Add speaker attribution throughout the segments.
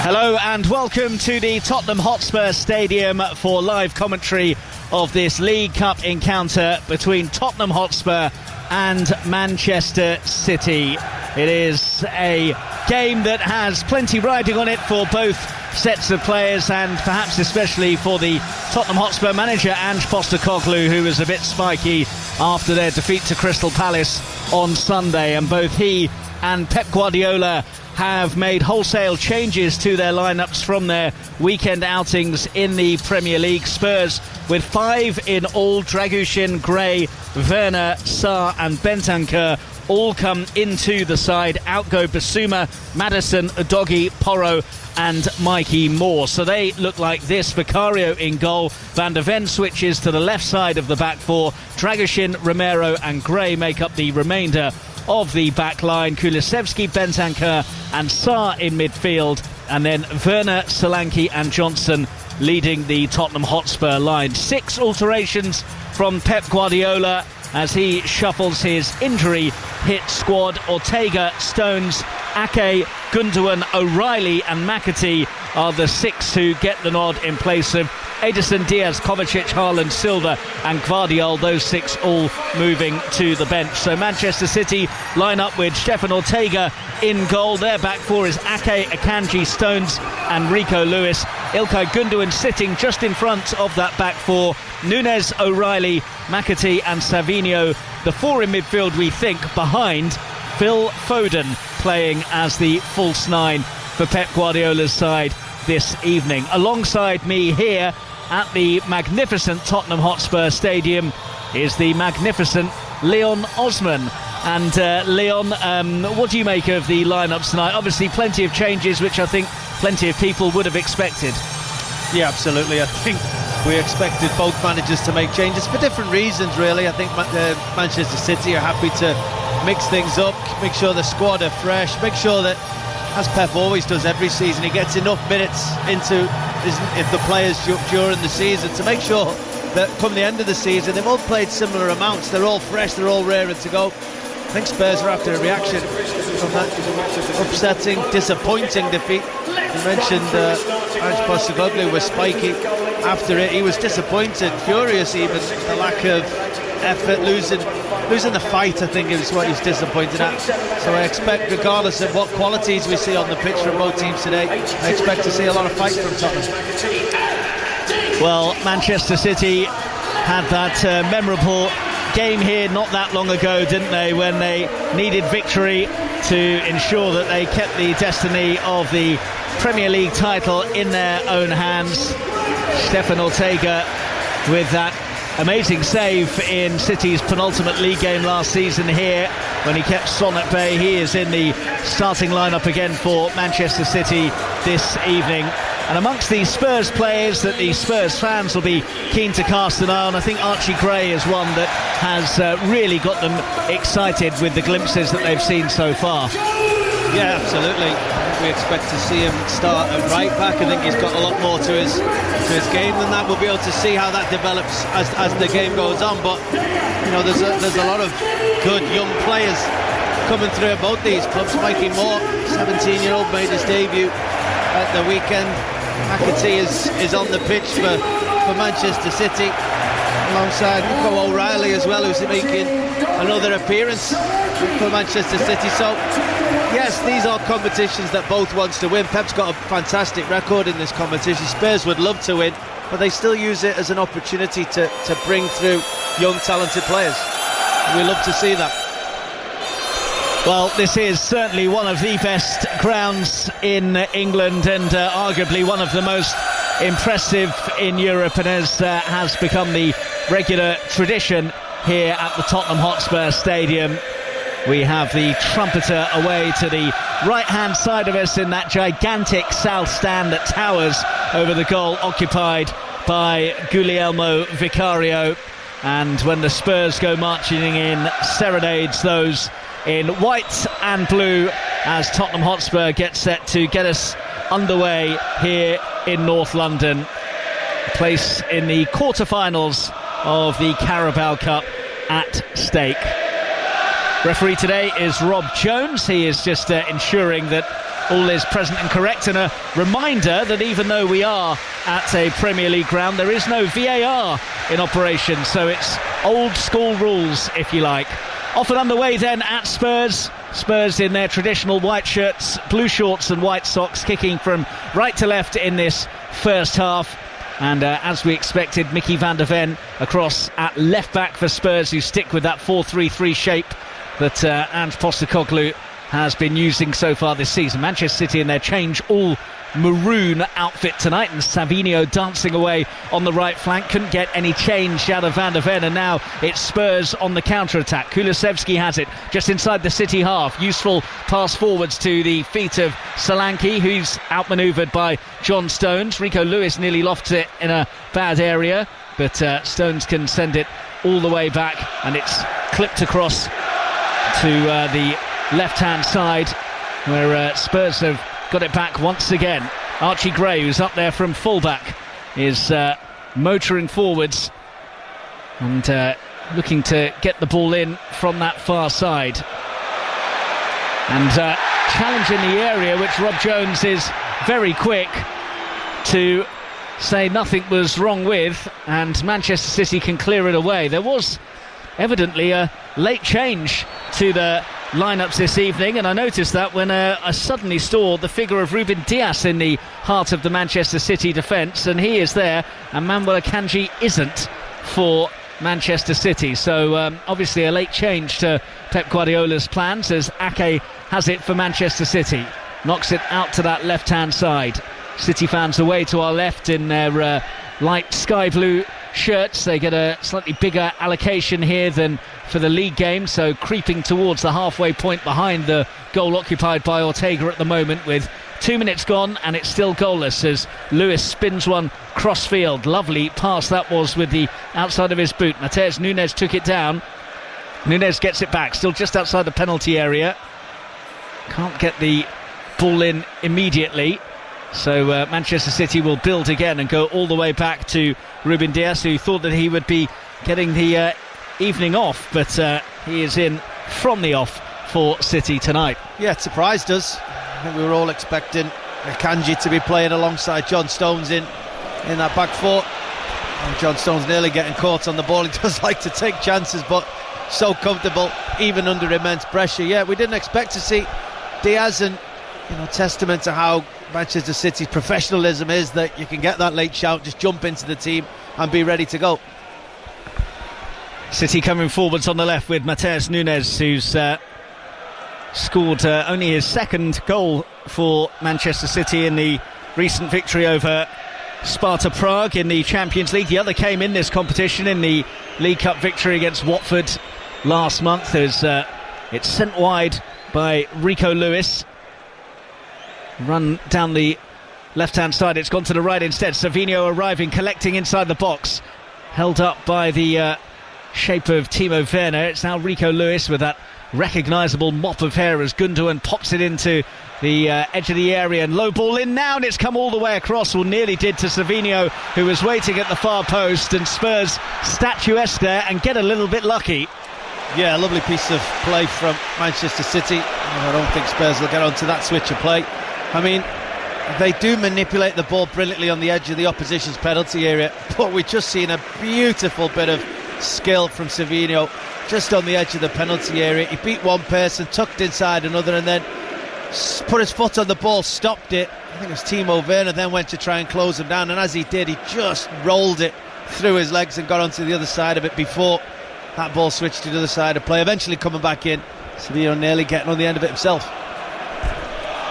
Speaker 1: Hello and welcome to the Tottenham Hotspur Stadium for live commentary of this League Cup encounter between Tottenham Hotspur and Manchester City. It is a game that has plenty riding on it for both sets of players, and perhaps especially for the Tottenham Hotspur manager Ange Postecoglou, who was a bit spiky after their defeat to Crystal Palace on Sunday. And both he and Pep Guardiola have made wholesale changes to their lineups from their weekend outings in the Premier League. Spurs with 5 in all: Dragushin, Gray, Werner, Sarr and Bentancur all come into the side. Out go Basuma, Maddison, Udogie, Porro and Mikey Moore. So they look like this: Vicario in goal, Van der Ven switches to the left side of the back four, Dragushin, Romero and Gray make up the remainder of the back line. Kulusevski, Bentancur and Sarr in midfield, and then Werner, Solanke and Johnson leading the Tottenham Hotspur line. 6 alterations from Pep Guardiola as he shuffles his injury-hit squad. Ortega, Stones, Ake, Gundogan, O'Reilly and McAtee are the 6 who get the nod in place of Edison, Diaz, Kovacic, Haaland, Silva and Gvardiol. Those 6 all moving to the bench. So Manchester City line up with Stefan Ortega in goal. Their back four is Ake, Akanji, Stones and Rico Lewis. Ilkay Gundogan sitting just in front of that back four. Nunes, O'Reilly, McAtee and Savinho, the 4 in midfield, we think, behind Phil Foden playing as the false 9 for Pep Guardiola's side this evening. Alongside me here at the magnificent Tottenham Hotspur Stadium is the magnificent Leon Osman. And Leon, what do you make of the lineups tonight? Obviously plenty of changes, which I think plenty of people would have expected.
Speaker 2: Yeah, absolutely. I think we expected both managers to make changes for different reasons, really. I think Manchester City are happy to mix things up, make sure the squad are fresh, make sure that, as Pep always does every season, he gets enough minutes into if the players during the season to make sure that come the end of the season they've all played similar amounts, they're all fresh, they're all raring to go. I think Spurs are after a reaction from that upsetting, disappointing defeat. You mentioned Ange Postecoglou was spiky after it. He was disappointed, furious even, the lack of effort, losing the fight, I think is what he's disappointed at. So I expect, regardless of what qualities we see on the pitch from both teams today, I expect to see a lot of fight from Tottenham.
Speaker 1: Well, Manchester City had that memorable game here not that long ago, didn't they, when they needed victory to ensure that they kept the destiny of the Premier League title in their own hands. Stefan Ortega with that amazing save in City's penultimate league game last season here when he kept Son at bay. He is in the starting lineup again for Manchester City this evening. And amongst the Spurs players that the Spurs fans will be keen to cast an eye on, I think Archie Gray is one that has really got them excited with the glimpses that they've seen so far.
Speaker 2: Yeah, absolutely. We expect to see him start at right back. I think he's got a lot more to his game than that. We'll be able to see how that develops as the game goes on. But you know, there's a lot of good young players coming through at both these clubs. Mikey Moore, 17-year-old, made his debut at the weekend. McAtee is on the pitch for Manchester City, alongside Nico O'Reilly as well, who's making another appearance for Manchester City. So yes, these are competitions that both wants to win. Pep's got a fantastic record in this competition. Spurs would love to win, but they still use it as an opportunity to bring through young talented players. We love to see that.
Speaker 1: Well, this is certainly one of the best grounds in England, and arguably one of the most impressive in Europe, and as has become the regular tradition here at the Tottenham Hotspur Stadium. We have the trumpeter away to the right-hand side of us in that gigantic south stand that towers over the goal, occupied by Guglielmo Vicario. And when the Spurs go marching in, serenades those in white and blue as Tottenham Hotspur gets set to get us underway here in North London. A place in the quarter-finals of the Carabao Cup at stake. Referee today is Rob Jones. He is just ensuring that all is present and correct, and a reminder that even though we are at a Premier League ground, there is no VAR in operation, so it's old school rules, if you like. Off and underway then at Spurs. Spurs in their traditional white shirts, blue shorts and white socks, kicking from right to left in this first half. And as we expected, Mickey van der Ven across at left back for Spurs, who stick with that 4-3-3 shape that Ange Postecoglou has been using so far this season. Manchester City in their change all maroon outfit tonight, and Savinho dancing away on the right flank. Couldn't get any change out of Van der Ven, and now it's Spurs on the counter-attack. Kulusevski has it just inside the City half. Useful pass forwards to the feet of Solanke, who's outmanoeuvred by John Stones. Rico Lewis nearly lofts it in a bad area, but Stones can send it all the way back, and it's clipped across to the left-hand side, where Spurs have got it back once again. Archie Gray, who's up there from fullback, is motoring forwards and looking to get the ball in from that far side. And challenge in the area, which Rob Jones is very quick to say nothing was wrong with, and Manchester City can clear it away. There was evidently a late change to the lineups this evening, and I noticed that when I suddenly saw the figure of Ruben Dias in the heart of the Manchester City defence, and he is there, and Manuel Akanji isn't for Manchester City. So obviously a late change to Pep Guardiola's plans, as Ake has it for Manchester City, knocks it out to that left-hand side. City fans away to our left in their light sky blue shirts. They get a slightly bigger allocation here than for the league game, so creeping towards the halfway point behind the goal occupied by Ortega at the moment, with 2 minutes gone and it's still goalless as Lewis spins one cross field. Lovely pass that was with the outside of his boot. Matheus Nunes took it down. Nunes gets it back, still just outside the penalty area. Can't get the ball in immediately, so Manchester City will build again and go all the way back to Ruben Dias, who thought that he would be getting the evening off, but he is in from the off for City tonight.
Speaker 2: Yeah, it surprised us. I think we were all expecting Akanji to be playing alongside John Stones in that back four, and John Stones nearly getting caught on the ball. He does like to take chances, but so comfortable even under immense pressure. Yeah, we didn't expect to see Diaz, and testament to how Manchester City's professionalism is that you can get that late shout, just jump into the team and be ready to go.
Speaker 1: City coming forwards on the left with Matheus Nunes, who's scored only his second goal for Manchester City in the recent victory over Sparta Prague in the Champions League. The other came in this competition in the League Cup victory against Watford last month. It's sent wide by Rico Lewis. Run down the left-hand side, it's gone to the right instead. Savinho arriving, collecting inside the box, held up by the shape of Timo Werner. It's now Rico Lewis with that recognisable mop of hair as Gundogan pops it into the edge of the area, and low ball in now, and it's come all the way across, or nearly did, to Savinho, who was waiting at the far post, and Spurs statuesque there and get a little bit lucky.
Speaker 2: Yeah, a lovely piece of play from Manchester City. I don't think Spurs will get onto that switch of play. I mean, they do manipulate the ball brilliantly on the edge of the opposition's penalty area, but we've just seen a beautiful bit of skill from Savinho just on the edge of the penalty area. He beat one person, tucked inside another, and then put his foot on the ball, stopped it. I think it was Timo Werner then went to try and close him down, and as he did, he just rolled it through his legs and got onto the other side of it before that ball switched to the other side of play, eventually coming back in. Savinho nearly getting on the end of it himself.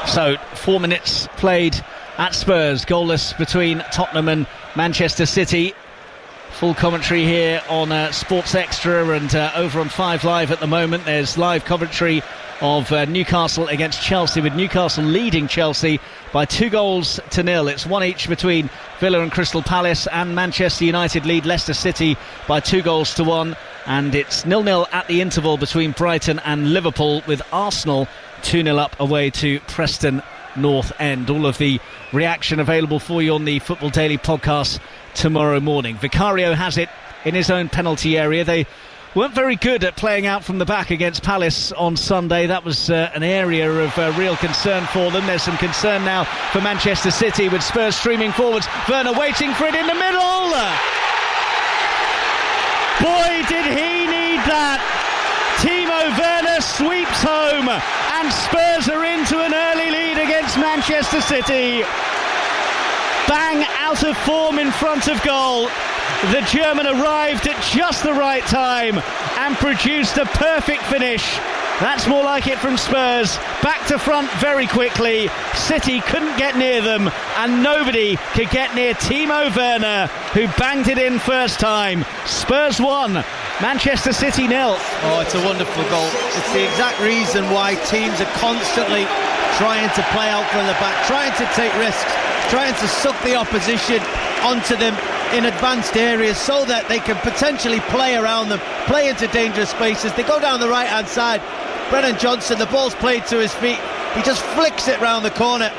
Speaker 1: So 4 minutes played at Spurs, goalless between Tottenham and Manchester City. Full commentary here on Sports Extra and over on 5 Live at the moment. There's live commentary of Newcastle against Chelsea, with Newcastle leading Chelsea by 2-0. It's 1 each between Villa and Crystal Palace, and Manchester United lead Leicester City by 2-1, and it's 0-0 at the interval between Brighton and Liverpool, with Arsenal 2-0 up away to Preston North End. All of the reaction available for you on the Football Daily podcast tomorrow morning. Vicario has it in his own penalty area. They weren't very good at playing out from the back against Palace on Sunday. That was an area of real concern for them. There's some concern now for Manchester City with Spurs streaming forwards. Werner waiting for it in the middle. Boy, did he need that. Timo Werner sweeps home and Spurs are into an early lead against Manchester City. Bang out of form in front of goal. The German arrived at just the right time and produced a perfect finish. That's more like it from Spurs. Back to front very quickly. City couldn't get near them and nobody could get near Timo Werner, who banged it in first time. Spurs 1, Manchester City 0.
Speaker 2: Oh, it's a wonderful goal. It's the exact reason why teams are constantly trying to play out from the back, trying to take risks, trying to suck the opposition onto them in advanced areas so that they can potentially play around them, play into dangerous spaces. They go down the right hand side. Brennan Johnson, the ball's played to his feet. He just flicks it round the corner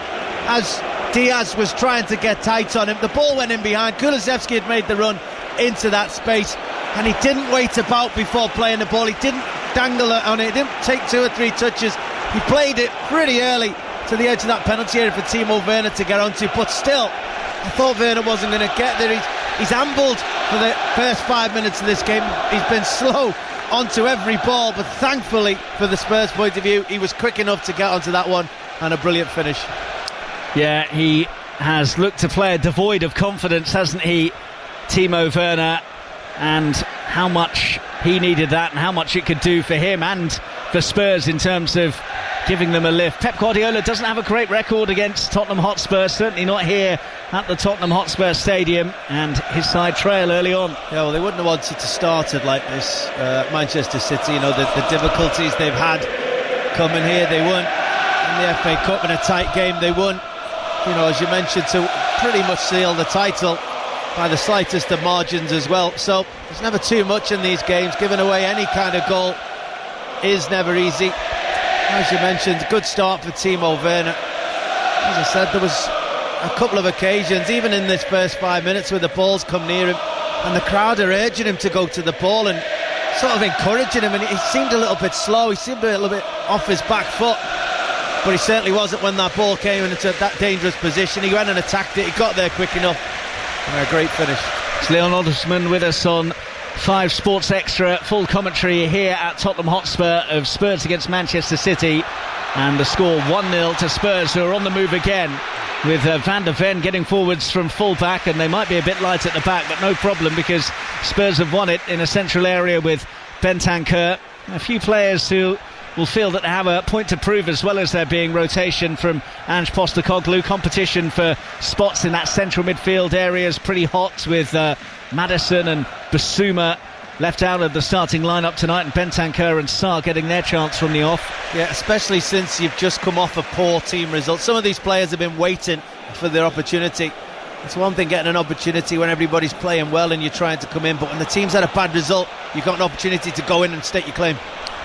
Speaker 2: as Diaz was trying to get tight on him. The ball went in behind. Kulusevski had made the run into that space and he didn't wait about before playing the ball. He didn't dangle it on it. He didn't take 2 or 3 touches. He played it pretty early to the edge of that penalty area for Timo Werner to get onto, but still I thought Werner wasn't going to get there. He's ambled for the first 5 minutes of this game. He's been slow onto every ball, but thankfully for the Spurs point of view he was quick enough to get onto that one, and a brilliant finish.
Speaker 1: Yeah, he has looked to play devoid of confidence, hasn't he, Timo Werner, and how much he needed that and how much it could do for him and for Spurs in terms of giving them a lift. Pep Guardiola doesn't have a great record against Tottenham Hotspur, certainly not here at the Tottenham Hotspur Stadium, and his side trail early on.
Speaker 2: Yeah, well, they wouldn't have wanted to start it like this. Manchester City, you know, the difficulties they've had coming here, they won. In the FA Cup in a tight game, they won. You know, as you mentioned, to pretty much seal the title by the slightest of margins as well. So there's never too much in these games. Giving away any kind of goal is never easy. As you mentioned, good start for Timo Werner. As I said, there was a couple of occasions, even in this first 5 minutes, where the ball's come near him and the crowd are urging him to go to the ball and sort of encouraging him, and he seemed a little bit slow, he seemed a little bit off his back foot, but he certainly wasn't when that ball came into that dangerous position. He went and attacked it, he got there quick enough, and a great finish.
Speaker 1: It's Leon Odersman with us on 5 Sports Extra, full commentary here at Tottenham Hotspur of Spurs against Manchester City, and the score 1-0 to Spurs, who are on the move again, with Van der Ven getting forwards from full back, and they might be a bit light at the back, but no problem because Spurs have won it in a central area with Bentancur. A few players who will feel that they have a point to prove, as well as there being rotation from Ange Postecoglou. Competition for spots in that central midfield area is pretty hot, with Maddison and Basuma left out of the starting lineup tonight, and Bentancur and Sarr getting their chance from the off.
Speaker 2: Yeah, especially since you've just come off a poor team result. Some of these players have been waiting for their opportunity. It's one thing getting an opportunity when everybody's playing well and you're trying to come in, but when the team's had a bad result, you've got an opportunity to go in and state your claim.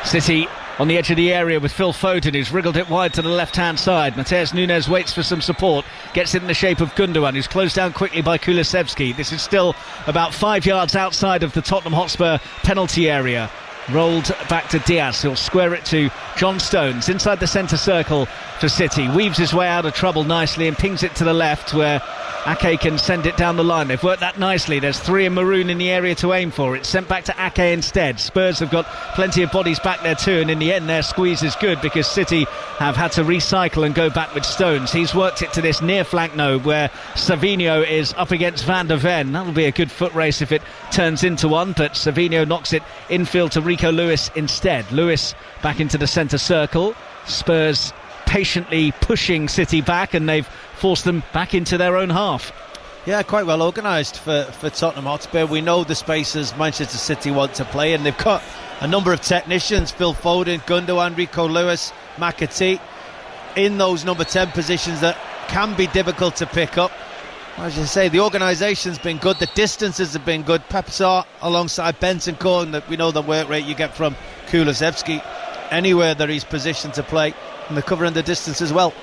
Speaker 1: City on the edge of the area with Phil Foden, who's wriggled it wide to the left-hand side. Mateus Nunes waits for some support, gets it in the shape of Gundogan, who's closed down quickly by Kulusevski. This is still about 5 yards outside of the Tottenham Hotspur penalty area. Rolled back to Diaz, he'll square it to John Stones inside the centre circle for City. Weaves his way out of trouble nicely and pings it to the left, where Ake can send it down the line. They've worked that nicely. There's 3 in maroon in the area to aim for. It's sent back to Ake instead. Spurs have got plenty of bodies back there too, and in the end their squeeze is good because City have had to recycle and go back with Stones. He's worked it to this near flank node where Savinho is up against Van der Ven. That'll be a good foot race if it turns into one, but Savinho knocks it infield to Rico Lewis instead. Lewis back into the centre circle. Spurs patiently pushing City back, and they've forced them back into their own half.
Speaker 2: Yeah, quite well organised for Tottenham Hotspur. We know the spaces Manchester City want to play, and they've got a number of technicians, Phil Foden, Gundogan, Rico Lewis, McAtee, in those number 10 positions that can be difficult to pick up. As you say, the organisation's been good, the distances have been good. Pep Sarr alongside Bentancur, and we know the work rate you get from Kulusevski anywhere that he's positioned to play, and they're covering the distance as well.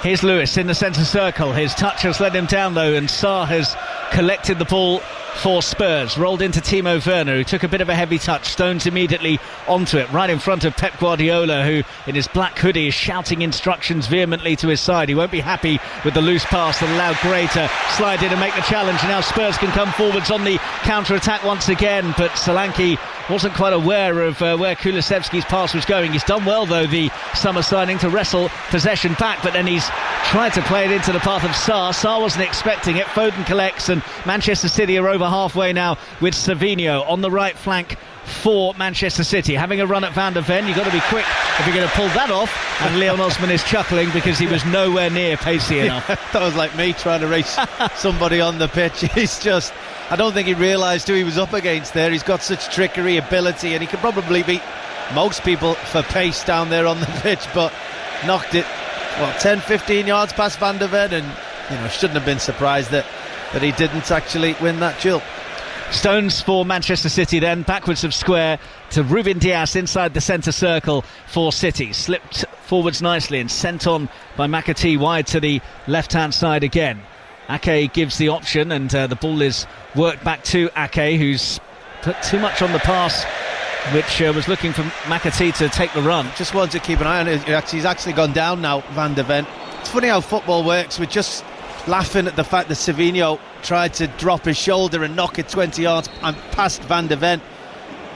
Speaker 1: Here's Lewis in the centre circle. His touch has let him down though, and Sarr has collected the ball for Spurs. Rolled into Timo Werner, who took a bit of a heavy touch. Stones immediately onto it, right in front of Pep Guardiola, who in his black hoodie is shouting instructions vehemently to his side. He won't be happy with the loose pass that allowed Gray to slide in and make the challenge. Now Spurs can come forwards on the counter-attack once again, but Solanke wasn't quite aware of where Kulusevski's pass was going. He's done well, though, the summer signing, to wrestle possession back, but then he's tried to play it into the path of Sarr. Sarr wasn't expecting it. Foden collects, and Manchester City are over halfway now with Savinho on the right flank for Manchester City, having a run at Van der Ven. You've got to be quick if you're going to pull that off, and Leon Osman is chuckling because he was nowhere near pacey enough.
Speaker 2: That was like me trying to race somebody on the pitch. He's just, I don't think he realised who he was up against there. He's got such trickery, ability, and he could probably beat most people for pace down there on the pitch, but knocked it 10-15 yards past Van der Ven, and shouldn't have been surprised that he didn't actually win that duel.
Speaker 1: Stones for Manchester City then, backwards of square to Ruben Dias inside the centre circle for City. Slipped forwards nicely and sent on by McAtee wide to the left-hand side again. Ake gives the option, and the ball is worked back to Ake, who's put too much on the pass, which was looking for McAtee to take the run.
Speaker 2: Just wanted to keep an eye on it. He's actually gone down now, Van der Ven. It's funny how football works. We're just laughing at the fact that Savinho tried to drop his shoulder and knock it 20 yards and past Van der Ven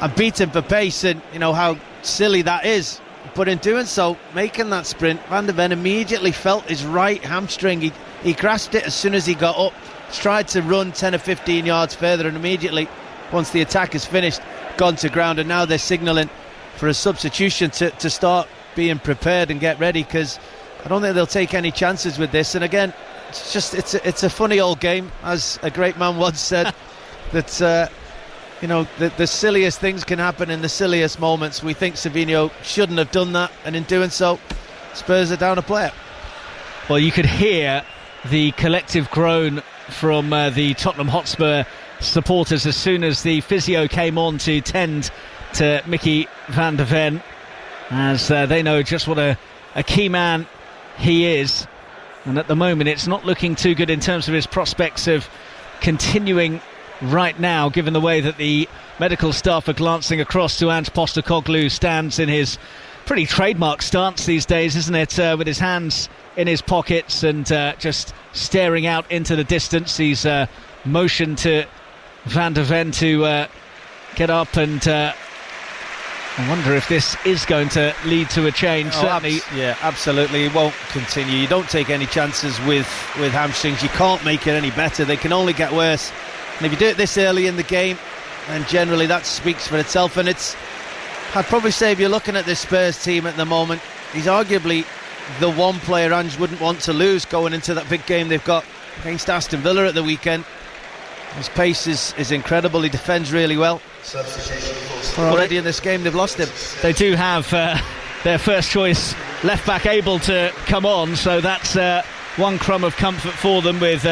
Speaker 2: and beat him for pace, and how silly that is. But in doing so, making that sprint, Van der Ven immediately felt his right hamstring. He grasped it as soon as he got up, tried to run 10 or 15 yards further, and immediately, once the attack is finished, gone to ground. And now they're signalling for a substitution to start being prepared and get ready, because I don't think they'll take any chances with this. And again, it's a funny old game, as a great man once said, that the silliest things can happen in the silliest moments. We think Savinho shouldn't have done that, and in doing so, Spurs are down a player.
Speaker 1: Well, you could hear the collective groan from the Tottenham Hotspur supporters as soon as the physio came on to tend to Mickey van der Ven, as they know just what a key man he is. And at the moment it's not looking too good in terms of his prospects of continuing right now, given the way that the medical staff are glancing across to Ange Postecoglou. Stands in his pretty trademark stance these days, isn't it, with his hands in his pockets and just staring out into the distance. He's motioned to Van der Ven to get up, and I wonder if this is going to lead to a change. Certainly.
Speaker 2: Absolutely. It won't continue. You don't take any chances with hamstrings. You can't make it any better. They can only get worse. And if you do it this early in the game, then generally that speaks for itself. And I'd probably say, if you're looking at this Spurs team at the moment, he's arguably the one player Ange wouldn't want to lose going into that big game they've got against Aston Villa at the weekend. His pace is incredible. He defends really well. Already in this game they've lost him.
Speaker 1: They do have their first choice left back able to come on, so that's one crumb of comfort for them, with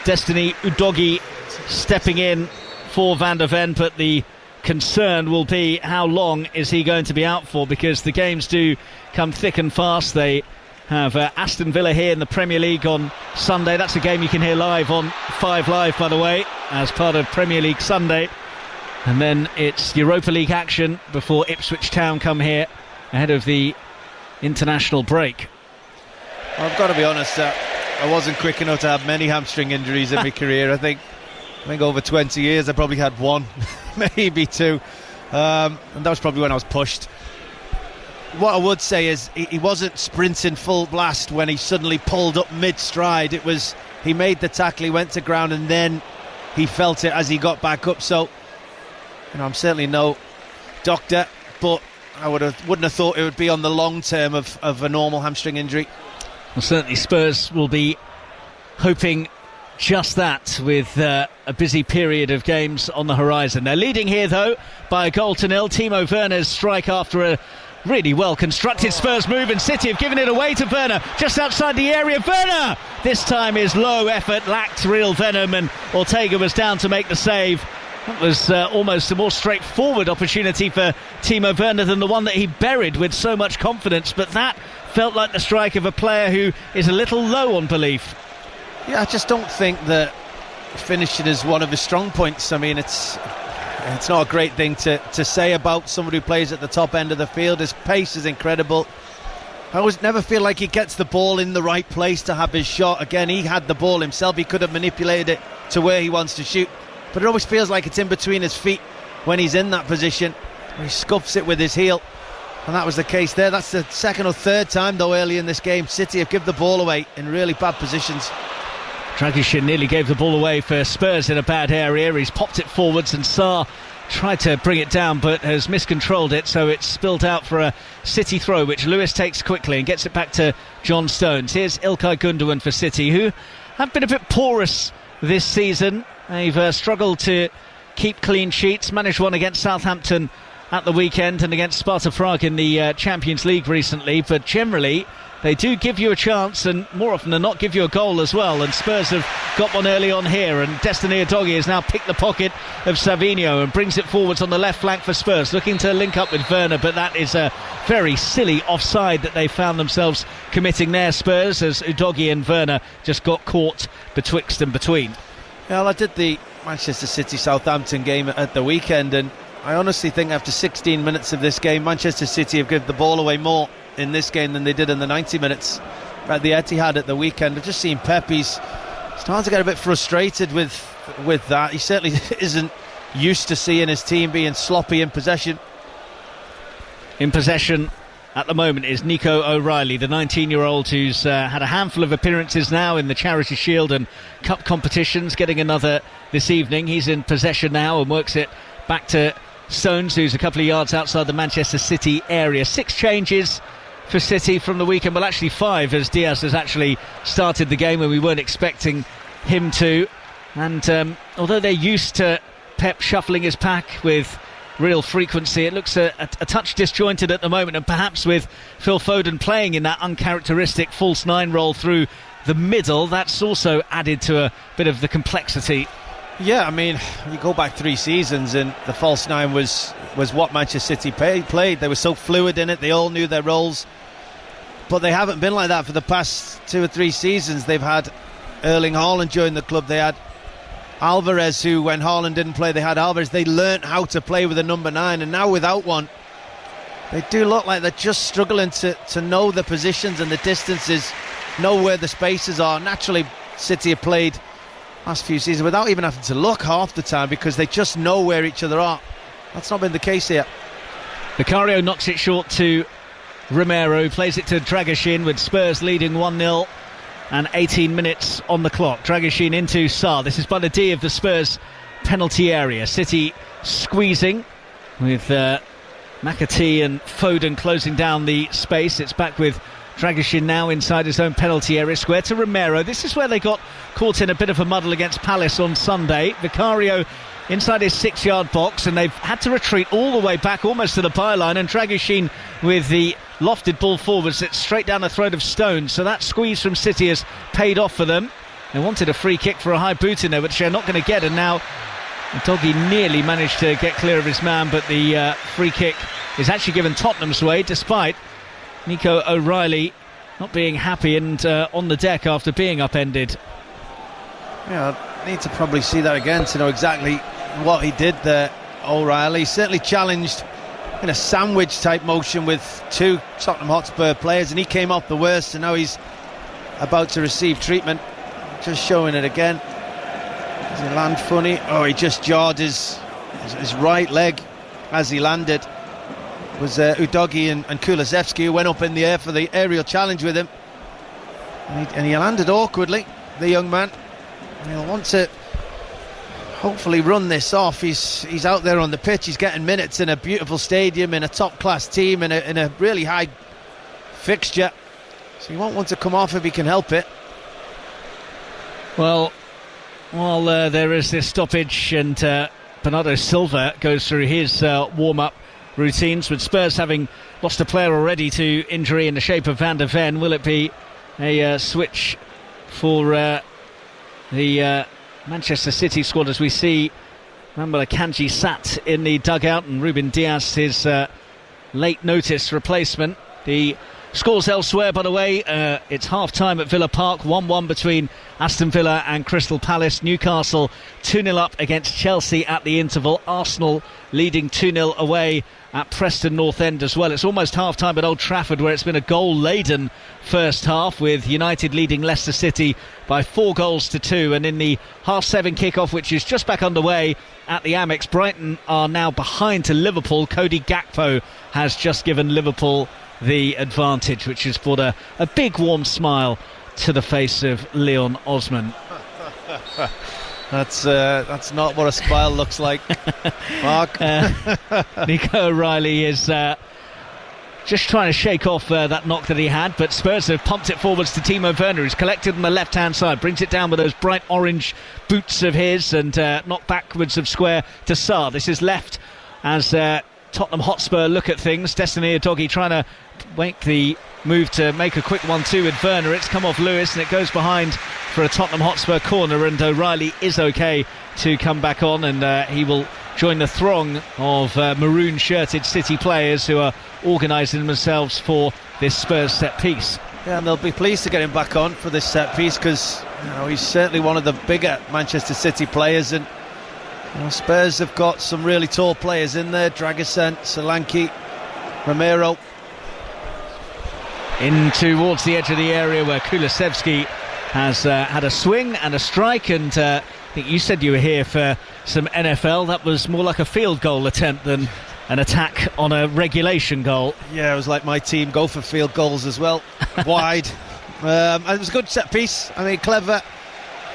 Speaker 1: Destiny Udogie stepping in for Van der Ven. But the concern will be, how long is he going to be out for, because the games do come thick and fast. They have Aston Villa here in the Premier League on Sunday. That's a game you can hear live on 5 Live, by the way, as part of Premier League Sunday. And then it's Europa League action before Ipswich Town come here ahead of the international break.
Speaker 2: I've got to be honest, I wasn't quick enough to have many hamstring injuries in my career. I think over 20 years I probably had one, maybe two, and that was probably when I was pushed. What I would say is he wasn't sprinting full blast when he suddenly pulled up mid-stride. It was, he made the tackle, he went to ground, and then he felt it as he got back up. So, I'm certainly no doctor, but I wouldn't have thought it would be on the long term of a normal hamstring injury.
Speaker 1: Well, certainly Spurs will be hoping just that, with a busy period of games on the horizon. They're leading here, though, by a 1-0. Timo Werner's strike after a really well constructed Spurs move, and City have given it away to Werner just outside the area. Werner this time is low effort, lacked real venom, and Ortega was down to make the save. That was almost a more straightforward opportunity for Timo Werner than the one that he buried with so much confidence, but that felt like the strike of a player who is a little low on belief.
Speaker 2: Yeah, I just don't think that finishing is one of his strong points. I mean, it's not a great thing to say about somebody who plays at the top end of the field. His pace is incredible. I always never feel like he gets the ball in the right place to have his shot. Again, he had the ball himself. He could have manipulated it to where he wants to shoot, but it always feels like it's in between his feet when he's in that position. He scuffs it with his heel, and that was the case there. That's the second or third time, though, early in this game City have given the ball away in really bad positions.
Speaker 1: Dragic nearly gave the ball away for Spurs in a bad area. He's popped it forwards, and Sarr tried to bring it down but has miscontrolled it, so it's spilled out for a City throw, which Lewis takes quickly and gets it back to John Stones. Here's İlkay Gündoğan for City, who have been a bit porous this season. They've struggled to keep clean sheets, managed one against Southampton at the weekend and against Sparta Prague in the Champions League recently, but generally they do give you a chance, and more often than not give you a goal as well. And Spurs have got one early on here, and Destiny Udogie has now picked the pocket of Savinho and brings it forwards on the left flank for Spurs, looking to link up with Werner, but that is a very silly offside that they found themselves committing there, Spurs, as Udogie and Werner just got caught betwixt and between.
Speaker 2: Yeah, well, I did the Manchester City-Southampton game at the weekend, and I honestly think after 16 minutes of this game, Manchester City have given the ball away more in this game than they did in the 90 minutes at the Etihad at the weekend. I've just seen Pep, he's starting to get a bit frustrated with that. He certainly isn't used to seeing his team being sloppy in possession.
Speaker 1: In possession at the moment is Nico O'Reilly, the 19-year-old who's had a handful of appearances now in the Charity Shield and Cup competitions, getting another this evening. He's in possession now and works it back to Stones, who's a couple of yards outside the Manchester City area. 6 changes for City from the weekend, well actually 5, as Diaz has actually started the game when we weren't expecting him to. And although they're used to Pep shuffling his pack with real frequency, it looks a touch disjointed at the moment, and perhaps with Phil Foden playing in that uncharacteristic false 9 role through the middle, that's also added to a bit of the complexity.
Speaker 2: Yeah, I mean, you go back 3 seasons and the false 9 was what Manchester City played. They were so fluid in it, they all knew their roles, but they haven't been like that for the past 2 or 3 seasons. They've had Erling Haaland join the club, they had Alvarez, who when Haaland didn't play they had Alvarez. They learnt how to play with a number 9, and now without one they do look like they're just struggling to know the positions and the distances, know where the spaces are. Naturally City have played last few seasons without even having to look half the time because they just know where each other are. That's not been the case here.
Speaker 1: Vicario knocks it short to Romero, plays it to Dragic with Spurs leading 1-0 and 18 minutes on the clock. Dragic into Sarr. This is by the D of the Spurs penalty area. City squeezing with McAtee and Foden closing down the space. It's back with Dragic now inside his own penalty area, square to Romero. This is where they got caught in a bit of a muddle against Palace on Sunday. Vicario inside his 6-yard box, and they've had to retreat all the way back almost to the byline, and Dragic with the lofted ball forwards, it's straight down the throat of Stones. So that squeeze from City has paid off for them. They wanted a free kick for a high boot in there, which they're not going to get, and now Udogie nearly managed to get clear of his man, but the free kick is actually given Tottenham's way, despite Nico O'Reilly not being happy and on the deck after being upended.
Speaker 2: Yeah, I need to probably see that again to know exactly what he did there. O'Reilly certainly challenged in a sandwich type motion with 2 Tottenham Hotspur players, and he came off the worst, and now he's about to receive treatment. Just showing it again. Does he land funny? Oh, he just jarred his right leg as he landed. It was Udogie and Kulusevski who went up in the air for the aerial challenge with him, and he landed awkwardly, the young man. And he'll want to hopefully run this off. He's out there on the pitch, he's getting minutes in a beautiful stadium, in a top class team, in a really high fixture, so he won't want to come off if he can help it.
Speaker 1: Well, while there is this stoppage, and Bernardo Silva goes through his warm-up routines, with Spurs having lost a player already to injury in the shape of Van der Ven, will it be a switch for the Manchester City squad, as we see Mambala Kanji sat in the dugout and Ruben Diaz his late notice replacement? The Scores elsewhere, by the way. It's half-time at Villa Park, 1-1 between Aston Villa and Crystal Palace. Newcastle 2-0 up against Chelsea at the interval. Arsenal leading 2-0 away at Preston North End as well. It's almost half-time at Old Trafford, where it's been a goal-laden first half, with United leading Leicester City by 4-2. And in the half-7 kickoff, which is just back underway at the Amex, Brighton are now behind to Liverpool. Cody Gakpo has just given Liverpool the advantage, which has brought a big warm smile to the face of Leon Osman.
Speaker 2: That's not what a smile looks like, Mark.
Speaker 1: Nico O'Reilly is just trying to shake off that knock that he had, but Spurs have pumped it forwards to Timo Werner, who's collected on the left-hand side, brings it down with those bright orange boots of his, and knocked backwards of square to Sarr. This is left as Tottenham Hotspur look at things. Destiny Udogie trying to make the move to make a quick 1-2 with Werner. It's come off Lewis and it goes behind for a Tottenham Hotspur corner, and O'Reilly is okay to come back on, and he will join the throng of maroon-shirted City players who are organising themselves for this Spurs set piece.
Speaker 2: Yeah, and they'll be pleased to get him back on for this set piece, because he's certainly one of the bigger Manchester City players, and Spurs have got some really tall players in there. Dragusin, Solanke, Romero.
Speaker 1: In towards the edge of the area where Kulusevski has had a swing and a strike, and I think you said you were here for some NFL. That was more like a field goal attempt than an attack on a regulation goal.
Speaker 2: Yeah, it was like my team go for field goals as well. Wide. And it was a good set piece. I mean, clever.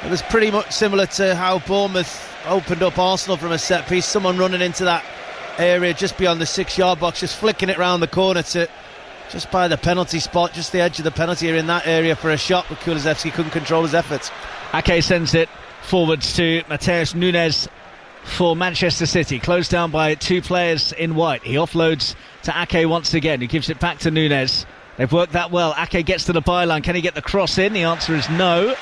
Speaker 2: It was pretty much similar to how Bournemouth opened up Arsenal from a set piece. Someone running into that area just beyond the 6-yard box, just flicking it round the corner to just by the penalty spot, just the edge of the penalty area in that area for a shot, but Kulusevski couldn't control his efforts.
Speaker 1: Ake sends it forwards to Matheus Nunes for Manchester City, closed down by two players in white. He offloads to Ake once again, who gives it back to Nunes. They've worked that well. Ake gets to the byline. Can he get the cross in? The answer is no.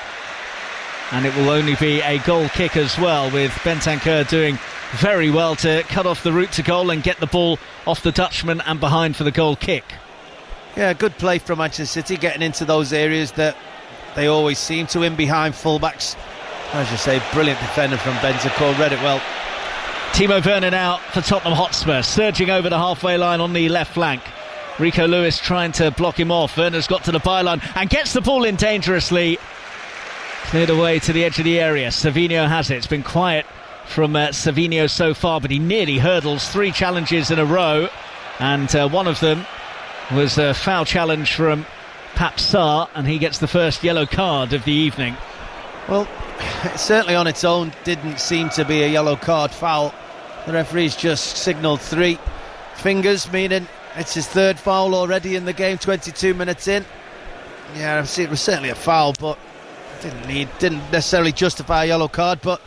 Speaker 1: And it will only be a goal kick as well, with Bentancur doing very well to cut off the route to goal and get the ball off the Dutchman and behind for the goal kick.
Speaker 2: Yeah, good play from Manchester City, getting into those areas that they always seem to, in behind fullbacks. As you say, brilliant defender from Bentancur, read it well.
Speaker 1: Timo Werner now for Tottenham Hotspur, surging over the halfway line on the left flank. Rico Lewis trying to block him off. Werner's got to the byline and gets the ball in dangerously. Cleared away to the edge of the area. Savinho has it. It's been quiet from Savinho so far, but he nearly hurdles 3 challenges in a row, and one of them was a foul challenge from Pap Sarr, and he gets the first yellow card of the evening.
Speaker 2: Well, certainly on its own didn't seem to be a yellow card foul. The referee's just signalled 3 fingers, meaning it's his 3rd foul already in the game, 22 minutes in. Yeah, it was certainly a foul, but didn't necessarily justify a yellow card, but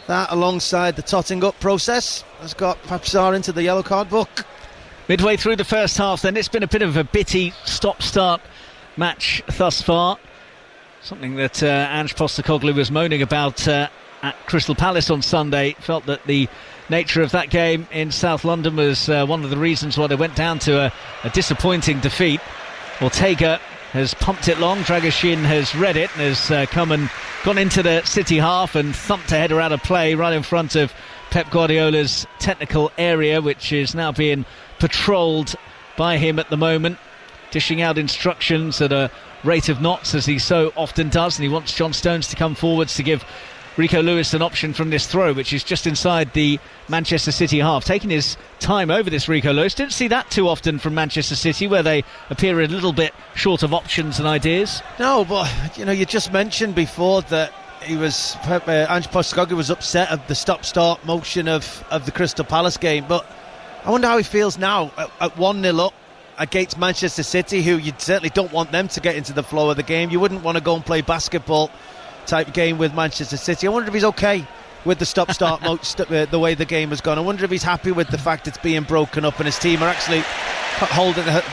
Speaker 2: that, alongside the totting up process, has got Pap Sarr into the yellow card book.
Speaker 1: Midway through the first half then, it's been a bit of a bitty stop-start match thus far. Something that Ange Postecoglou was moaning about at Crystal Palace on Sunday. Felt that the nature of that game in South London was one of the reasons why they went down to a disappointing defeat. Ortega has pumped it long, Dragusin has read it and has come and gone into the City half and thumped a header out of play right in front of Pep Guardiola's technical area, which is now being patrolled by him at the moment, dishing out instructions at a rate of knots, as he so often does, and he wants John Stones to come forwards to give Rico Lewis an option from this throw, which is just inside the Manchester City half. Taking his time over this, Rico Lewis. Didn't see that too often from Manchester City, where they appear a little bit short of options and ideas.
Speaker 2: No, but you just mentioned before that he was Ange Postecoglou was upset at the stop-start motion of the Crystal Palace game, but I wonder how he feels now at 1-0 up against Manchester City, who you certainly don't want them to get into the flow of the game. You wouldn't want to go and play basketball type game with Manchester City. I wonder if he's okay with the stop-start the way the game has gone. I wonder if he's happy with the fact it's being broken up and his team are actually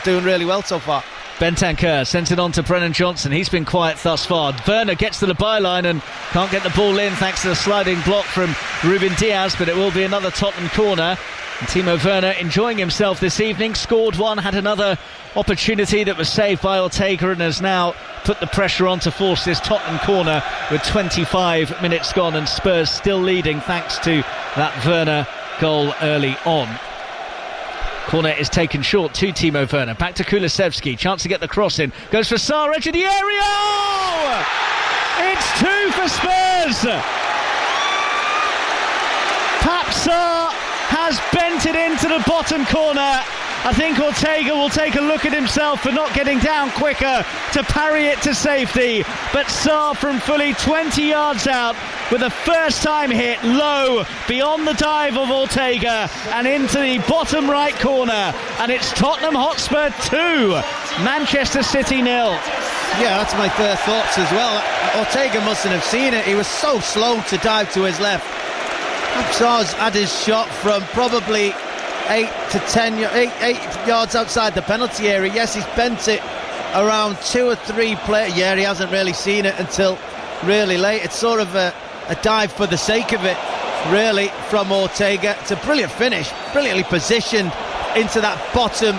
Speaker 2: doing really well so far.
Speaker 1: Bentancur sends it on to Brennan Johnson. He's been quiet thus far. Werner gets to the byline and can't get the ball in thanks to the sliding block from Ruben Diaz, but it will be another Tottenham corner. And Timo Werner enjoying himself this evening, scored one, had another opportunity that was saved by Ortega, and has now put the pressure on to force this Tottenham corner with 25 minutes gone, and Spurs still leading thanks to that Werner goal early on. Corner is taken short to Timo Werner, back to Kulusevski, chance to get the cross in, goes for Sarr, edge of the area! It's 2 for Spurs! Pap Sarr has bent it into the bottom corner. I think Ortega will take a look at himself for not getting down quicker to parry it to safety, but Sarr from fully 20 yards out with a first time hit low beyond the dive of Ortega and into the bottom right corner, and it's Tottenham Hotspur 2, Manchester City 0.
Speaker 2: Yeah, that's my first thoughts as well. Ortega mustn't have seen it. He was so slow to dive to his left. Sarr's had his shot from probably 8 yards outside the penalty area. Yes, he's bent it around 2 or 3 players. Yeah, he hasn't really seen it until really late. It's sort of a dive for the sake of it, really, from Ortega. It's a brilliant finish, brilliantly positioned into that bottom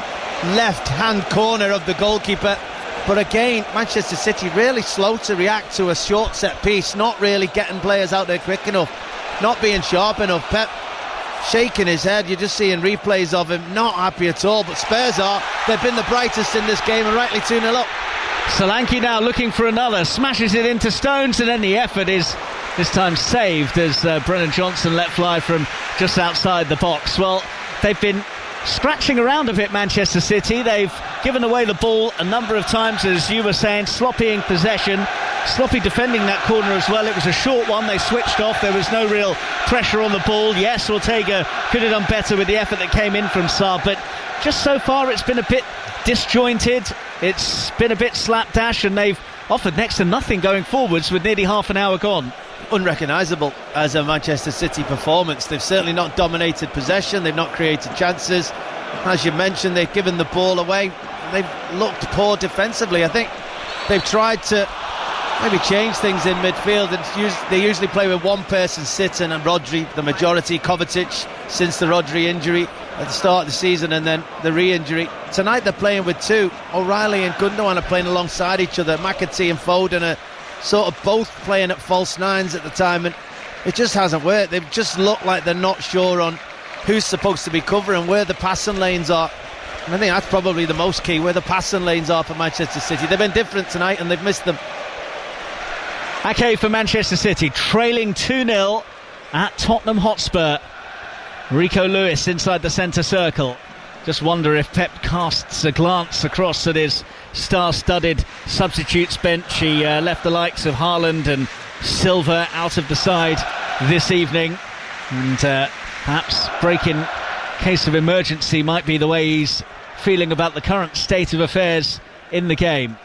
Speaker 2: left-hand corner of the goalkeeper. But again, Manchester City really slow to react to a short set piece, not really getting players out there quick enough, not being sharp enough. Pep shaking his head. You're just seeing replays of him, not happy at all. But Spurs are. They've been the brightest in this game, and rightly 2-0 up.
Speaker 1: Solanke now looking for another, smashes it into Stones, and then the effort is this time saved as Brennan Johnson let fly from just outside the box. Well, they've been scratching around a bit, Manchester City. They've given away the ball a number of times, as you were saying, sloppy in possession, sloppy defending that corner as well. It was a short one, they switched off, there was no real pressure on the ball. Yes, Ortega could have done better with the effort that came in from Sarr, but just so far it's been a bit disjointed, it's been a bit slapdash, and they've offered next to nothing going forwards with nearly half an hour gone.
Speaker 2: Unrecognisable as a Manchester City performance. They've certainly not dominated possession, they've not created chances. As you mentioned, they've given the ball away. They've looked poor defensively. I think they've tried to maybe change things in midfield, and they usually play with one person sitting, and Rodri the majority, Kovacic since the Rodri injury at the start of the season and then the re-injury. Tonight they're playing with 2. O'Reilly and Gundogan are playing alongside each other. McAtee and Foden are sort of both playing at false nines at the time, and it just hasn't worked. They've just looked like they're not sure on who's supposed to be covering, where the passing lanes are. And I think that's probably the most key, where the passing lanes are for Manchester City. They've been different tonight and they've missed them.
Speaker 1: Ake for Manchester City, trailing 2-0 at Tottenham Hotspur. Rico Lewis inside the centre circle. Just wonder if Pep casts a glance across at his star-studded substitutes bench. He left the likes of Haaland and Silva out of the side this evening, and perhaps break in case of emergency might be the way he's feeling about the current state of affairs in the game.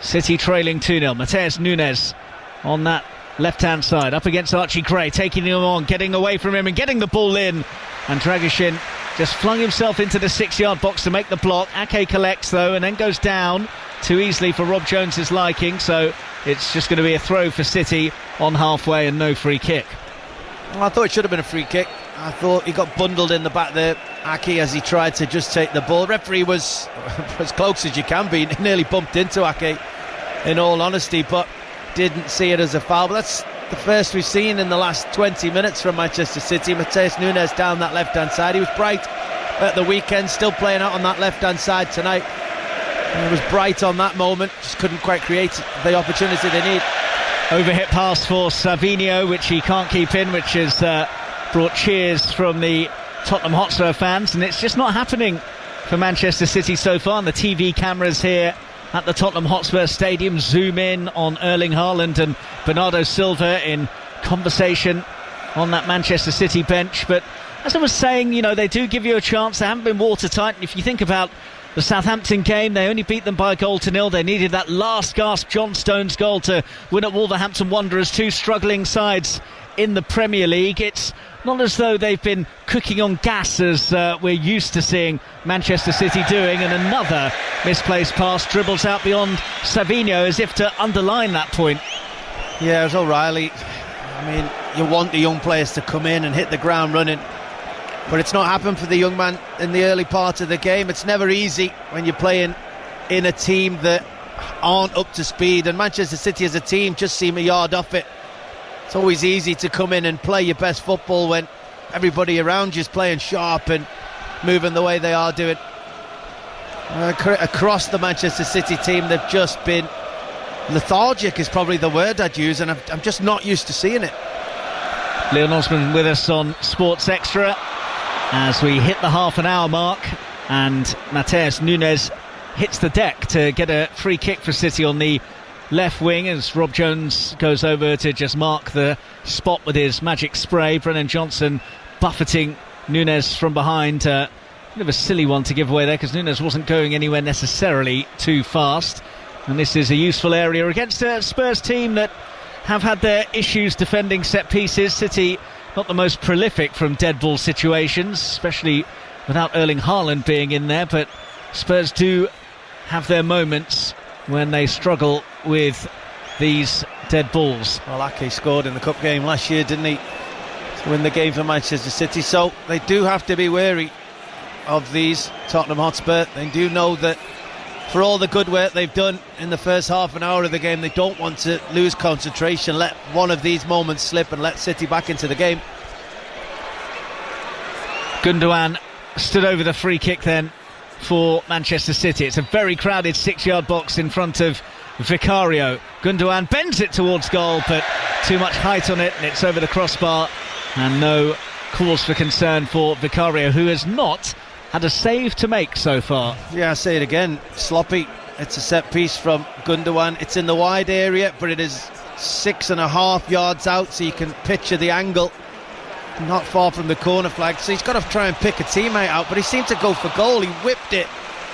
Speaker 1: City trailing 2-0. Mateus Nunes on that left-hand side, up against Archie Gray, taking him on, getting away from him and getting the ball in, and Dragusin just flung himself into the 6-yard box to make the block. Ake collects though, and then goes down too easily for Rob Jones's liking, so it's just going to be a throw for City on halfway and no free kick.
Speaker 2: Well, I thought it should have been a free kick. I thought he got bundled in the back there, Ake, as he tried to just take the ball. Referee was as close as you can be, nearly bumped into Ake in all honesty, but didn't see it as a foul. But that's the first we've seen in the last 20 minutes from Manchester City. Mateus Nunes down that left-hand side. He was bright at the weekend, still playing out on that left-hand side tonight. And he was bright on that moment, just couldn't quite create the opportunity they need.
Speaker 1: Overhit pass for Savinho, which he can't keep in, which has brought cheers from the Tottenham Hotspur fans, and it's just not happening for Manchester City so far. And the TV cameras here at the Tottenham Hotspur Stadium zoom in on Erling Haaland and Bernardo Silva in conversation on that Manchester City bench. But as I was saying, you know, they do give you a chance. They haven't been watertight. And if you think about the Southampton game, they only beat them by 1-0. They needed that last gasp John Stones goal to win at Wolverhampton Wanderers, two struggling sides in the Premier League. It's not as though they've been cooking on gas as we're used to seeing Manchester City doing. And another misplaced pass dribbles out beyond Savinho as if to underline that point.
Speaker 2: Yeah, it was O'Reilly. I mean, you want the young players to come in and hit the ground running. but it's not happened for the young man in the early part of the game. It's never easy when you're playing in a team that aren't up to speed, and Manchester City as a team just seem a yard off it. It's always easy to come in and play your best football when everybody around you is playing sharp and moving the way they are doing. Across the Manchester City team, they've just been lethargic is probably the word I'd use, and I'm just not used to seeing it.
Speaker 1: Leon Osman with us on Sports Extra as we hit the half an hour mark, and Matheus Nunes hits the deck to get a free kick for City on the left wing as Rob Jones goes over to just mark the spot with his magic spray. Brennan Johnson buffeting Nunes from behind. Bit of a silly one to give away there because Nunes wasn't going anywhere necessarily too fast, and this is a useful area against a Spurs team that have had their issues defending set pieces. City not the most prolific from dead ball situations, especially without Erling Haaland being in there, but Spurs do have their moments when they struggle with these dead balls.
Speaker 2: Well, Ake scored in the cup game last year, didn't he, to win the game for Manchester City, so they do have to be wary of these Tottenham Hotspur. They do know that for all the good work they've done in the first half an hour of the game, they don't want to lose concentration, let one of these moments slip and let City back into the game.
Speaker 1: Gundogan stood over the free kick then for Manchester City. It's a very crowded 6-yard box in front of Vicario. Gundogan bends it towards goal, but too much height on it, and it's over the crossbar, and no cause for concern for Vicario, who has not had a save to make so far.
Speaker 2: Yeah, I say it again, sloppy. It's a set piece from Gundogan. It's in the wide area, but it is 6.5 yards out, so you can picture the angle. Not far from the corner flag, so he's got to try and pick a teammate out, but he seemed to go for goal. He whipped it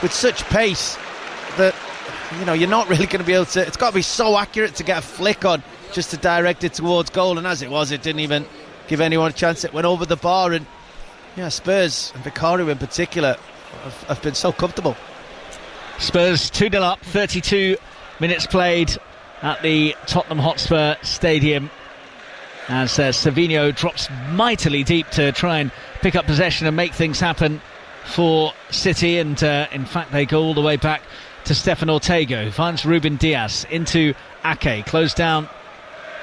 Speaker 2: with such pace that, you know, you're not really going to be able to, it's got to be so accurate to get a flick on just to direct it towards goal, and as it was, it didn't even give anyone a chance. It went over the bar, and yeah, Spurs and Vicario in particular have been so comfortable.
Speaker 1: Spurs 2-0 up, 32 minutes played at the Tottenham Hotspur Stadium, as Savinho drops mightily deep to try and pick up possession and make things happen for City, and in fact they go all the way back to Stefan Ortega, who finds Ruben Diaz into Ake. Closed down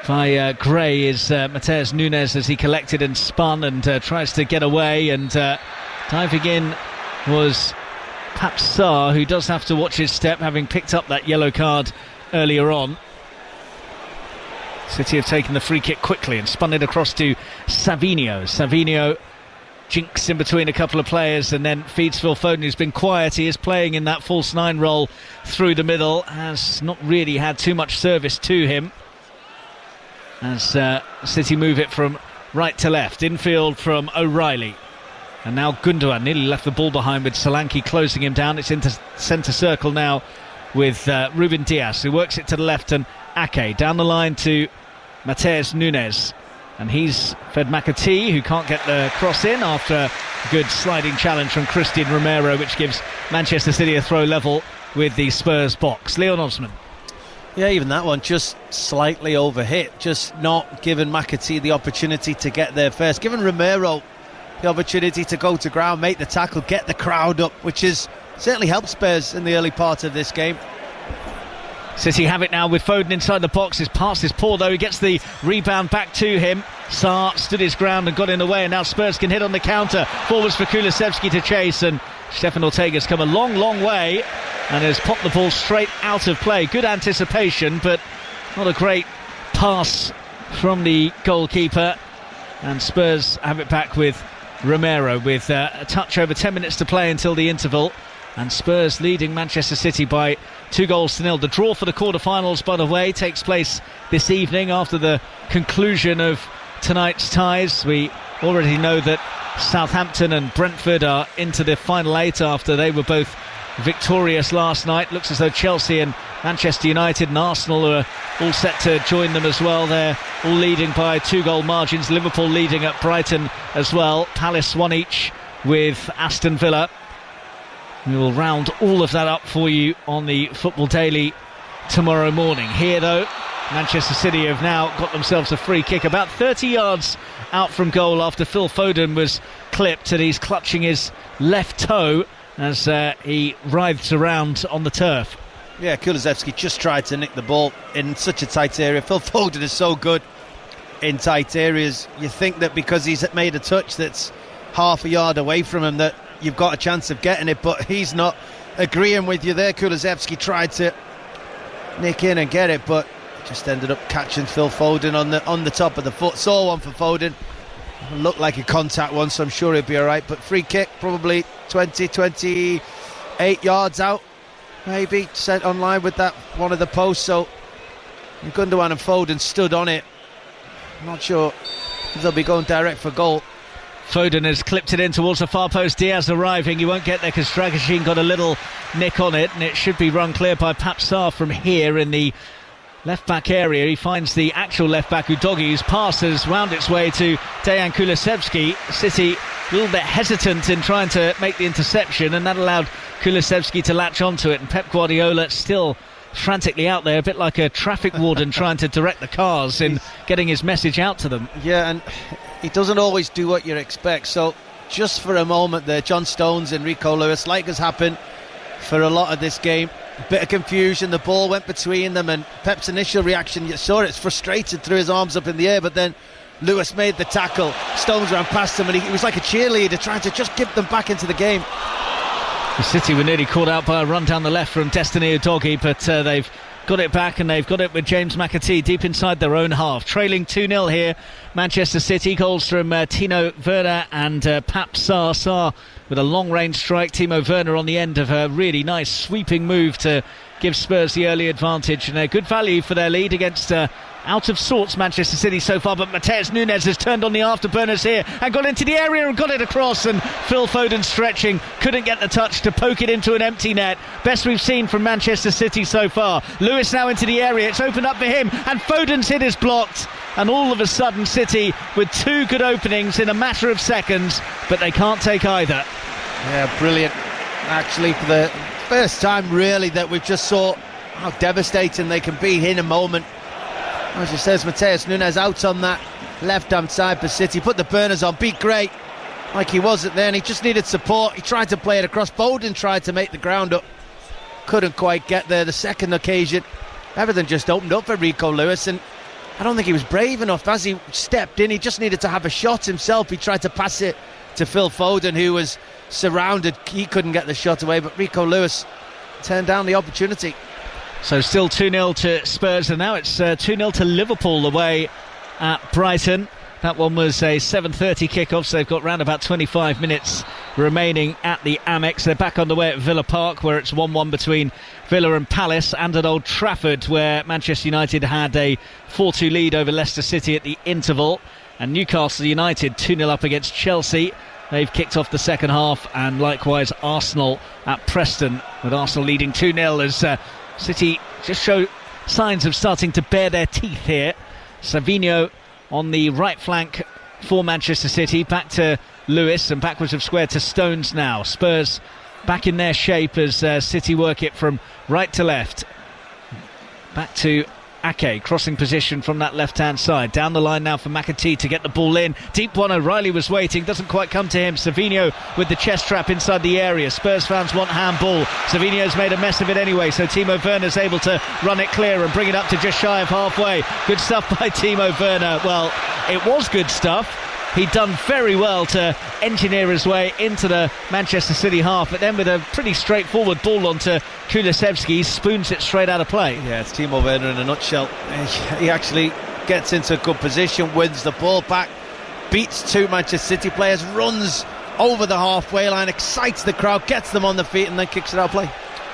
Speaker 1: by Gray is Matheus Nunes as he collected and spun and tries to get away, and diving in was Pap Sarr, who does have to watch his step, having picked up that yellow card earlier on. City have taken the free kick quickly and spun it across to Savinho. Savinho jinks in between a couple of players and then feeds Phil Foden, who's been quiet. He is playing in that false nine role through the middle, has not really had too much service to him as City move it from right to left. Infield from O'Reilly, and now Gundogan nearly left the ball behind with Solanke closing him down. It's into centre circle now with Ruben Diaz, who works it to the left, and Ake down the line to Matheus Nunes, and he's fed McAtee, who can't get the cross in after a good sliding challenge from Christian Romero, which gives Manchester City a throw level with the Spurs box. Leon Osman.
Speaker 2: Yeah, even that one just slightly overhit, just not giving McAtee the opportunity to get there first, giving Romero the opportunity to go to ground, make the tackle, get the crowd up, which has certainly helped Spurs in the early part of this game.
Speaker 1: City have it now with Foden inside the box. His pass is poor though, he gets the rebound back to him. Sarr stood his ground and got in the way, and now Spurs can hit on the counter. Forwards for Kulusevski to chase, and Stefan Ortega's come a long way and has popped the ball straight out of play. Good anticipation, but not a great pass from the goalkeeper, and Spurs have it back with Romero with a touch over 10 minutes to play until the interval, and Spurs leading Manchester City by 2-0. The draw for the quarter-finals, by the way, takes place this evening after the conclusion of tonight's ties. We already know that Southampton and Brentford are into the final 8 after they were both victorious last night. Looks as though Chelsea and Manchester United and Arsenal are all set to join them as well. They're all leading by 2-goal margins. Liverpool leading at Brighton as well. Palace 1 each with Aston Villa. We will round all of that up for you on the Football Daily tomorrow morning. Here though, Manchester City have now got themselves a free kick about 30 yards out from goal after Phil Foden was clipped, and he's clutching his left toe as he writhes around on the turf.
Speaker 2: Yeah, Kulusevski just tried to nick the ball in such a tight area. Phil Foden is so good in tight areas. You think that because he's made a touch that's half a yard away from him that you've got a chance of getting it, but he's not agreeing with you there. Kulusevski tried to nick in and get it, but just ended up catching Phil Foden on the top of the foot. Saw one for Foden, looked like a contact one, so I'm sure he'll be alright. But free kick, probably 28 yards out, maybe, set on line with that one of the posts. So Gundogan and Foden stood on it. I'm not sure if they'll be going direct for goal.
Speaker 1: Foden has clipped it in towards the far post. Diaz arriving. He won't get there because Dragusin got a little nick on it, and it should be run clear by Pape Sarr from here in the left-back area. He finds the actual left-back Udogie, whose pass has wound its way to Dejan Kulusevski. City a little bit hesitant in trying to make the interception, and that allowed Kulusevski to latch onto it. And Pep Guardiola still frantically out there, a bit like a traffic warden trying to direct the cars in getting his message out to them.
Speaker 2: Yeah, and he doesn't always do what you expect. So just for a moment there, John Stones and Rico Lewis, like has happened for a lot of this game, a bit of confusion, the ball went between them, and Pep's initial reaction, you saw it's frustrated, threw his arms up in the air, but then Lewis made the tackle, Stones ran past him, and he was like a cheerleader trying to just get them back into the game.
Speaker 1: The City were nearly caught out by a run down the left from Destiny Udogie, but they've got it back, and they've got it with James McAtee deep inside their own half. Trailing 2-0 here, Manchester City. Goals from Timo Werner and Pape Sarr. Sarr with a long-range strike. Timo Werner on the end of a really nice sweeping move to give Spurs the early advantage, and a good value for their lead against out of sorts Manchester City so far. But Matheus Nunes has turned on the afterburners here and got into the area and got it across, and Phil Foden stretching, couldn't get the touch to poke it into an empty net. Best we've seen from Manchester City so far. Lewis now into the area, it's opened up for him, and Foden's hit is blocked, and all of a sudden City with two good openings in a matter of seconds, but they can't take either.
Speaker 2: Yeah, brilliant. Actually, for the first time really that we've just saw how devastating they can be in a moment. As it says, Matheus Nunes out on that left-hand side for City, put the burners on, beat great like he wasn't there, and he just needed support. He tried to play it across. Foden tried to make the ground up, couldn't quite get there. The second occasion, everything just opened up for Rico Lewis, and I don't think he was brave enough as he stepped in. He just needed to have a shot himself. He tried to pass it to Phil Foden, who was surrounded. He couldn't get the shot away, but Rico Lewis turned down the opportunity.
Speaker 1: So still 2-0 to Spurs, and now it's 2-0 to Liverpool away at Brighton. That one was a 7:30 kickoff, so they've got round about 25 minutes remaining at the Amex. They're back on the way at Villa Park, where it's 1-1 between Villa and Palace, and at Old Trafford, where Manchester United had a 4-2 lead over Leicester City at the interval. And Newcastle United 2-0 up against Chelsea. They've kicked off the second half, and likewise Arsenal at Preston, with Arsenal leading 2-0 as City just show signs of starting to bare their teeth here. Savinho on the right flank for Manchester City, back to Lewis, and backwards of square to Stones now. Spurs back in their shape as City work it from right to left. Back to Ake, crossing position from that left-hand side. Down the line now for McAtee to get the ball in. Deep one, O'Reilly was waiting, doesn't quite come to him. Savinho with the chest trap inside the area. Spurs fans want handball. Savinho's made a mess of it anyway, so Timo Werner's able to run it clear and bring it up to just shy of halfway. Good stuff by Timo Werner. Well, it was good stuff. He'd done very well to engineer his way into the Manchester City half, but then with a pretty straightforward ball onto Kulusevski, he spoons it straight out of play.
Speaker 2: Yeah, it's Timo Werner in a nutshell. He actually gets into a good position, wins the ball back, beats two Manchester City players, runs over the halfway line, excites the crowd, gets them on the feet, and then kicks it out of play.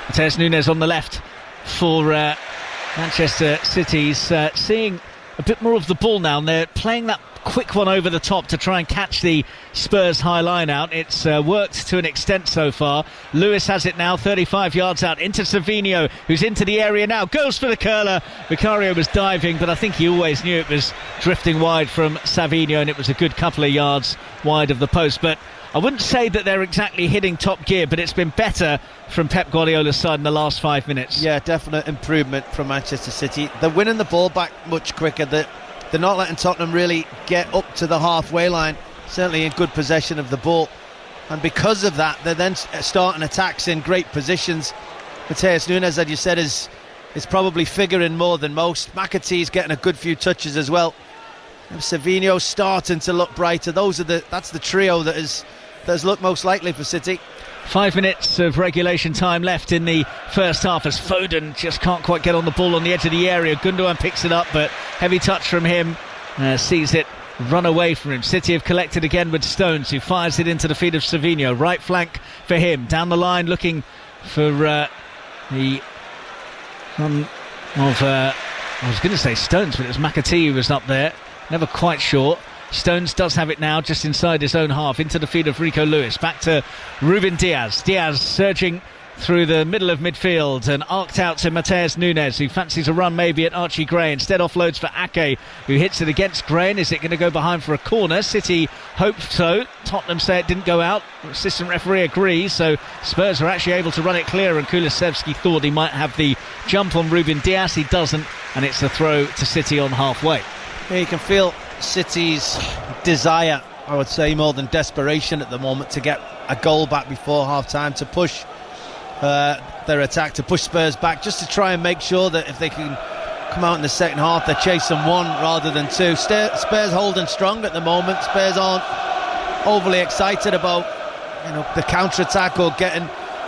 Speaker 1: Matheus Nunes on the left for Manchester City's seeing a bit more of the ball now, and they're playing that quick one over the top to try and catch the Spurs high line out. It's worked to an extent so far. Lewis has it now, 35 yards out into Savinho, who's into the area now, goes for the curler. Vicario was diving, but I think he always knew it was drifting wide from Savinho, and it was a good couple of yards wide of the post. But I wouldn't say that they're exactly hitting top gear, but it's been better from Pep Guardiola's side in the last 5 minutes.
Speaker 2: Yeah, definite improvement from Manchester City. They're winning the ball back much quicker. They're not letting Tottenham really get up to the halfway line, certainly in good possession of the ball. And because of that, they're then starting attacks in great positions. Matheus Nunes, as you said, is probably figuring more than most. McAtee's getting a good few touches as well. And Savinho's starting to look brighter. That's the trio that has looked most likely for City.
Speaker 1: 5 minutes of regulation time left in the first half as Foden just can't quite get on the ball on the edge of the area. Gundogan picks it up, but heavy touch from him, sees it run away from him. City have collected again with Stones, who fires it into the feet of Savinho. Right flank for him, down the line looking for the one of I was going to say Stones, but it was McAtee who was up there, never quite sure. Stones does have it now just inside his own half, into the feet of Rico Lewis, back to Ruben Diaz. Diaz surging through the middle of midfield and arced out to Matheus Nunes, who fancies a run maybe at Archie Gray. Instead offloads for Ake, who hits it against Gray. Is it going to go behind for a corner? City hope so. Tottenham say it didn't go out. Assistant referee agrees, so Spurs are actually able to run it clear, and Kulusevski thought he might have the jump on Ruben Diaz. He doesn't, and it's a throw to City on halfway.
Speaker 2: Yeah, you can feel City's desire, I would say more than desperation at the moment, to get a goal back before half-time, to push their attack, to push Spurs back, just to try and make sure that if they can come out in the second half, they're chasing one rather than two. Spurs holding strong at the moment. Spurs aren't overly excited about the counter-attack or getting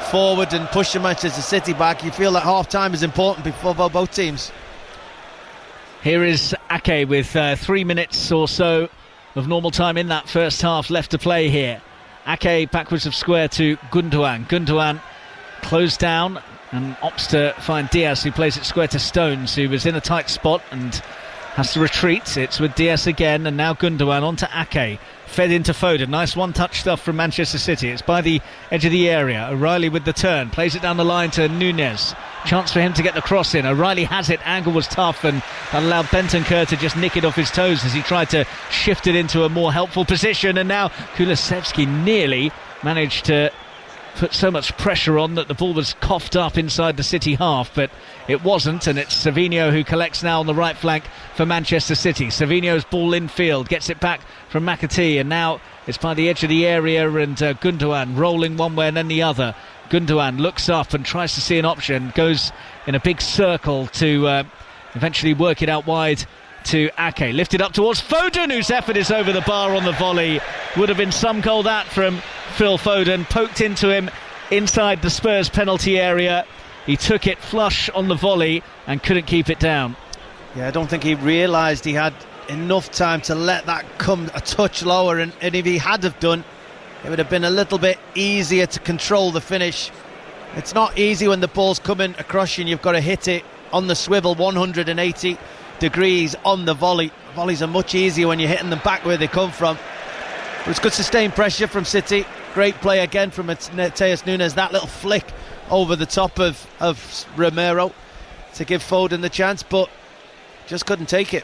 Speaker 2: forward and pushing Manchester City back. You feel that half-time is important for both teams.
Speaker 1: Here is Ake with 3 minutes or so of normal time in that first half left to play here. Ake backwards of square to Gundogan. Gundogan closed down and opts to find Diaz, who plays it square to Stones, who was in a tight spot and has to retreat. It's with Diaz again, and now Gundogan on to Ake. Fed into Foden. Nice one-touch stuff from Manchester City. It's by the edge of the area. O'Reilly with the turn. Plays it down the line to Nunes. Chance for him to get the cross in. O'Reilly has it. Angle was tough, and that allowed Bentancur to just nick it off his toes as he tried to shift it into a more helpful position. And now Kulusevski nearly managed to put so much pressure on that the ball was coughed up inside the City half, but it wasn't, and it's Savinho who collects now on the right flank for Manchester City. Savinho's ball infield, gets it back from McAtee, and now it's by the edge of the area, and Gundogan rolling one way and then the other. Gundogan looks up and tries to see an option, goes in a big circle to eventually work it out wide to Ake. Lifted up towards Foden, whose effort is over the bar on the volley. Would have been some goal that from Phil Foden. Poked into him inside the Spurs penalty area. He took it flush on the volley and couldn't keep it down.
Speaker 2: Yeah, I don't think he realised he had enough time to let that come a touch lower, and if he had have done, it would have been a little bit easier to control the finish. It's not easy when the ball's coming across you and you've got to hit it on the swivel 180 degrees on the volley. Volleys are much easier when you're hitting them back where they come from. But it's good sustained pressure from City. Great play again from Matheus Nunes. That little flick over the top of Romero to give Foden the chance, but just couldn't take it.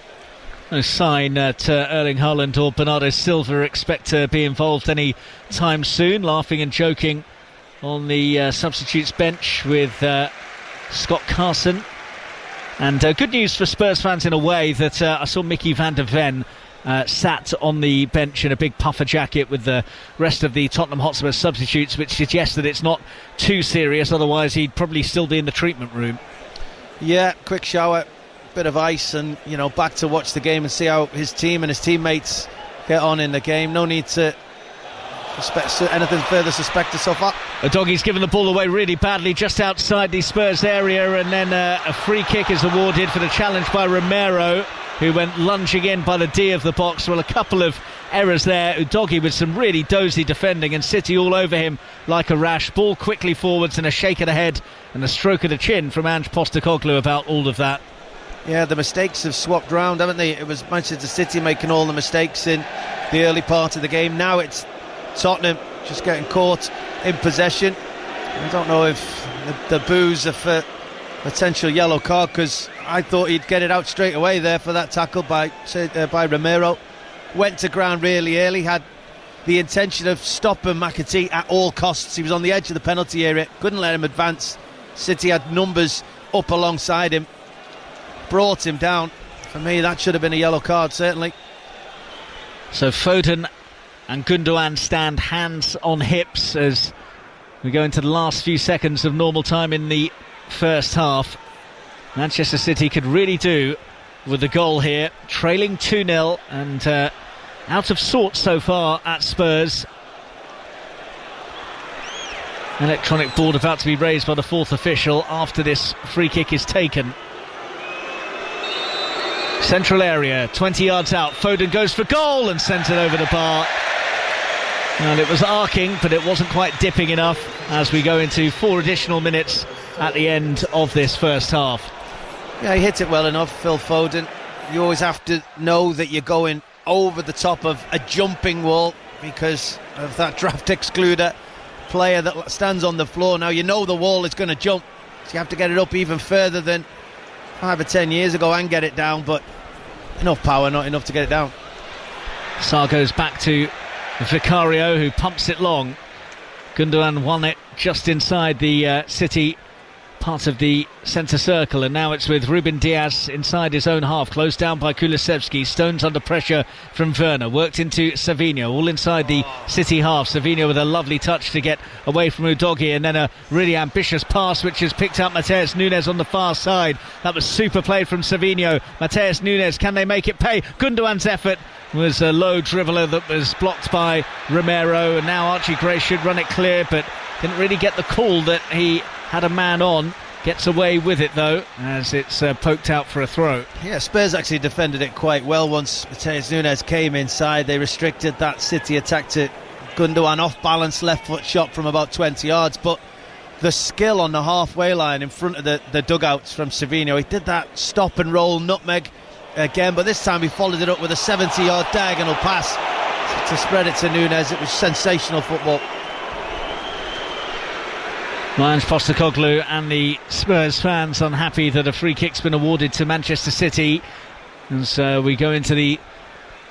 Speaker 1: No sign that Erling Haaland or Bernardo Silva expect to be involved any time soon. Laughing and joking on the substitutes bench with Scott Carson. And good news for Spurs fans in a way that I saw Mickey van der Ven sat on the bench in a big puffer jacket with the rest of the Tottenham Hotspur substitutes, which suggests that it's not too serious, otherwise he'd probably still be in the treatment room.
Speaker 2: Yeah, quick shower, bit of ice, and back to watch the game and see how his team and his teammates get on in the game. No need to anything further suspected so far.
Speaker 1: A doggy's given the ball away really badly just outside the Spurs area, and then a free kick is awarded for the challenge by Romero, who went lunging in by the D of the box. Well, a couple of errors there. Udogie with some really dozy defending, and City all over him like a rash. Ball quickly forwards and a shake of the head and a stroke of the chin from Ange Postecoglou about all of that.
Speaker 2: Yeah, the mistakes have swapped round, haven't they? It was Manchester City making all the mistakes in the early part of the game. Now it's Tottenham just getting caught in possession. I don't know if the boos are for potential yellow card, because I thought he'd get it out straight away there for that tackle by Romero. Went to ground really early, had the intention of stopping McAtee at all costs. He was on the edge of the penalty area, couldn't let him advance. City had numbers up alongside him, brought him down. For me, that should have been a yellow card, certainly.
Speaker 1: So Foden and Gundogan stand hands on hips as we go into the last few seconds of normal time in the first half. Manchester City could really do with the goal here, trailing 2-0 and out of sorts so far at Spurs. Electronic board about to be raised by the fourth official after this free kick is taken. Central area, 20 yards out, Foden goes for goal and sent it over the bar. And it was arcing, but it wasn't quite dipping enough as we go into 4 additional minutes at the end of this first half.
Speaker 2: Yeah, he hit it well enough, Phil Foden. You always have to know that you're going over the top of a jumping wall because of that draft excluder player that stands on the floor. Now you know the wall is going to jump, so you have to get it up even further than 5 or 10 years ago and get it down, but enough power, not enough to get it down.
Speaker 1: Sarr goes back to Vicario, who pumps it long. Gundogan won it just inside the City part of the centre circle, and now it's with Ruben Diaz inside his own half, closed down by Kulusevski. Stones under pressure from Werner, worked into Savinho, all inside the City half. Savinho with a lovely touch to get away from Udogie, and then a really ambitious pass which has picked up Matheus Nunes on the far side. That was super play from Savinho. Matheus Nunes, can they make it pay? Gundogan's effort was a low dribbler that was blocked by Romero, and now Archie Gray should run it clear, but didn't really get the call that he had a man on. Gets away with it though as it's poked out for a throw.
Speaker 2: Yeah, Spurs actually defended it quite well once Matheus Nunes came inside. They restricted that City attack to Gundogan, off balance left foot shot from about 20 yards, but the skill on the halfway line in front of the dugouts from Savinho, he did that stop and roll nutmeg again, but this time he followed it up with a 70-yard diagonal pass to spread it to Nunes. It was sensational football.
Speaker 1: Ange Postecoglou and the Spurs fans unhappy that a free kick's been awarded to Manchester City. And so we go into the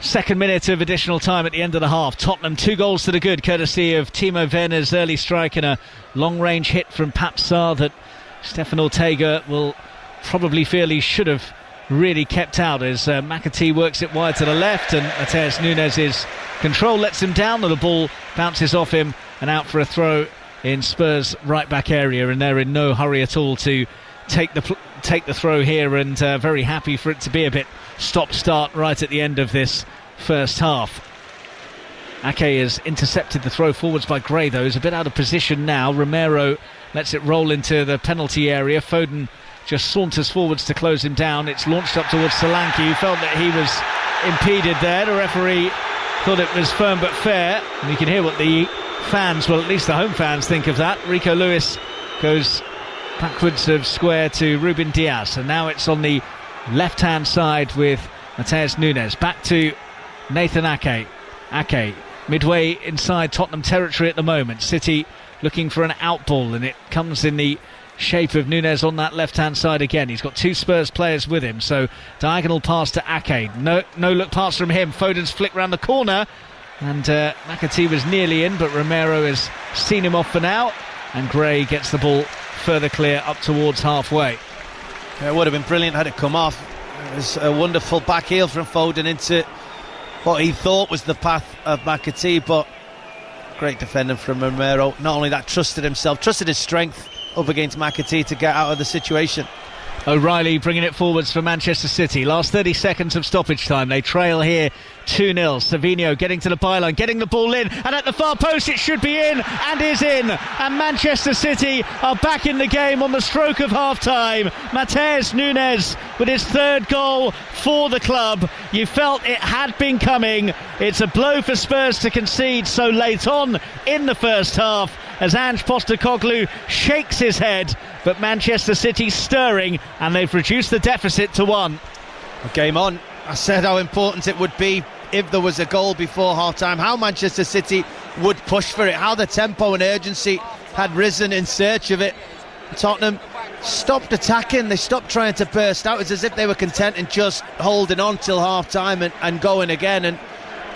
Speaker 1: second minute of additional time at the end of the half. Tottenham 2 goals to the good, courtesy of Timo Werner's early strike and a long-range hit from Pap Sarr that Stefan Ortega will probably feel he should have really kept out as McAtee works it wide to the left, and Matheus Nunes' control lets him down, and the ball bounces off him and out for a throw in Spurs right back area, and they're in no hurry at all to take the throw here, and very happy for it to be a bit stop-start right at the end of this first half. Ake has intercepted the throw forwards by Gray though, is a bit out of position now. Romero lets it roll into the penalty area. Foden just saunters forwards to close him down. It's launched up towards Solanke, who felt that he was impeded there. The referee thought it was firm but fair, and you can hear what the fans, well at least the home fans, think of that. Rico Lewis goes backwards of square to Ruben Diaz, and now it's on the left hand side with Matheus Nunes. Back to Nathan Ake. Ake midway inside Tottenham territory at the moment. City looking for an outball, and it comes in the shape of Nunes on that left hand side again. He's got 2 Spurs players with him, so diagonal pass to Ake. No look pass from him. Foden's flick round the corner, and McAtee was nearly in, but Romero has seen him off for now, and Gray gets the ball further clear up towards halfway.
Speaker 2: It would have been brilliant had it come off. It was a wonderful back heel from Foden into what he thought was the path of McAtee, but great defending from Romero. Not only that, trusted himself, trusted his strength up against McAtee to get out of the situation.
Speaker 1: O'Reilly bringing it forwards for Manchester City. Last 30 seconds of stoppage time. They trail here 2-0. Savinho getting to the byline, getting the ball in, and at the far post it should be in, and is in. And Manchester City are back in the game on the stroke of half-time. Matheus Nunes with his 3rd goal for the club. You felt it had been coming. It's a blow for Spurs to concede so late on in the first half, as Ange Postecoglou shakes his head, but Manchester City stirring, and they've reduced the deficit to 1.
Speaker 2: Game on. I said how important it would be if there was a goal before half-time, how Manchester City would push for it, how the tempo and urgency had risen in search of it. Tottenham stopped attacking, they stopped trying to burst out. It's as if they were content in just holding on till half-time and going again, and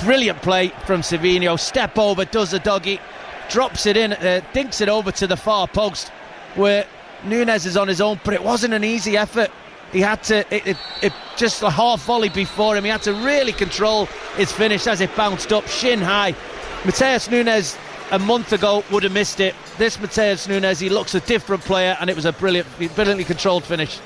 Speaker 2: Brilliant play from Savinho. Step over, does a doggy, drops it in, dinks it over to the far post where Núñez is on his own, but it wasn't an easy effort. He had to, it just a half volley before him. He had to really control his finish as it bounced up shin high. Matheus Núñez a month ago would have missed it. This Matheus Núñez, he looks a different player, and it was a brilliantly controlled finish.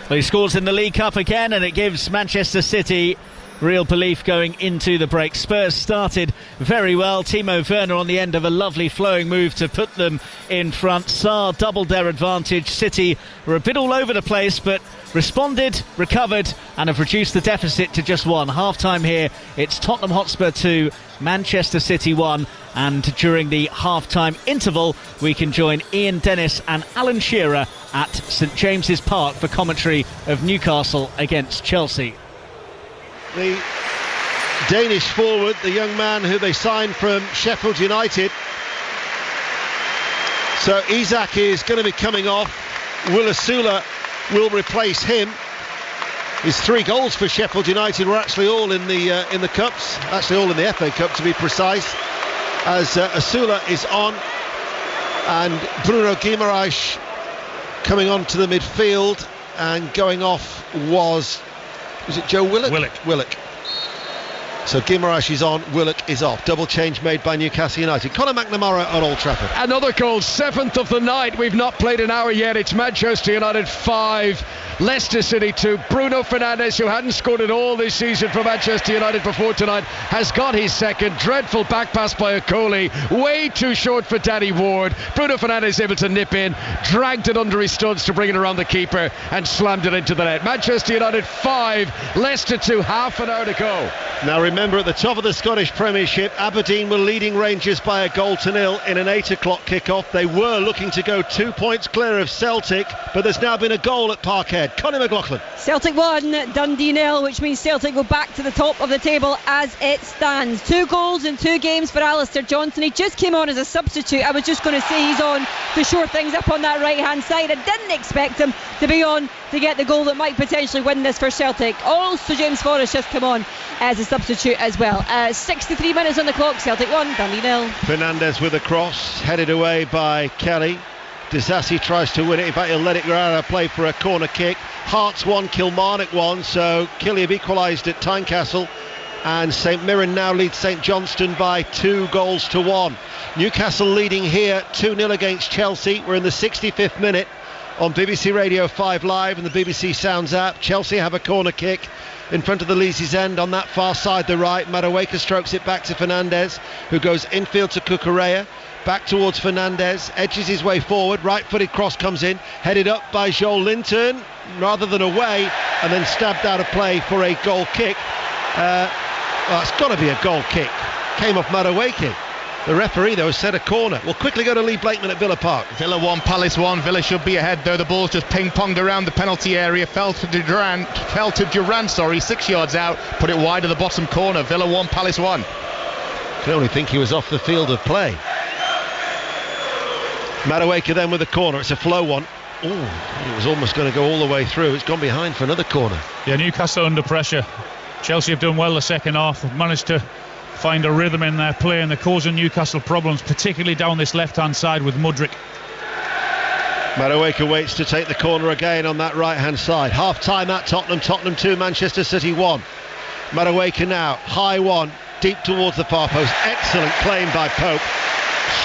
Speaker 1: Well, he scores in the League Cup again, and it gives Manchester City real belief going into the break. Spurs started very well. Timo Werner on the end of a lovely flowing move to put them in front. Sarr doubled their advantage. City were a bit all over the place, but responded, recovered, and have reduced the deficit to just one. Half-time here, it's Tottenham Hotspur 2, Manchester City 1, and during the half-time interval, we can join Ian Dennis and Alan Shearer at St James's Park for commentary of Newcastle against Chelsea.
Speaker 3: The Danish forward, the young man who they signed from Sheffield United. So Isak is going to be coming off. Will Asula will replace him. His 3 goals for Sheffield United were actually all in the cups, actually all in the FA Cup to be precise, as Asula is on, and Bruno Guimaraes coming on to the midfield, and going off was it Joe Willock? Willock. So Guimaraes is on, Willock is off. Double change made by Newcastle United. Conor McNamara on Old Trafford.
Speaker 4: Another goal, 7th of the night. We've not played an hour yet. It's Manchester United 5, Leicester City 2. Bruno Fernandes, who hadn't scored at all this season for Manchester United before tonight, has got his second. Dreadful back pass by Okoli, way too short for Danny Ward. Bruno Fernandes able to nip in, dragged it under his studs to bring it around the keeper and slammed it into the net. Manchester United 5, Leicester 2, half an hour to go.
Speaker 3: Now remember, at the top of the Scottish Premiership, Aberdeen were leading Rangers by 1-0 in an 8 o'clock kickoff. They were looking to go 2 points clear of Celtic, but there's now been a goal at Parkhead. Conor McLaughlin.
Speaker 5: Celtic 1, Dundee 0, which means Celtic go back to the top of the table as it stands. 2 goals in 2 games for Alistair Johnston. He just came on as a substitute. I was just going to say he's on to shore things up on that right hand side. I didn't expect him to be on to get the goal that might potentially win this for Celtic. Also James Forrest just come on as a substitute as well. 63 minutes on the clock. Celtic 1, Dundee 0.
Speaker 3: Fernandes with a cross, headed away by Kelly. Disasi tries to win it. In fact, he'll let it go out of play for a corner kick. Hearts 1, Kilmarnock 1. So Killie have equalised at Tynecastle, and St Mirren now leads St Johnstone by 2-1. Newcastle leading here 2-0 against Chelsea. We're in the 65th minute on BBC Radio 5 Live and the BBC Sounds app. Chelsea have a corner kick in front of the Leazes End on that far side, the right. Madueke strokes it back to Fernandes, who goes infield to Cucurella. Back towards Fernandes, edges his way forward, right-footed cross comes in, headed up by Joel Linton, rather than away, and then stabbed out of play for a goal kick. It's got to be a goal kick. Came off Madueke. The referee, though, said a corner. We'll quickly go to Lee Blakeman at Villa Park.
Speaker 6: Villa 1, Palace 1. Villa should be ahead, though. The ball's just ping-ponged around the penalty area. Fell to Durant, 6 yards out. Put it wide of the bottom corner. Villa 1, Palace 1.
Speaker 3: Can only think he was off the field of play. Madueke then with the corner. It's a flow one. It was almost going to go all the way through. It's gone behind for another corner.
Speaker 7: Yeah, Newcastle under pressure. Chelsea have done well the second half. Have managed to find a rhythm in their play, and they're causing Newcastle problems, particularly down this left-hand side with Mudryk.
Speaker 3: Madueke waits to take the corner again on that right-hand side. Half-time at Tottenham. Tottenham 2, Manchester City 1. Madueke now, high one, deep towards the far post. Excellent claim by Pope.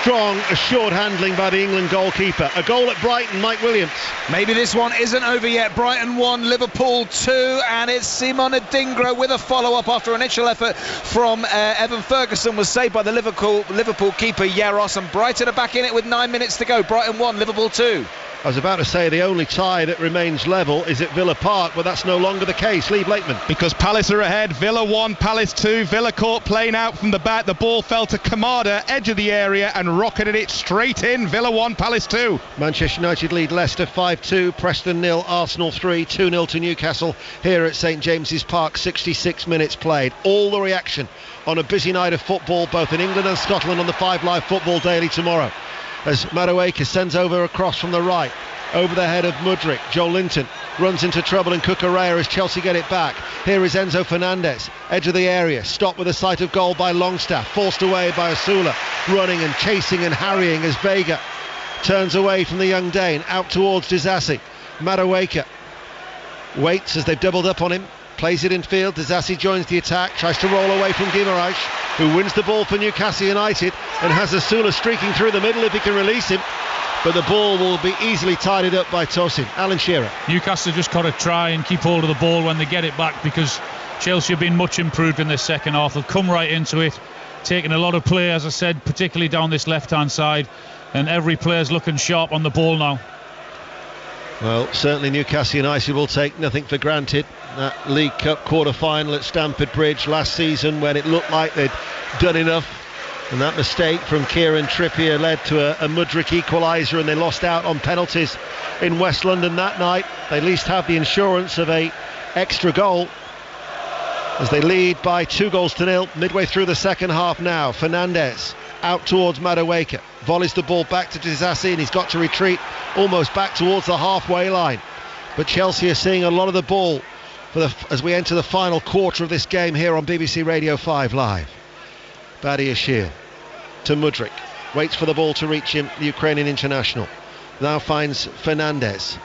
Speaker 3: Strong, assured handling by the England goalkeeper. A goal at Brighton, Mike Williams.
Speaker 8: Maybe this one isn't over yet. Brighton 1, Liverpool 2, and it's Simon Adingra with a follow-up after an initial effort from Evan Ferguson was saved by the Liverpool keeper Yaros, and Brighton are back in it with 9 minutes to go. Brighton 1, Liverpool 2.
Speaker 3: I was about to say the only tie that remains level is at Villa Park, but that's no longer the case. Lee Blakeman.
Speaker 6: Because Palace are ahead. Villa 1, Palace 2. Villa caught playing out from the back. The ball fell to Kamada, edge of the area, and rocketed it straight in. Villa 1, Palace 2.
Speaker 3: Manchester United lead Leicester 5-2, Preston 0, Arsenal 3, 2-0 to Newcastle here at St James's Park. 66 minutes played. All the reaction on a busy night of football, both in England and Scotland, on the 5 Live Football Daily tomorrow. As Madueke sends over a cross from the right. over the head of Mudryk. Joel Linton runs into trouble and Cucurella as Chelsea get it back. Here is Enzo Fernandez, edge of the area, stopped with a sight of goal by Longstaff, forced away by Osula, running and chasing and harrying as Vega turns away from the young Dane, out towards Disasi. Madueke waits as they've doubled up on him, plays it in field. Disasi joins the attack, tries to roll away from Guimaraes, who wins the ball for Newcastle United and has Osula streaking through the middle if he can release him. But the ball will be easily tidied up by Tosin. Alan Shearer.
Speaker 7: Newcastle just got to try and keep hold of the ball when they get it back, because Chelsea have been much improved in this second half. They'll come right into it, taking a lot of play, as I said, particularly down this left-hand side, and every player's looking sharp on the ball now.
Speaker 3: Well, certainly Newcastle United will take nothing for granted. That League Cup quarter-final at Stamford Bridge last season, when it looked like they'd done enough, and that mistake from Kieran Trippier led to a Mudryk equaliser, and they lost out on penalties in West London that night. They at least have the insurance of a extra goal as they lead by 2-0 midway through the second half now. Fernandez out towards Madueke, volleys the ball back to Disasi, and he's got to retreat almost back towards the halfway line. But Chelsea are seeing a lot of the ball as we enter the final quarter of this game here on BBC Radio 5 Live. Badiashile to Mudryk, waits for the ball to reach him, the Ukrainian international. Now finds Fernandez,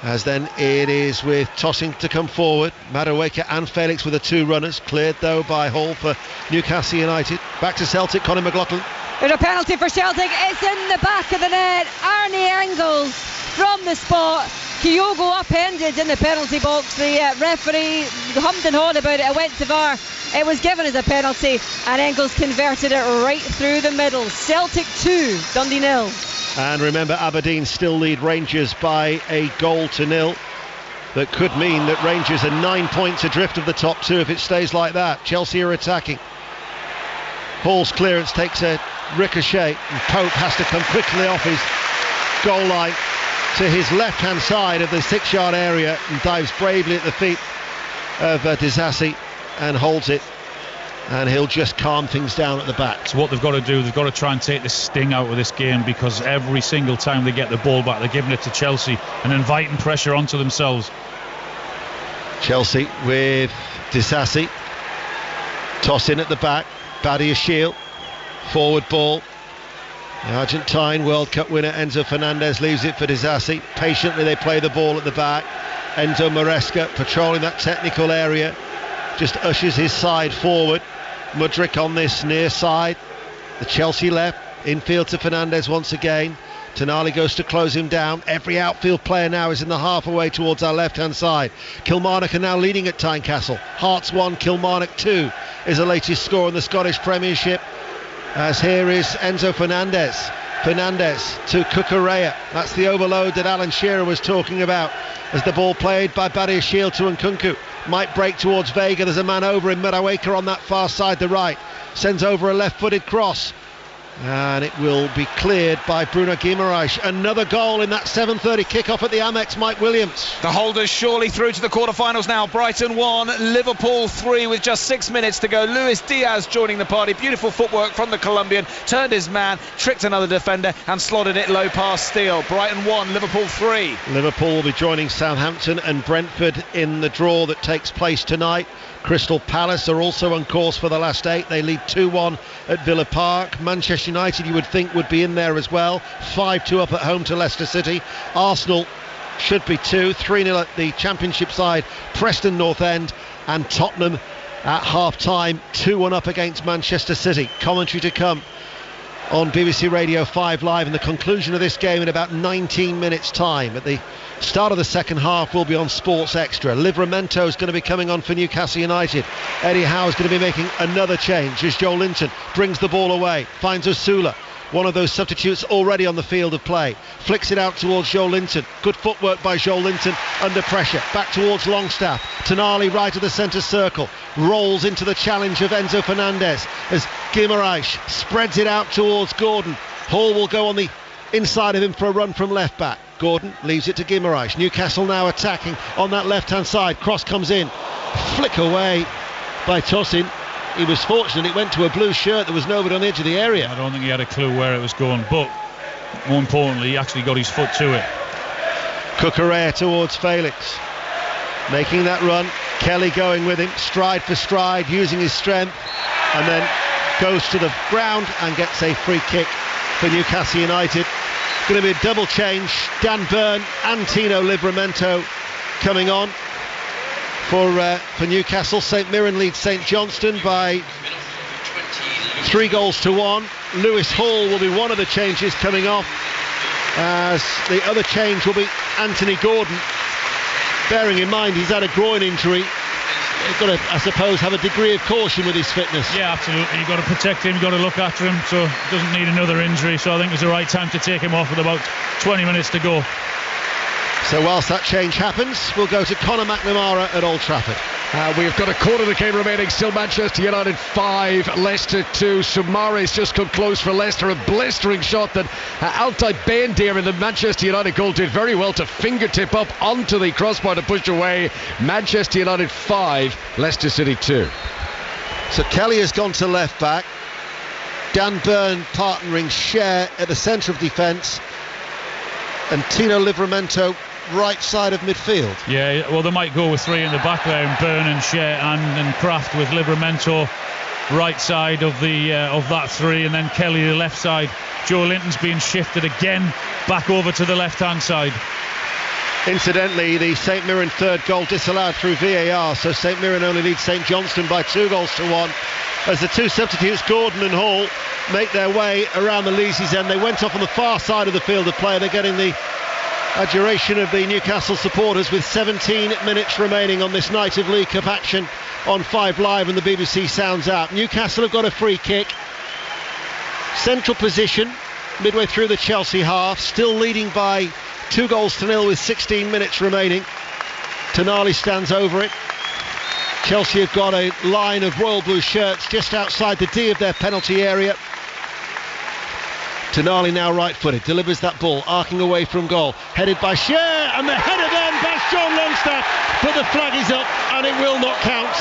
Speaker 3: as then it is with Tosin to come forward. Madueke and Felix with the two runners, cleared though by Hall for Newcastle United. Back to Celtic, Conor McLaughlin.
Speaker 5: There's a penalty for Celtic. It's in the back of the net. Arnie Engels from the spot. Kyogo upended in the penalty box. The referee hummed and hawed about it. It went to VAR. It was given as a penalty, and Engels converted it right through the middle. Celtic 2, Dundee 0.
Speaker 3: And remember, Aberdeen still lead Rangers by 1-0. That could mean that Rangers are 9 points adrift of the top two if it stays like that. Chelsea are attacking. Hall's clearance takes a ricochet, and Pope has to come quickly off his goal line to his left-hand side of the 6-yard area and dives bravely at the feet of Disasi and holds it, and he'll just calm things down at the back.
Speaker 7: So what they've got to do, they've got to try and take the sting out of this game, because every single time they get the ball back, they're giving it to Chelsea and inviting pressure onto themselves.
Speaker 3: Chelsea with Disasi, toss in at the back, Badiashile, forward ball. The Argentine World Cup winner Enzo Fernandez leaves it for Disasi. Patiently they play the ball at the back. Enzo Maresca patrolling that technical area, just ushers his side forward. Mudryk on this near side, the Chelsea left, infield to Fernandez once again. Tonali goes to close him down. Every outfield player now is in the half away towards our left hand side. Kilmarnock are now leading at Tynecastle. Hearts 1, Kilmarnock 2 is the latest score in the Scottish Premiership, as here is Enzo Fernandez to Cucurella. That's the overload that Alan Shearer was talking about, as the ball played by Badiashile to Nkunku might break towards Vega. There's a man over him, Madueke on that far side, the right, sends over a left-footed cross, and it will be cleared by Bruno Guimaraes. Another goal in that 7:30 kickoff at the Amex. Mike Williams.
Speaker 8: The holders surely through to the quarterfinals now. Brighton 1, Liverpool 3 with just 6 minutes to go. Luis Diaz joining the party. Beautiful footwork from the Colombian, turned his man, tricked another defender and slotted it low past Steele. Brighton 1, Liverpool 3.
Speaker 3: Liverpool will be joining Southampton and Brentford in the draw that takes place tonight. Crystal Palace are also on course for the last 8. They lead 2-1 at Villa Park. Manchester United, you would think, would be in there as well. 5-2 up at home to Leicester City. Arsenal should be 2. 3-0 at the Championship side, Preston North End. And Tottenham at half-time, 2-1 up against Manchester City. Commentary to come on BBC Radio 5 Live, and the conclusion of this game in about 19 minutes' time. At the start of the second half will be on Sports Extra. Livramento is going to be coming on for Newcastle United. Eddie Howe is going to be making another change as Joel Linton brings the ball away, finds Osula, one of those substitutes already on the field of play, flicks it out towards Joel Linton. Good footwork by Joel Linton under pressure, back towards Longstaff. Tonali right of the centre circle, rolls into the challenge of Enzo Fernandez as Guimaraes spreads it out towards Gordon. Hall will go on the inside of him for a run from left back. Gordon leaves it to Guimaraes. Newcastle now attacking on that left hand side. Cross comes in, flick away by Tosin. He was fortunate it went to a blue shirt. There was nobody on the edge of the area.
Speaker 7: I don't think he had a clue where it was going, but more importantly, he actually got his foot to it.
Speaker 3: Cucurella towards Felix, making that run. Kelly going with him, stride for stride, using his strength, and then goes to the ground and gets a free kick for Newcastle United. Going to be a double change. Dan Burn and Tino Livramento coming on for Newcastle. St Mirren leads St Johnstone by 3-1. Lewis Hall will be one of the changes coming off, as the other change will be Anthony Gordon. Bearing in mind he's had a groin injury, you've got to, I suppose, have a degree of caution with his fitness.
Speaker 7: Yeah, absolutely. You've got to protect him, you've got to look after him, so he doesn't need another injury. So I think it's the right time to take him off with about 20 minutes to go.
Speaker 3: So whilst that change happens, we'll go to Conor McNamara at Old Trafford.
Speaker 4: We've got a quarter of the game remaining. Still Manchester United 5, Leicester 2. Soumare's just come close for Leicester. A blistering shot that Altay Bendir in the Manchester United goal did very well to fingertip up onto the crossbar to push away. Manchester United 5, Leicester City 2.
Speaker 3: So Kelly has gone to left back. Dan Burn partnering Cher at the centre of defence, and Tino Livramento right side of midfield.
Speaker 7: Yeah, well, they might go with 3 in the back there, and Burn and Cher and Kraft, with Livramento right side of the of that 3, and then Kelly the left side. Joe Linton's being shifted again back over to the left hand side.
Speaker 3: Incidentally, the St Mirren third goal disallowed through VAR, so St Mirren only leads St Johnstone by 2-1, as the two substitutes, Gordon and Hall, make their way around the Leazy's end. They went off on the far side of the field of play. They're getting the adjuration of the Newcastle supporters with 17 minutes remaining on this night of League Cup action on 5 Live and the BBC Sounds app. Newcastle have got a free kick, central position midway through the Chelsea half, still leading by 2-0 with 16 minutes remaining. Tonali stands over it. Chelsea have got a line of royal blue shirts just outside the D of their penalty area. Tonali now right-footed, delivers that ball, arcing away from goal, headed by Cher, and the header then by Sean Longstaff, but the flag is up and it will not count.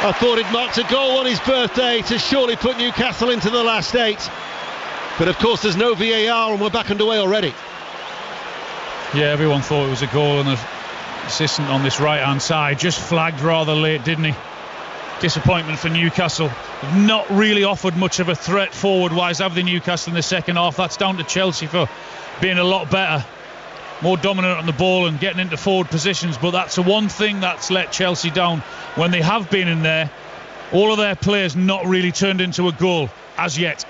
Speaker 3: I thought it marked a goal on his birthday to surely put Newcastle into the last 8, but of course there's no VAR and we're back underway already.
Speaker 7: Yeah, everyone thought it was a goal, and the assistant on this right-hand side just flagged rather late, didn't he? Disappointment for Newcastle. Not really offered much of a threat forward-wise, have they, Newcastle, in the second half? That's down to Chelsea for being a lot better, more dominant on the ball and getting into forward positions. But that's the one thing that's let Chelsea down when they have been in there. All of their players not really turned into a goal as yet.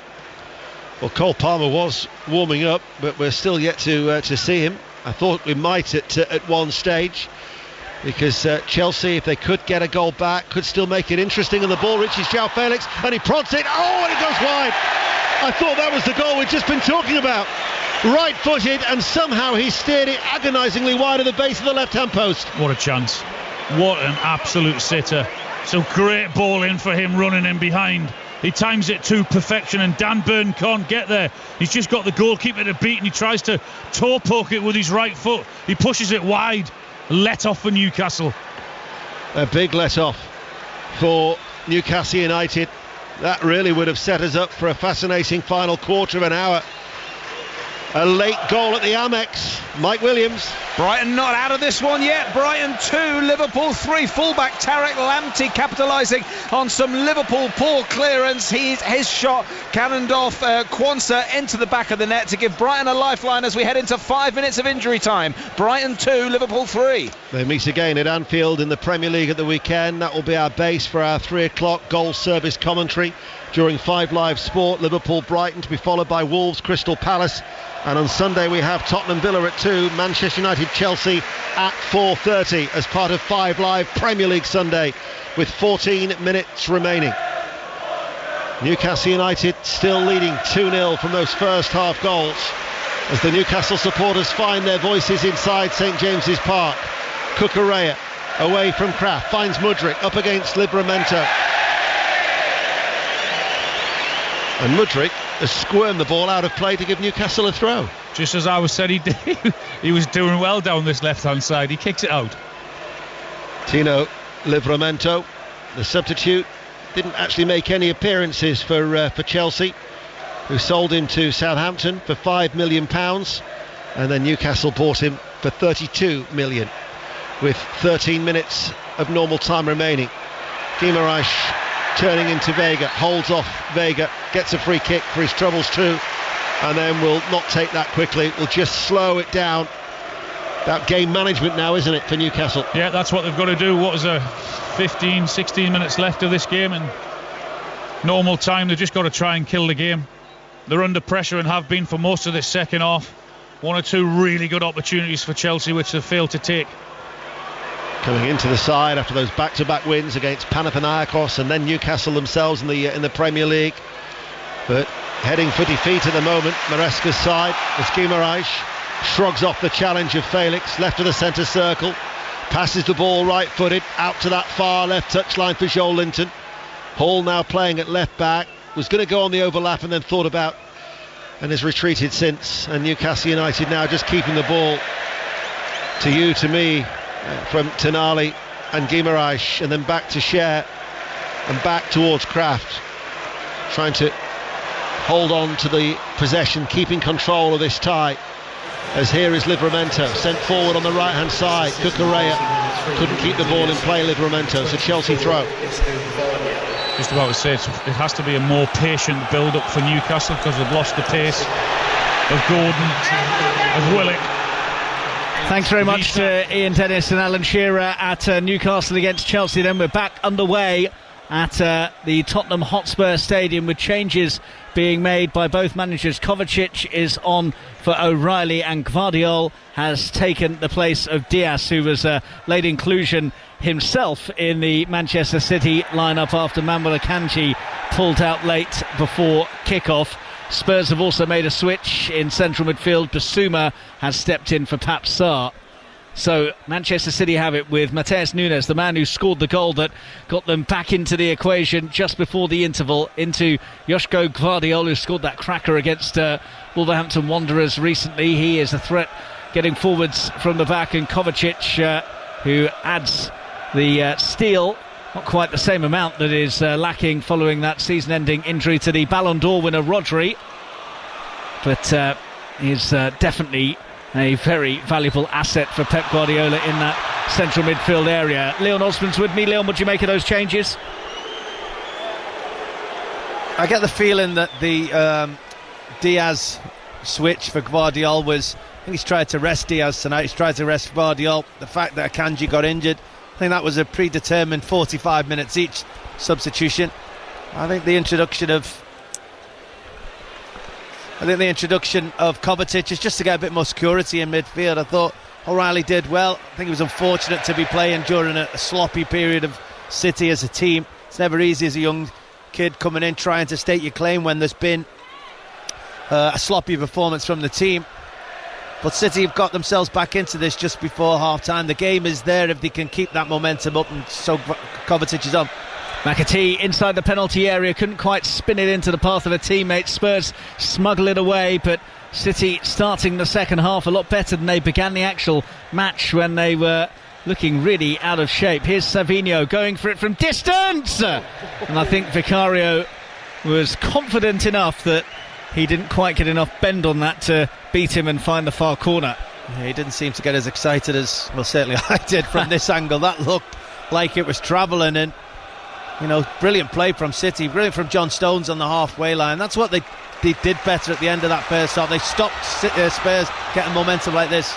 Speaker 3: Well, Cole Palmer was warming up, but we're still yet to see him. I thought we might at one stage, because Chelsea, if they could get a goal back, could still make it interesting, and the ball reaches João Felix and he prods it, and it goes wide. I thought that was the goal we've just been talking about. Right-footed, and somehow he steered it agonisingly wide of the base of the left-hand post.
Speaker 7: What a chance. What an absolute sitter. So great ball in for him, running in behind. He times it to perfection, and Dan Burn can't get there. He's just got the goalkeeper to beat, and he tries to toe poke it with his right foot. He pushes it wide. Let off for Newcastle.
Speaker 3: A big let off for Newcastle United. That really would have set us up for a fascinating final quarter of an hour. A late goal at the Amex. Mike Williams.
Speaker 8: Brighton not out of this one yet. Brighton 2, Liverpool 3. Fullback Tarek Lamptey capitalising on some Liverpool poor clearance. His shot cannoned off Quansah into the back of the net to give Brighton a lifeline as we head into 5 minutes of injury time. Brighton 2, Liverpool 3.
Speaker 3: They meet again at Anfield in the Premier League at the weekend. That will be our base for our 3 o'clock goal service commentary during 5 Live Sport. Liverpool-Brighton to be followed by Wolves-Crystal Palace. And on Sunday we have Tottenham Villa at 2, Manchester United Chelsea at 4:30 as part of 5 Live Premier League Sunday with 14 minutes remaining. Newcastle United still leading 2-0 from those first half goals as the Newcastle supporters find their voices inside St James's Park. Cucurella away from Kraft, finds Mudryk up against Livramento. And Mudryk has squirmed the ball out of play to give Newcastle a throw.
Speaker 7: Just as I was said, he was doing well down this left-hand side. He kicks it out.
Speaker 3: Tino Livramento, the substitute, didn't actually make any appearances for Chelsea, who sold him to Southampton for £5 million. and then Newcastle bought him for 32 million with 13 minutes of normal time remaining. Guimaraes turning into Vega, holds off Vega, gets a free kick for his troubles too, and then will not take that quickly, will just slow it down. About game management now, isn't it, for Newcastle?
Speaker 7: Yeah, that's what they've got to do. What is 15, 16 minutes left of this game, and normal time, they've just got to try and kill the game. They're under pressure and have been for most of this second half. One or two really good opportunities for Chelsea which they've failed to take.
Speaker 3: Coming into the side after those back-to-back wins against Panathinaikos and then Newcastle themselves in the Premier League, but heading for defeat at the moment. Maresca's side as Guimaraes shrugs off the challenge of Felix, left of the centre circle, passes the ball right-footed out to that far left touchline for Joel Linton. Hall now playing at left back, was going to go on the overlap and then thought about and has retreated since, and Newcastle United now just keeping the ball to you, to me, from Tonali and Guimaraes, and then back to Cher and back towards Kraft, trying to hold on to the possession, keeping control of this tie, as here is Livramento sent forward on the right hand side. Cucurella couldn't keep the ball in play. Livramento, so Chelsea throw.
Speaker 7: Just about to say, it has to be a more patient build up for Newcastle, because they've lost the pace of Gordon, of Willock.
Speaker 1: Thanks very much to Ian Dennis and Alan Shearer at Newcastle against Chelsea. Then we're back underway at the Tottenham Hotspur Stadium, with changes being made by both managers. Kovacic is on for O'Reilly, and Gvardiol has taken the place of Diaz, who was late inclusion himself in the Manchester City lineup after Manuel Akanji pulled out late before kick-off. Spurs have also made a switch in central midfield. Basuma has stepped in for Pap Sarr. So Manchester City have it with Mateus Nunes, the man who scored the goal that got them back into the equation just before the interval, into Joško Gvardiol, who scored that cracker against Wolverhampton Wanderers recently. He is a threat getting forwards from the back, and Kovacic, who adds the steal, not quite the same amount that is lacking following that season-ending injury to the Ballon d'Or winner Rodri, but is definitely a very valuable asset for Pep Guardiola in that central midfield area. Leon Osmond's with me. Leon, what do you make of those changes?
Speaker 2: I get the feeling that the Diaz switch for Gvardiol was, I think he's tried to rest Diaz tonight, he's tried to rest Gvardiol. The fact that Akanji got injured, I think that was a predetermined 45 minutes each substitution. I think the introduction of Kovacic is just to get a bit more security in midfield. I thought O'Reilly did well. I think he was unfortunate to be playing during a sloppy period of City as a team. It's never easy as a young kid coming in trying to state your claim when there's been a sloppy performance from the team. But City have got themselves back into this just before half-time. The game is there if they can keep that momentum up, and so Kovacic is on.
Speaker 1: McAtee inside the penalty area, couldn't quite spin it into the path of a teammate. Spurs smuggle it away, but City starting the second half a lot better than they began the actual match, when they were looking really out of shape. Here's Savinho going for it from distance, and I think Vicario was confident enough that he didn't quite get enough bend on that to beat him and find the far corner.
Speaker 2: Yeah, he didn't seem to get as excited as, well, certainly I did from this angle. That looked like it was travelling, and brilliant play from City, brilliant from John Stones on the halfway line. That's what they did better at the end of that first half. They stopped Spurs getting momentum like this.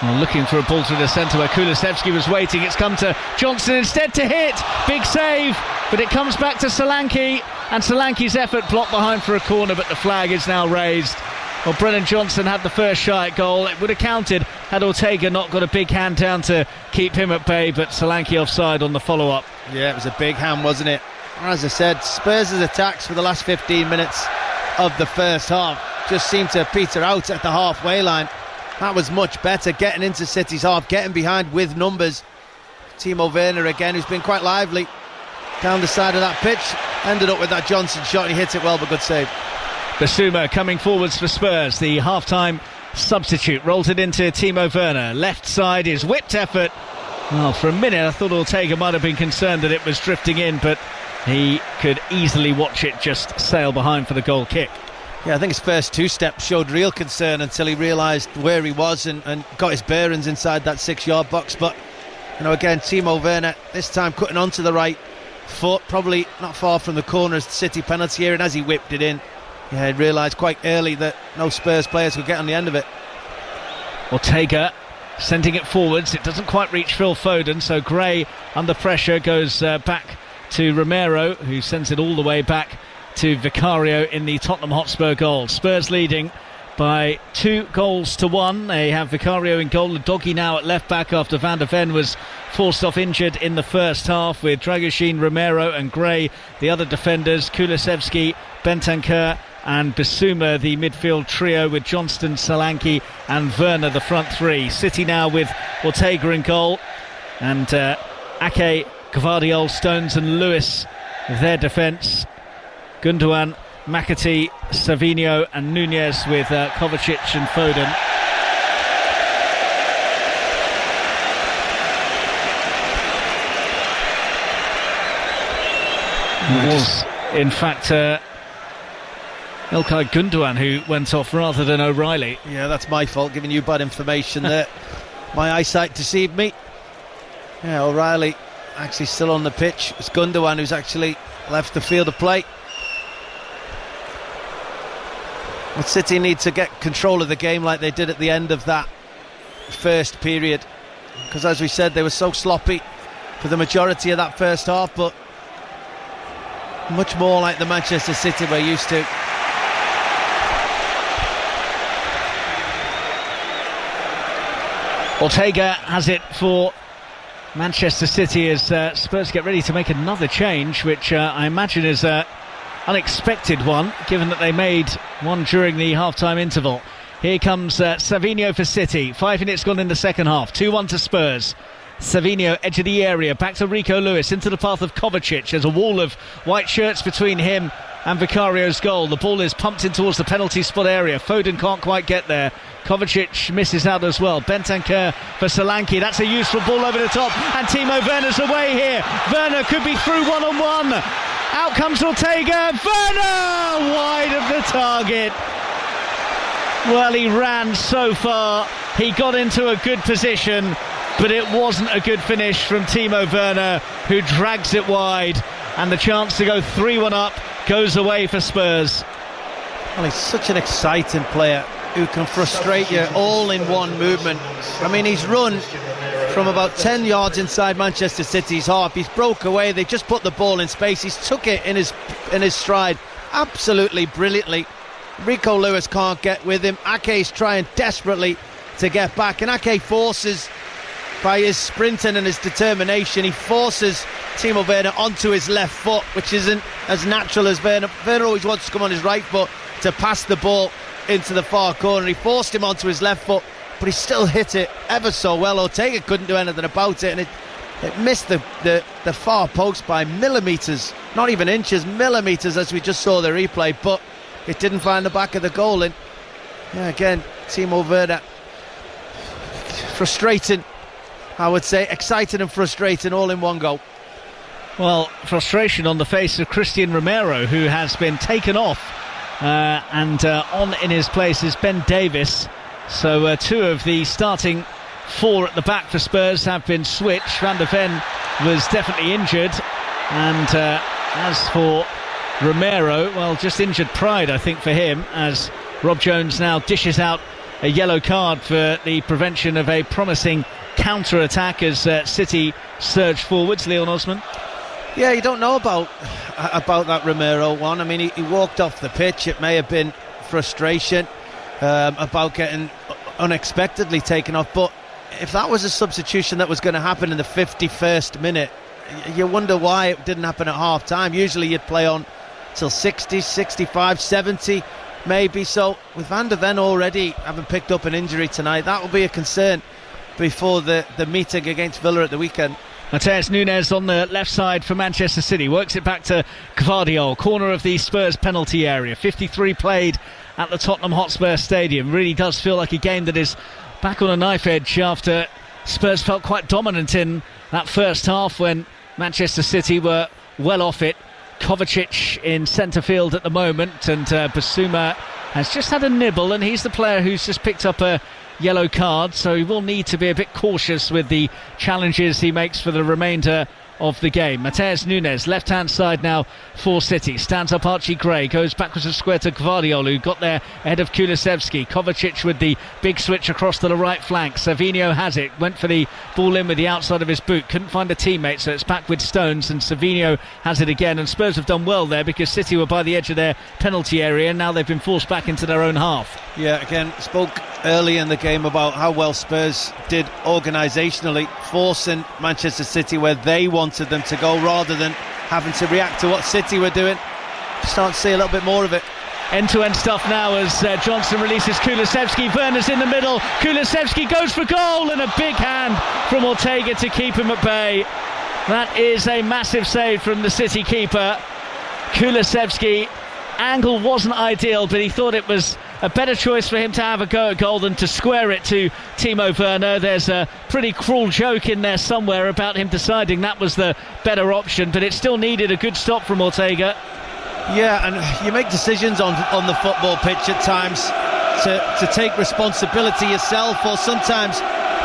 Speaker 1: Well, looking for a ball through the centre where Kulusevski was waiting. It's come to Johnson instead to hit. Big save, but it comes back to Solanke, and Solanke's effort blocked behind for a corner, but the flag is now raised. Well, Brennan Johnson had the first shot at goal. It would have counted had Ortega not got a big hand down to keep him at bay, but Solanke offside on the follow-up.
Speaker 2: Yeah, it was a big hand, wasn't it? As I said, Spurs' attacks for the last 15 minutes of the first half just seemed to peter out at the halfway line. That was much better, getting into City's half, getting behind with numbers. Timo Werner again, who's been quite lively down the side of that pitch, ended up with that Johnson shot. He hit it well, but good save.
Speaker 1: Basuma coming forwards for Spurs, the half-time substitute, rolls it into Timo Werner. Left side is whipped effort. Well, for a minute I thought Ortega might have been concerned that it was drifting in, but he could easily watch it just sail behind for the goal kick.
Speaker 2: Yeah, I think his first two steps showed real concern until he realised where he was and got his bearings inside that 6-yard box. But, again, Timo Werner this time cutting onto the right foot, probably not far from the corner as the City penalty area, and as he whipped it in, he realised quite early that no Spurs players could get on the end of it.
Speaker 1: Ortega sending it forwards. It doesn't quite reach Phil Foden, so Gray under pressure goes back to Romero, who sends it all the way back to Vicario in the Tottenham Hotspur goal. Spurs leading by 2-1. They have Vicario in goal. Doggy now at left back after Van der Ven was forced off injured in the first half, with Dragoshin, Romero and Gray the other defenders, Kulusevski, Bentancur and Bissouma the midfield trio, with Johnston, Solanke and Werner the front three. City now with Ortega in goal, and Ake, Gvardiol, Stones and Lewis their defence. Gundogan, McAtee, Savinho and Nunez with Kovacic and Foden. It was in fact Ilkay Gundogan who went off rather than O'Reilly.
Speaker 2: Yeah, that's my fault, giving you bad information there. My eyesight deceived me. Yeah, O'Reilly actually still on the pitch. It's Gundogan who's actually left the field of play. But City need to get control of the game like they did at the end of that first period, because as we said, they were so sloppy for the majority of that first half, but much more like the Manchester City we're used to.
Speaker 1: Ortega has it for Manchester City as Spurs get ready to make another change, which I imagine is unexpected one, given that they made one during the half-time interval. Here comes Savinho for City. 5 minutes gone in the second half. 2-1 to Spurs. Savinho, edge of the area, back to Rico Lewis, into the path of Kovacic. There's a wall of white shirts between him and Vicario's goal. The ball is pumped in towards the penalty spot area. Foden can't quite get there. Kovacic misses out as well. Bentancur for Solanke. That's a useful ball over the top, and Timo Werner's away here. Werner could be through one-on-one. Out comes Ortega. Werner wide of the target. Well, he ran so far. He got into a good position, but it wasn't a good finish from Timo Werner, who drags it wide, and the chance to go 3-1 up goes away for Spurs.
Speaker 2: Well, he's such an exciting player who can frustrate you all in one movement. I mean, he's run from about 10 yards inside Manchester City's half. He's broke away. They just put the ball in space. He's took it in his stride absolutely brilliantly. Rico Lewis can't get with him. Ake's trying desperately to get back, and Ake forces, by his sprinting and his determination, he forces Timo Werner onto his left foot, which isn't as natural as Werner. Werner always wants to come on his right foot to pass the ball into the far corner. He forced him onto his left foot, but he still hit it ever so well. Ortega couldn't do anything about it, and it missed the far post by millimetres, not even inches, millimetres, as we just saw the replay, but it didn't find the back of the goal. And yeah, again, Timo Werner, frustrating, I would say, exciting and frustrating all in one go.
Speaker 1: Well, frustration on the face of Christian Romero, who has been taken off, and on in his place is Ben Davis. So two of the starting four at the back for Spurs have been switched. Van der Ven was definitely injured, and as for Romero, well, just injured pride, I think, for him, as Rob Jones now dishes out a yellow card for the prevention of a promising counter-attack as City surge forwards. Leon Osman?
Speaker 2: Yeah, you don't know about that Romero one. I mean, he walked off the pitch. It may have been frustration about getting unexpectedly taken off, but if that was a substitution that was going to happen in the 51st minute, you wonder why it didn't happen at half time. Usually you'd play on till 60, 65, 70 maybe. So with Van der Ven already having picked up an injury tonight, that will be a concern before the meeting against Villa at the weekend.
Speaker 1: Matheus Nunes on the left side for Manchester City, works it back to Gvardiol, corner of the Spurs penalty area. 53 played at the Tottenham Hotspur Stadium. Really does feel like a game that is back on a knife edge after Spurs felt quite dominant in that first half when Manchester City were well off it. Kovacic in centre field at the moment, and Bissouma has just had a nibble, and he's the player who's just picked up a yellow card, so he will need to be a bit cautious with the challenges he makes for the remainder of the game. Mateus Nunes, left hand side now for City, stands up Archie Gray, goes backwards and square to Gvardiol, who got there ahead of Kulusevski. Kovacic with the big switch across to the right flank. Savinho has it, went for the ball in with the outside of his boot, couldn't find a teammate, so it's back with Stones, and Savinho has it again. And Spurs have done well there, because City were by the edge of their penalty area, and now they've been forced back into their own half.
Speaker 2: Yeah, again, spoke early in the game about how well Spurs did organisationally, forcing Manchester City where they wanted them to go, rather than having to react to what City were doing. Starting to see a little bit more of it.
Speaker 1: End-to-end stuff now as Johnson releases Kulusevski. Werner's in the middle. Kulusevski goes for goal, and a big hand from Ortega to keep him at bay. That is a massive save from the City keeper. Kulusevski, angle wasn't ideal, but he thought it was a better choice for him to have a go at goal than to square it to Timo Werner. There's a pretty cruel joke in there somewhere about him deciding that was the better option, but it still needed a good stop from Ortega.
Speaker 2: Yeah, and you make decisions on the football pitch at times to take responsibility yourself, or sometimes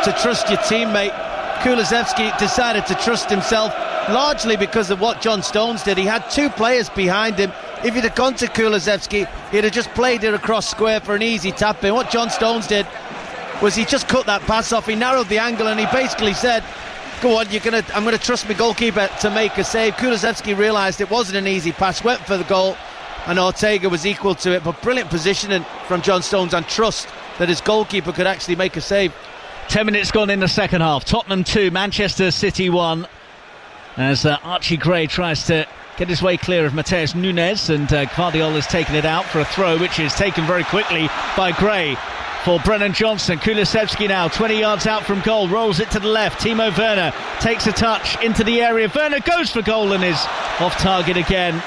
Speaker 2: to trust your teammate. Kulusevski decided to trust himself, largely because of what John Stones did. He had two players behind him. If he'd have gone to Kulusevski, he'd have just played it across square for an easy tap in. What John Stones did was he just cut that pass off, he narrowed the angle, and he basically said, go on, I'm going to trust my goalkeeper to make a save. Kulusevski realised it wasn't an easy pass, went for the goal, and Ortega was equal to it. But brilliant positioning from John Stones, and trust that his goalkeeper could actually make a save.
Speaker 1: 10 minutes gone in the second half. Tottenham 2, Manchester City 1. As Archie Gray tries to get his way clear of Mateus Nunes, and Gvardiol has taken it out for a throw, which is taken very quickly by Gray for Brennan Johnson. Kulusevski now 20 yards out from goal, rolls it to the left. Timo Werner takes a touch into the area. Werner goes for goal and is off target again.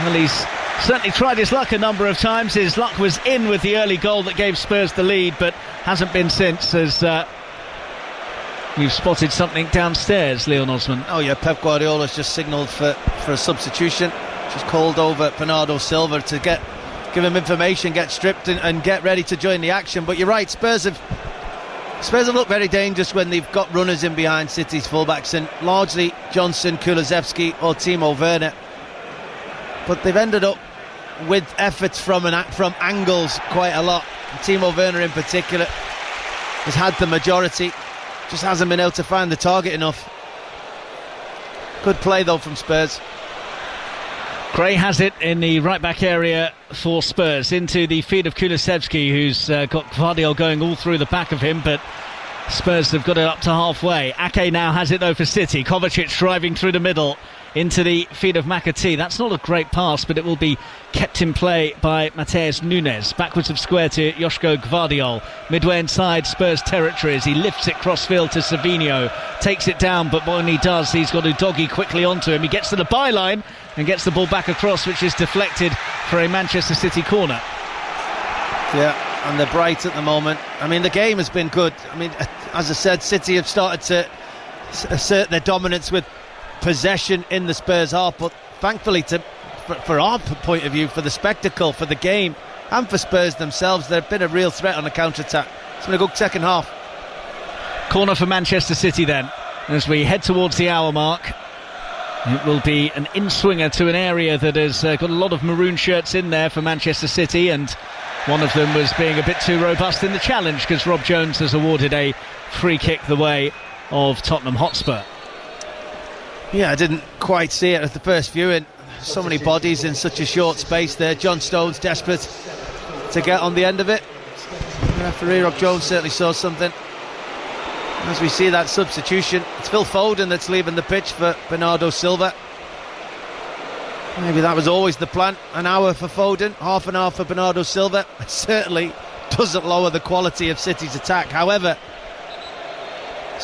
Speaker 1: Well, he's certainly tried his luck a number of times. His luck was in with the early goal that gave Spurs the lead, but hasn't been since, as we've spotted something downstairs, Leon Osman.
Speaker 2: Oh yeah, Pep Guardiola's just signalled for a substitution. Just called over Bernardo Silva to give him information, get stripped and get ready to join the action. But you're right, Spurs have looked very dangerous when they've got runners in behind City's fullbacks, and largely Johnson, Kulusevski or Timo Werner. But they've ended up with efforts from angles quite a lot. And Timo Werner in particular has had the majority, just hasn't been able to find the target enough. Good play though from Spurs.
Speaker 1: Gray has it in the right back area for Spurs, into the feet of Kulusevski, who's got Gvardiol going all through the back of him, but Spurs have got it up to halfway. Ake now has it though for City. Kovacic driving through the middle into the feet of McAtee. That's not a great pass, but it will be kept in play by Mateus Nunes. Backwards of square to Joško Gvardiol. Midway inside Spurs territory as he lifts it crossfield to Savinho. Takes it down, but when he does, he's got Udogie quickly onto him. He gets to the byline and gets the ball back across, which is deflected for a Manchester City corner.
Speaker 2: Yeah, and they're bright at the moment. I mean, the game has been good. I mean, as I said, City have started to assert their dominance with possession in the Spurs half, but thankfully for our point of view, for the spectacle, for the game, and for Spurs themselves, they've been a real threat on the counter-attack. It's been a good second half.
Speaker 1: Corner for Manchester City then, as we head towards the hour mark. It will be an in-swinger to an area that has got a lot of maroon shirts in there for Manchester City, and one of them was being a bit too robust in the challenge, because Rob Jones has awarded a free kick the way of Tottenham Hotspur.
Speaker 2: Yeah, I didn't quite see it at the first viewing. So many bodies in such a short space there. John Stones desperate to get on the end of it. Referee Rob Jones certainly saw something. As we see that substitution, it's Phil Foden that's leaving the pitch for Bernardo Silva. Maybe that was always the plan. An hour for Foden, half an hour for Bernardo Silva. It certainly doesn't lower the quality of City's attack. However,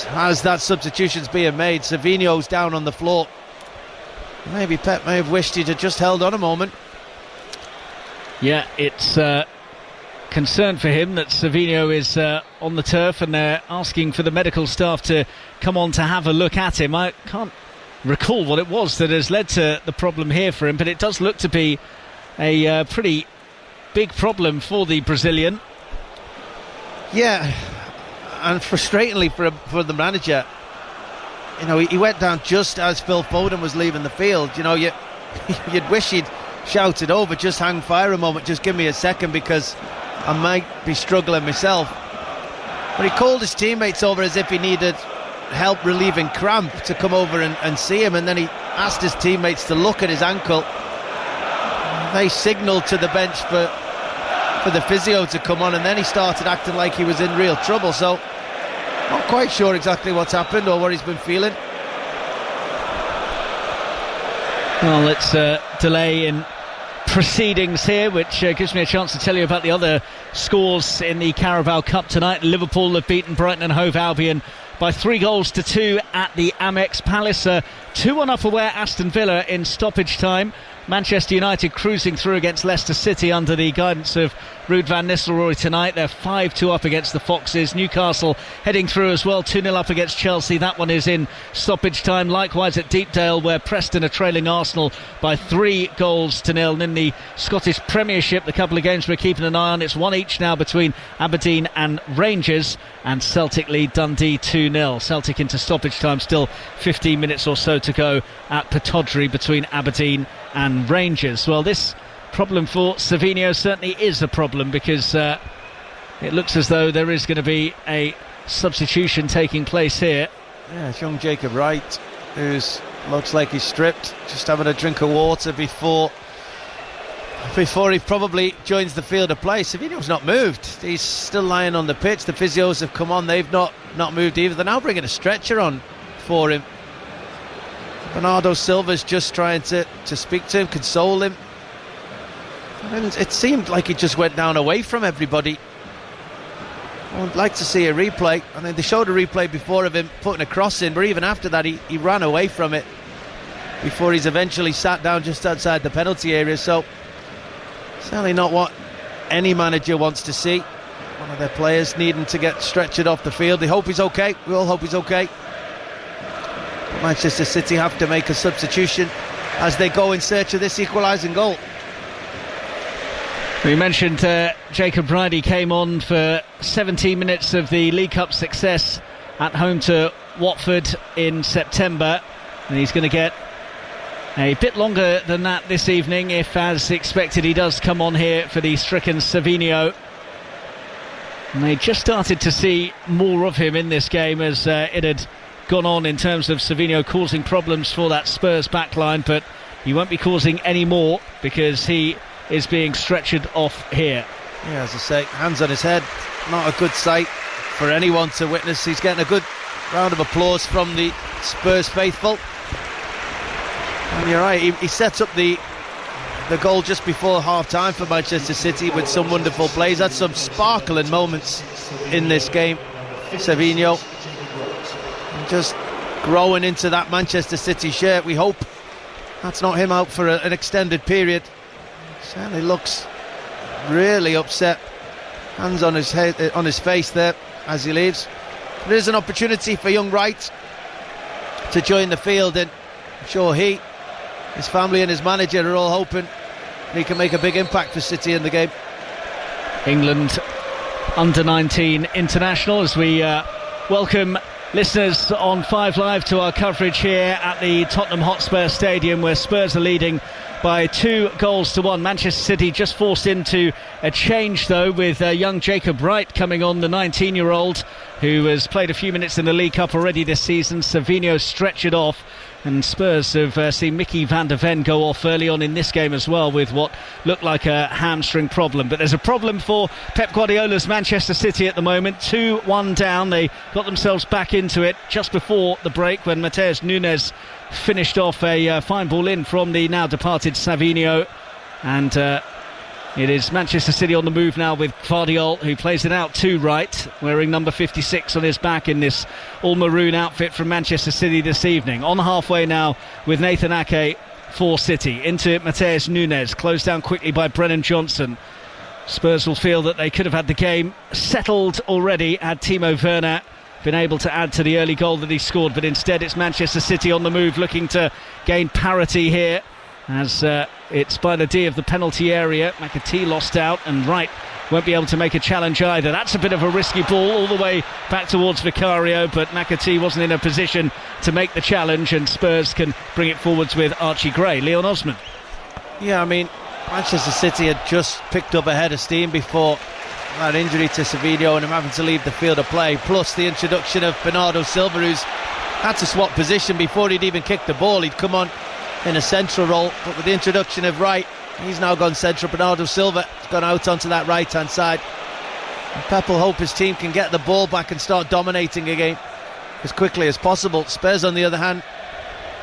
Speaker 2: as that substitution's being made, Savinho's down on the floor. Maybe Pep may have wished he'd have just held on a moment.
Speaker 1: Yeah, it's concern for him that Savinho is on the turf, and they're asking for the medical staff to come on to have a look at him. I can't recall what it was that has led to the problem here for him, but it does look to be a pretty big problem for the Brazilian.
Speaker 2: Yeah, and frustratingly for the manager, you know, he went down just as Phil Foden was leaving the field. You know, you'd wish he'd shouted over, just hang fire a moment, just give me a second because I might be struggling myself. But he called his teammates over as if he needed help relieving cramp to come over and see him, and then he asked his teammates to look at his ankle. They signalled to the bench for the physio to come on, and then he started acting like he was in real trouble. So not quite sure exactly what's happened or what he's been feeling.
Speaker 1: Well, it's a delay in proceedings here, which gives me a chance to tell you about the other scores in the Carabao Cup tonight. Liverpool have beaten Brighton and Hove Albion by 3-2 at the Amex Palace. 2-1 up away at Aston Villa in stoppage time. Manchester United cruising through against Leicester City under the guidance of Ruud van Nistelrooy tonight. They're 5-2 up against the Foxes. Newcastle heading through as well, 2-0 up against Chelsea. That one is in stoppage time. Likewise at Deepdale, where Preston are trailing Arsenal by 3-0. And in the Scottish Premiership, the couple of games we're keeping an eye on, it's one each now between Aberdeen and Rangers, and Celtic lead Dundee 2-0. Celtic into stoppage time, still 15 minutes or so to go at Pittodrie between Aberdeen and Rangers. Well, this problem for Savinho certainly is a problem, because it looks as though there is going to be a substitution taking place here.
Speaker 2: Yeah, it's young Jacob Wright, who's looks like he's stripped, just having a drink of water before he probably joins the field of play. Savinho's not moved. He's still lying on the pitch. The physios have come on. They've not moved either. They're now bringing a stretcher on for him. Bernardo Silva's just trying to speak to him, console him. And it seemed like he just went down away from everybody. I'd like to see a replay. I mean, they showed a replay before of him putting a cross in, but even after that he ran away from it before he's eventually sat down just outside the penalty area. So certainly not what any manager wants to see. One of their players needing to get stretchered off the field. They hope he's okay. We all hope he's okay. But Manchester City have to make a substitution as they go in search of this equalising goal.
Speaker 1: We mentioned Jacob Wright came on for 17 minutes of the League Cup success at home to Watford in September, and he's going to get a bit longer than that this evening if, as expected, he does come on here for the stricken Savinho. And they just started to see more of him in this game as it had gone on in terms of Savinho causing problems for that Spurs backline, but he won't be causing any more because he is being stretchered off here.
Speaker 2: Yeah, as I say, hands on his head, not a good sight for anyone to witness. He's getting a good round of applause from the Spurs faithful. And you're right, he sets up the goal just before half-time for Manchester City with some wonderful plays. Had some sparkling moments in this game. Savinho just growing into that Manchester City shirt. We hope that's not him out for an extended period. Certainly looks really upset. Hands on his head, on his face there as he leaves. There is an opportunity for young Wright to join the field, and I'm sure his family and his manager are all hoping he can make a big impact for City in the game.
Speaker 1: England under-19 international as we welcome listeners on 5 Live to our coverage here at the Tottenham Hotspur Stadium, where Spurs are leading by 2-1. Manchester City just forced into a change though, with young Jacob Wright coming on, the 19-year-old who has played a few minutes in the League Cup already this season. Savinho stretched off, and Spurs have seen Mickey van der Ven go off early on in this game as well with what looked like a hamstring problem. But there's a problem for Pep Guardiola's Manchester City at the moment. 2-1 down. They got themselves back into it just before the break when Matheus Nunes finished off a fine ball in from the now departed Savinho. And it is Manchester City on the move now with Gvardiol, who plays it out to Wright, wearing number 56 on his back in this all-maroon outfit from Manchester City this evening. On halfway now with Nathan Ake for City. Into Matheus Nunes, closed down quickly by Brennan Johnson. Spurs will feel that they could have had the game settled already had Timo Werner been able to add to the early goal that he scored, but instead it's Manchester City on the move, looking to gain parity here as It's by the D of the penalty area. McAtee lost out, and Wright won't be able to make a challenge either. That's a bit of a risky ball all the way back towards Vicario, but McAtee wasn't in a position to make the challenge, and Spurs can bring it forwards with Archie Gray. Leon Osman.
Speaker 2: Yeah, I mean, Manchester City had just picked up a head of steam before that injury to Savinho and him having to leave the field of play, plus the introduction of Bernardo Silva, who's had to swap position before he'd even kicked the ball. He'd come on in a central role, but with the introduction of Wright, he's now gone central. Bernardo Silva has gone out onto that right hand side, and Pep will hope his team can get the ball back and start dominating again as quickly as possible. Spurs, on the other hand,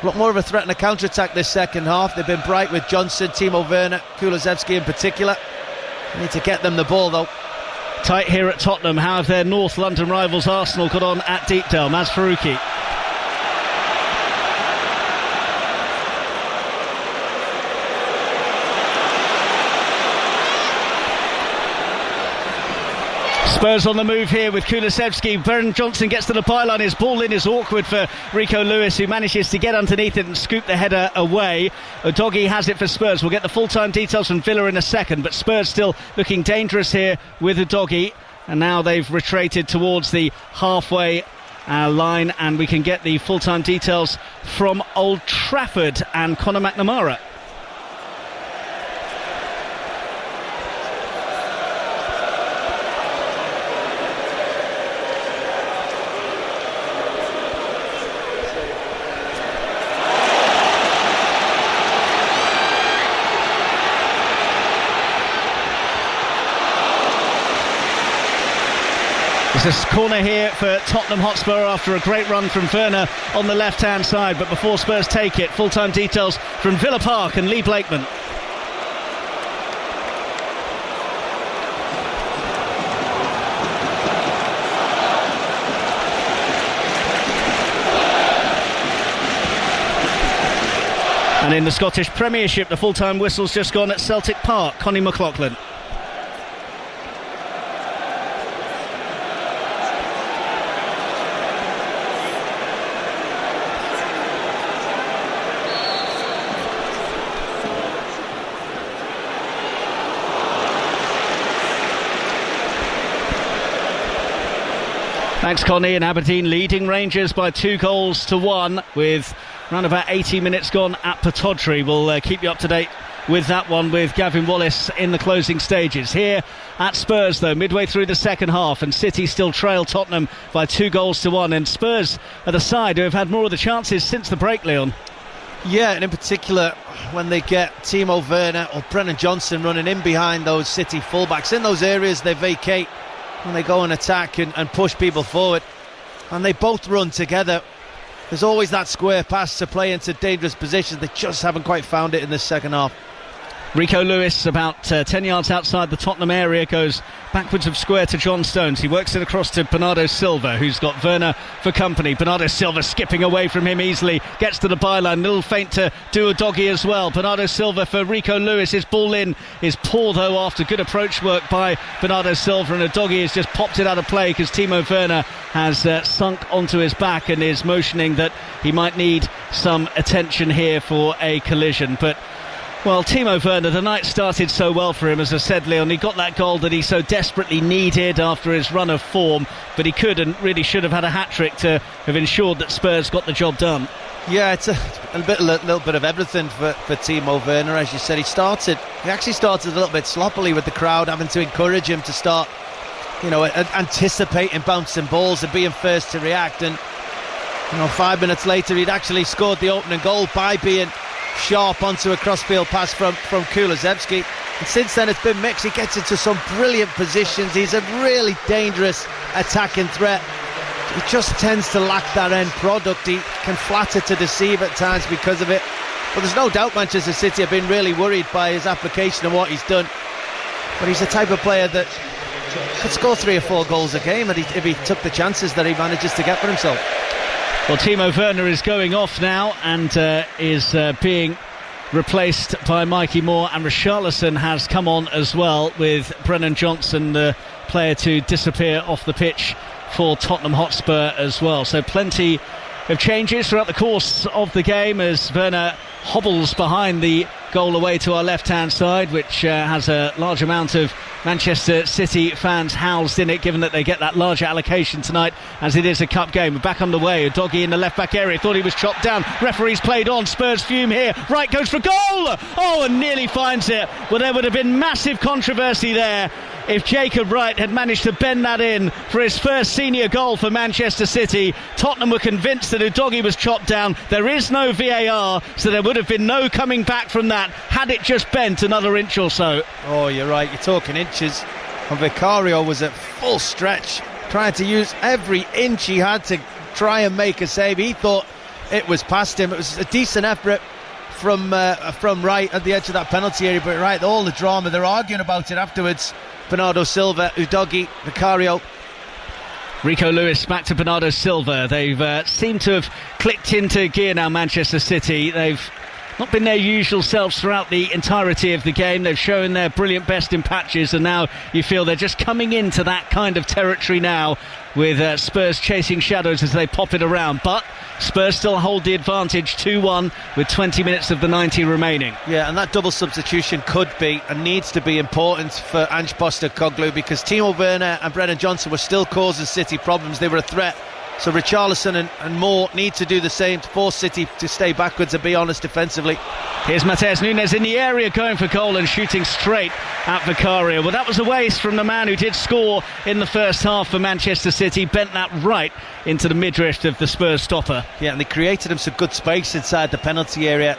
Speaker 2: a lot more of a threat and a counter-attack this second half. They've been bright with Johnson, Timo Werner, Kulusevski in particular. They need to get them the ball though.
Speaker 1: Tight here at Tottenham. How have their North London rivals Arsenal got on at Deepdale? Maz Faruqi. Spurs on the move here with Kulusevski. Brennan Johnson gets to the byline. His ball in is awkward for Rico Lewis, who manages to get underneath it and scoop the header away. Udogie has it for Spurs. We'll get the full-time details from Villa in a second, but Spurs still looking dangerous here with Udogie. And now they've retreated towards the halfway line, and we can get the full-time details from Old Trafford and Conor McNamara. It's a corner here for Tottenham Hotspur after a great run from Werner on the left-hand side. But before Spurs take it, full-time details from Villa Park and Lee Blakeman. And in the Scottish Premiership, the full-time whistle's just gone at Celtic Park. Connie McLaughlin. Thanks, Connie. And Aberdeen leading Rangers by 2-1 with around about 80 minutes gone at Pittodrie. We'll keep you up to date with that one with Gavin Wallace in the closing stages. Here at Spurs, though, midway through the second half, and City still trail Tottenham by 2-1. And Spurs are the side who have had more of the chances since the break, Leon.
Speaker 2: Yeah, and in particular when they get Timo Werner or Brennan Johnson running in behind those City fullbacks. In those areas they vacate when they go and attack and push people forward, and they both run together. There's always that square pass to play into dangerous positions. They just haven't quite found it in the second half.
Speaker 1: Rico Lewis, about 10 yards outside the Tottenham area, goes backwards of square to John Stones. He works it across to Bernardo Silva, who's got Werner for company. Bernardo Silva skipping away from him easily, gets to the byline, little feint to do Udogie as well. Bernardo Silva for Rico Lewis. His ball in is poor though after good approach work by Bernardo Silva, and Udogie has just popped it out of play because Timo Werner has sunk onto his back and is motioning that he might need some attention here for a collision. But well, Timo Werner, the night started so well for him, as I said, Leon. He got that goal that he so desperately needed after his run of form, but he could and really should have had a hat-trick to have ensured that Spurs got the job done.
Speaker 2: Yeah, it's a little bit of everything for Timo Werner. As you said, he actually started a little bit sloppily with the crowd having to encourage him to start, anticipating bouncing balls and being first to react. And 5 minutes later, he'd actually scored the opening goal by being sharp onto a crossfield pass from Kulusevski, and since then it's been mixed. He gets into some brilliant positions. He's a really dangerous attacking threat. He just tends to lack that end product. He can flatter to deceive at times because of it, but there's no doubt Manchester City have been really worried by his application and what he's done. But he's the type of player that could score 3 or 4 goals a game if he took the chances that he manages to get for himself.
Speaker 1: Well, Timo Werner is going off now and is being replaced by Mikey Moore, and Richarlison has come on as well, with Brennan Johnson, the player to disappear off the pitch for Tottenham Hotspur as well. So plenty of changes throughout the course of the game as Werner hobbles behind the goal away to our left-hand side, which has a large amount of Manchester City fans housed in it, given that they get that larger allocation tonight, as it is a cup game. We're back underway. Udogie in the left-back area, thought he was chopped down. Referee's played on. Spurs fume here. Wright goes for goal. Oh, and nearly finds it. Well, there would have been massive controversy there if Jacob Wright had managed to bend that in for his first senior goal for Manchester City. Tottenham were convinced that Udogie was chopped down. There is no VAR, so there would have been no coming back from that had it just bent another inch or so.
Speaker 2: Oh, you're right, you're talking inches. And Vicario was at full stretch, trying to use every inch he had to try and make a save. He thought it was past him. It was a decent effort from Wright at the edge of that penalty area, but right, all the drama, they're arguing about it afterwards. Bernardo Silva, Udogie, Vicario.
Speaker 1: Rico Lewis back to Bernardo Silva. They've seemed to have clicked into gear now, Manchester City. They've not been their usual selves throughout the entirety of the game. They've shown their brilliant best in patches, and now you feel they're just coming into that kind of territory now, with Spurs chasing shadows as they pop it around. But Spurs still hold the advantage 2-1 with 20 minutes of the 90 remaining.
Speaker 2: Yeah, and that double substitution could be and needs to be important for Ange Postecoglou, because Timo Werner and Brennan Johnson were still causing City problems. They were a threat. So Richarlison and Moore need to do the same to force City to stay backwards and be honest defensively.
Speaker 1: Here's Matheus Nunes in the area going for goal and shooting straight at Vicario. Well, that was a waste from the man who did score in the first half for Manchester City. Bent that right into the midriff of the Spurs stopper.
Speaker 2: Yeah, and they created him some good space inside the penalty area,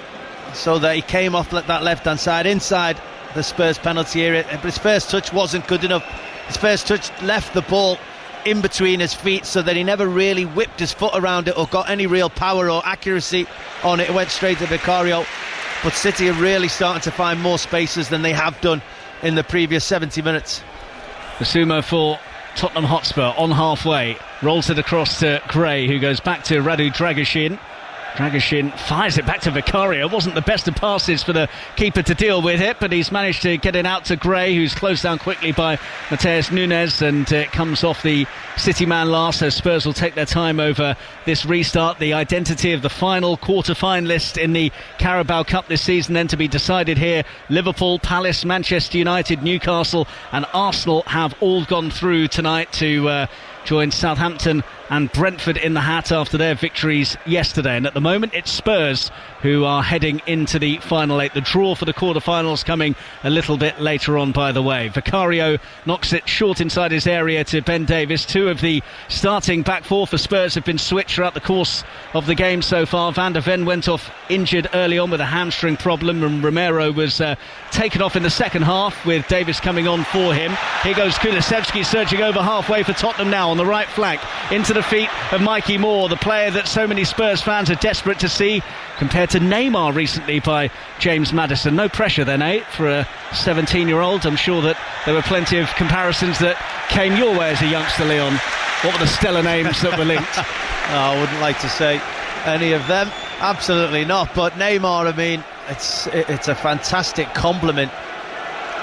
Speaker 2: so that he came off that left-hand side inside the Spurs penalty area. But his first touch wasn't good enough. His first touch left the ball in between his feet, so that he never really whipped his foot around it or got any real power or accuracy on it. It went straight to Vicario. But City are really starting to find more spaces than they have done in the previous 70 minutes.
Speaker 1: Basuma for Tottenham Hotspur on halfway, rolls it across to Gray, who goes back to Radu Dragusin. Dragusin fires it back to Vicario. Wasn't the best of passes for the keeper to deal with it, but he's managed to get it out to Gray, who's closed down quickly by Matheus Nunes, and it comes off the City man last, so Spurs will take their time over this restart. The identity of the final quarter-finalist in the Carabao Cup this season then to be decided here. Liverpool, Palace, Manchester United, Newcastle and Arsenal have all gone through tonight to join Southampton and Brentford in the hat after their victories yesterday. And at the moment it's Spurs who are heading into the final eight. The draw for the quarter-finals coming a little bit later on, by the way. Vicario knocks it short inside his area to Ben Davies. Two of the starting back four for Spurs have been switched throughout the course of the game so far. Van der Ven went off injured early on with a hamstring problem, and Romero was taken off in the second half, with Davies coming on for him. Here goes Kulusevski surging over halfway for Tottenham now on the right flank, into the feet of Mikey Moore, the player that so many Spurs fans are desperate to see, compared to Neymar recently by James Maddison. No pressure then, for a 17-year-old. I'm sure that there were plenty of comparisons that came your way as a youngster, Leon. What were the stellar names that were linked?
Speaker 2: I wouldn't like to say any of them. Absolutely not. But Neymar, I mean, it's a fantastic compliment.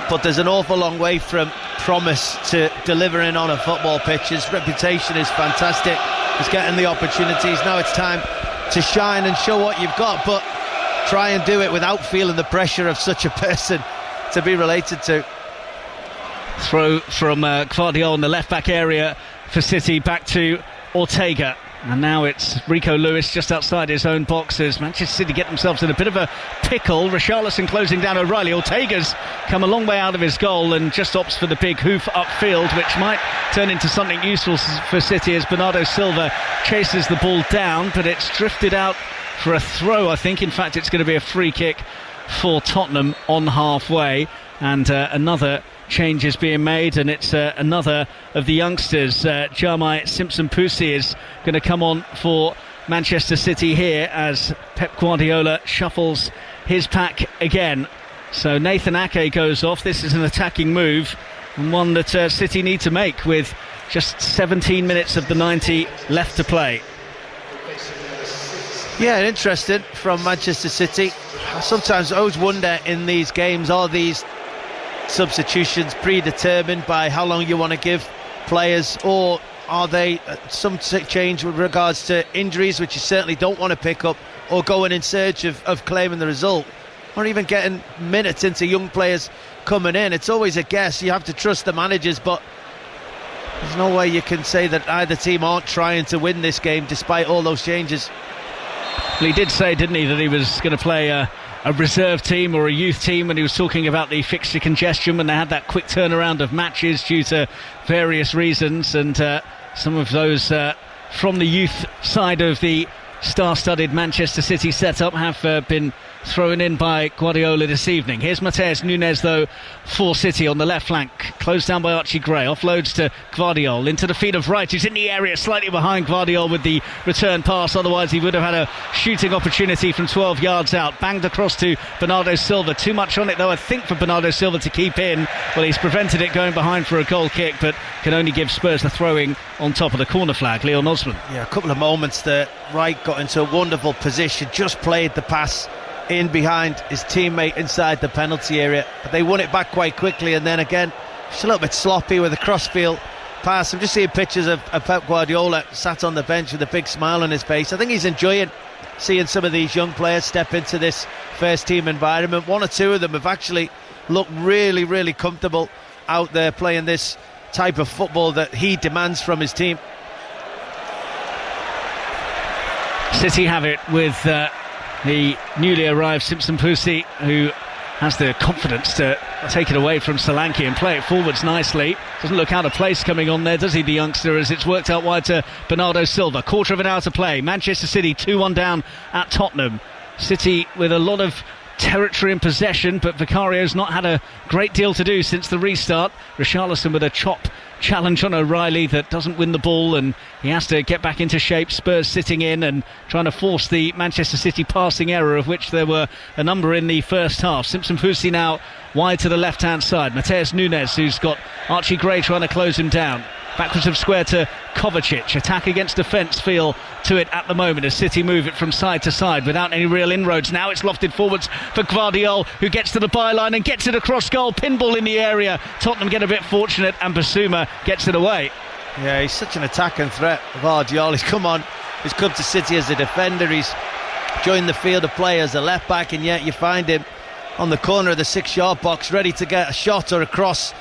Speaker 2: But there's an awful long way from promise to delivering on a football pitch. His reputation is fantastic. He's getting the opportunities. Now it's time to shine and show what you've got, but try and do it without feeling the pressure of such a person to be related to.
Speaker 1: Throw from Gvardiol in the left-back area for City, back to Ortega. And now it's Rico Lewis just outside his own boxes. Manchester City get themselves in a bit of a pickle. Richarlison closing down O'Reilly. Ortega's come a long way out of his goal and just opts for the big hoof upfield, which might turn into something useful for City as Bernardo Silva chases the ball down, but it's drifted out for a throw, I think. In fact, it's going to be a free kick for Tottenham on halfway, and another change is being made, and it's another of the youngsters. Jamai Simpson-Pusi is going to come on for Manchester City here as Pep Guardiola shuffles his pack again. So Nathan Ake goes off. This is an attacking move, and one that City need to make with just 17 minutes of the 90 left to play.
Speaker 2: Yeah, interesting from Manchester City. Sometimes I always wonder in these games, are these substitutions predetermined by how long you want to give players, or are they some change with regards to injuries, which you certainly don't want to pick up or going in search of claiming the result, or even getting minutes into young players coming in. It's always a guess. You have to trust the managers, but there's no way you can say that either team aren't trying to win this game despite all those changes.
Speaker 1: Well, he did say, didn't he, that he was going to play a reserve team or a youth team when he was talking about the fixture congestion, when they had that quick turnaround of matches due to various reasons, and some of those from the youth side of the star-studded Manchester City setup have been thrown in by Guardiola this evening. Here's Matheus Nunes, though, for City on the left flank, closed down by Archie Gray, offloads to Gvardiol, into the feet of Wright, who's in the area slightly behind Gvardiol with the return pass. Otherwise he would have had a shooting opportunity from 12 yards out. Banged across to Bernardo Silva. Too much on it, though, I think, for Bernardo Silva to keep in. Well, he's prevented it going behind for a goal kick, but can only give Spurs the throwing on top of the corner flag. Leon Osman.
Speaker 2: Yeah, a couple of moments that Wright got into a wonderful position, just played the pass in behind his teammate inside the penalty area, but they won it back quite quickly, and then again just a little bit sloppy with a crossfield pass. I'm just seeing pictures of Pep Guardiola sat on the bench with a big smile on his face. I think he's enjoying seeing some of these young players step into this first team environment. One or two of them have actually looked really, really comfortable out there playing this type of football that he demands from his team.
Speaker 1: City have it with the newly arrived Simpson Pusi, who has the confidence to take it away from Solanke and play it forwards nicely. Doesn't look out of place coming on there, does he, the youngster, as it's worked out wide to Bernardo Silva. Quarter of an hour to play. Manchester City 2-1 down at Tottenham. City with a lot of territory in possession, but Vicario's not had a great deal to do since the restart. Richarlison with a chop challenge on O'Reilly that doesn't win the ball, and he has to get back into shape. Spurs sitting in and trying to force the Manchester City passing error, of which there were a number in the first half. Simpson Pusi now wide to the left hand side. Matheus Nunes, who's got Archie Gray trying to close him down. Backwards of square to Kovacic. Attack against defence feel to it at the moment as City move it from side to side without any real inroads. Now it's lofted forwards for Gvardiol, who gets to the byline and gets it across goal. Pinball in the area. Tottenham get a bit fortunate and Basuma gets it away.
Speaker 2: Yeah, he's such an attacking threat, Gvardiol. He's come to City as a defender. He's joined the field of play as a left back, and yet you find him on the corner of the 6-yard box ready to get a shot or a cross.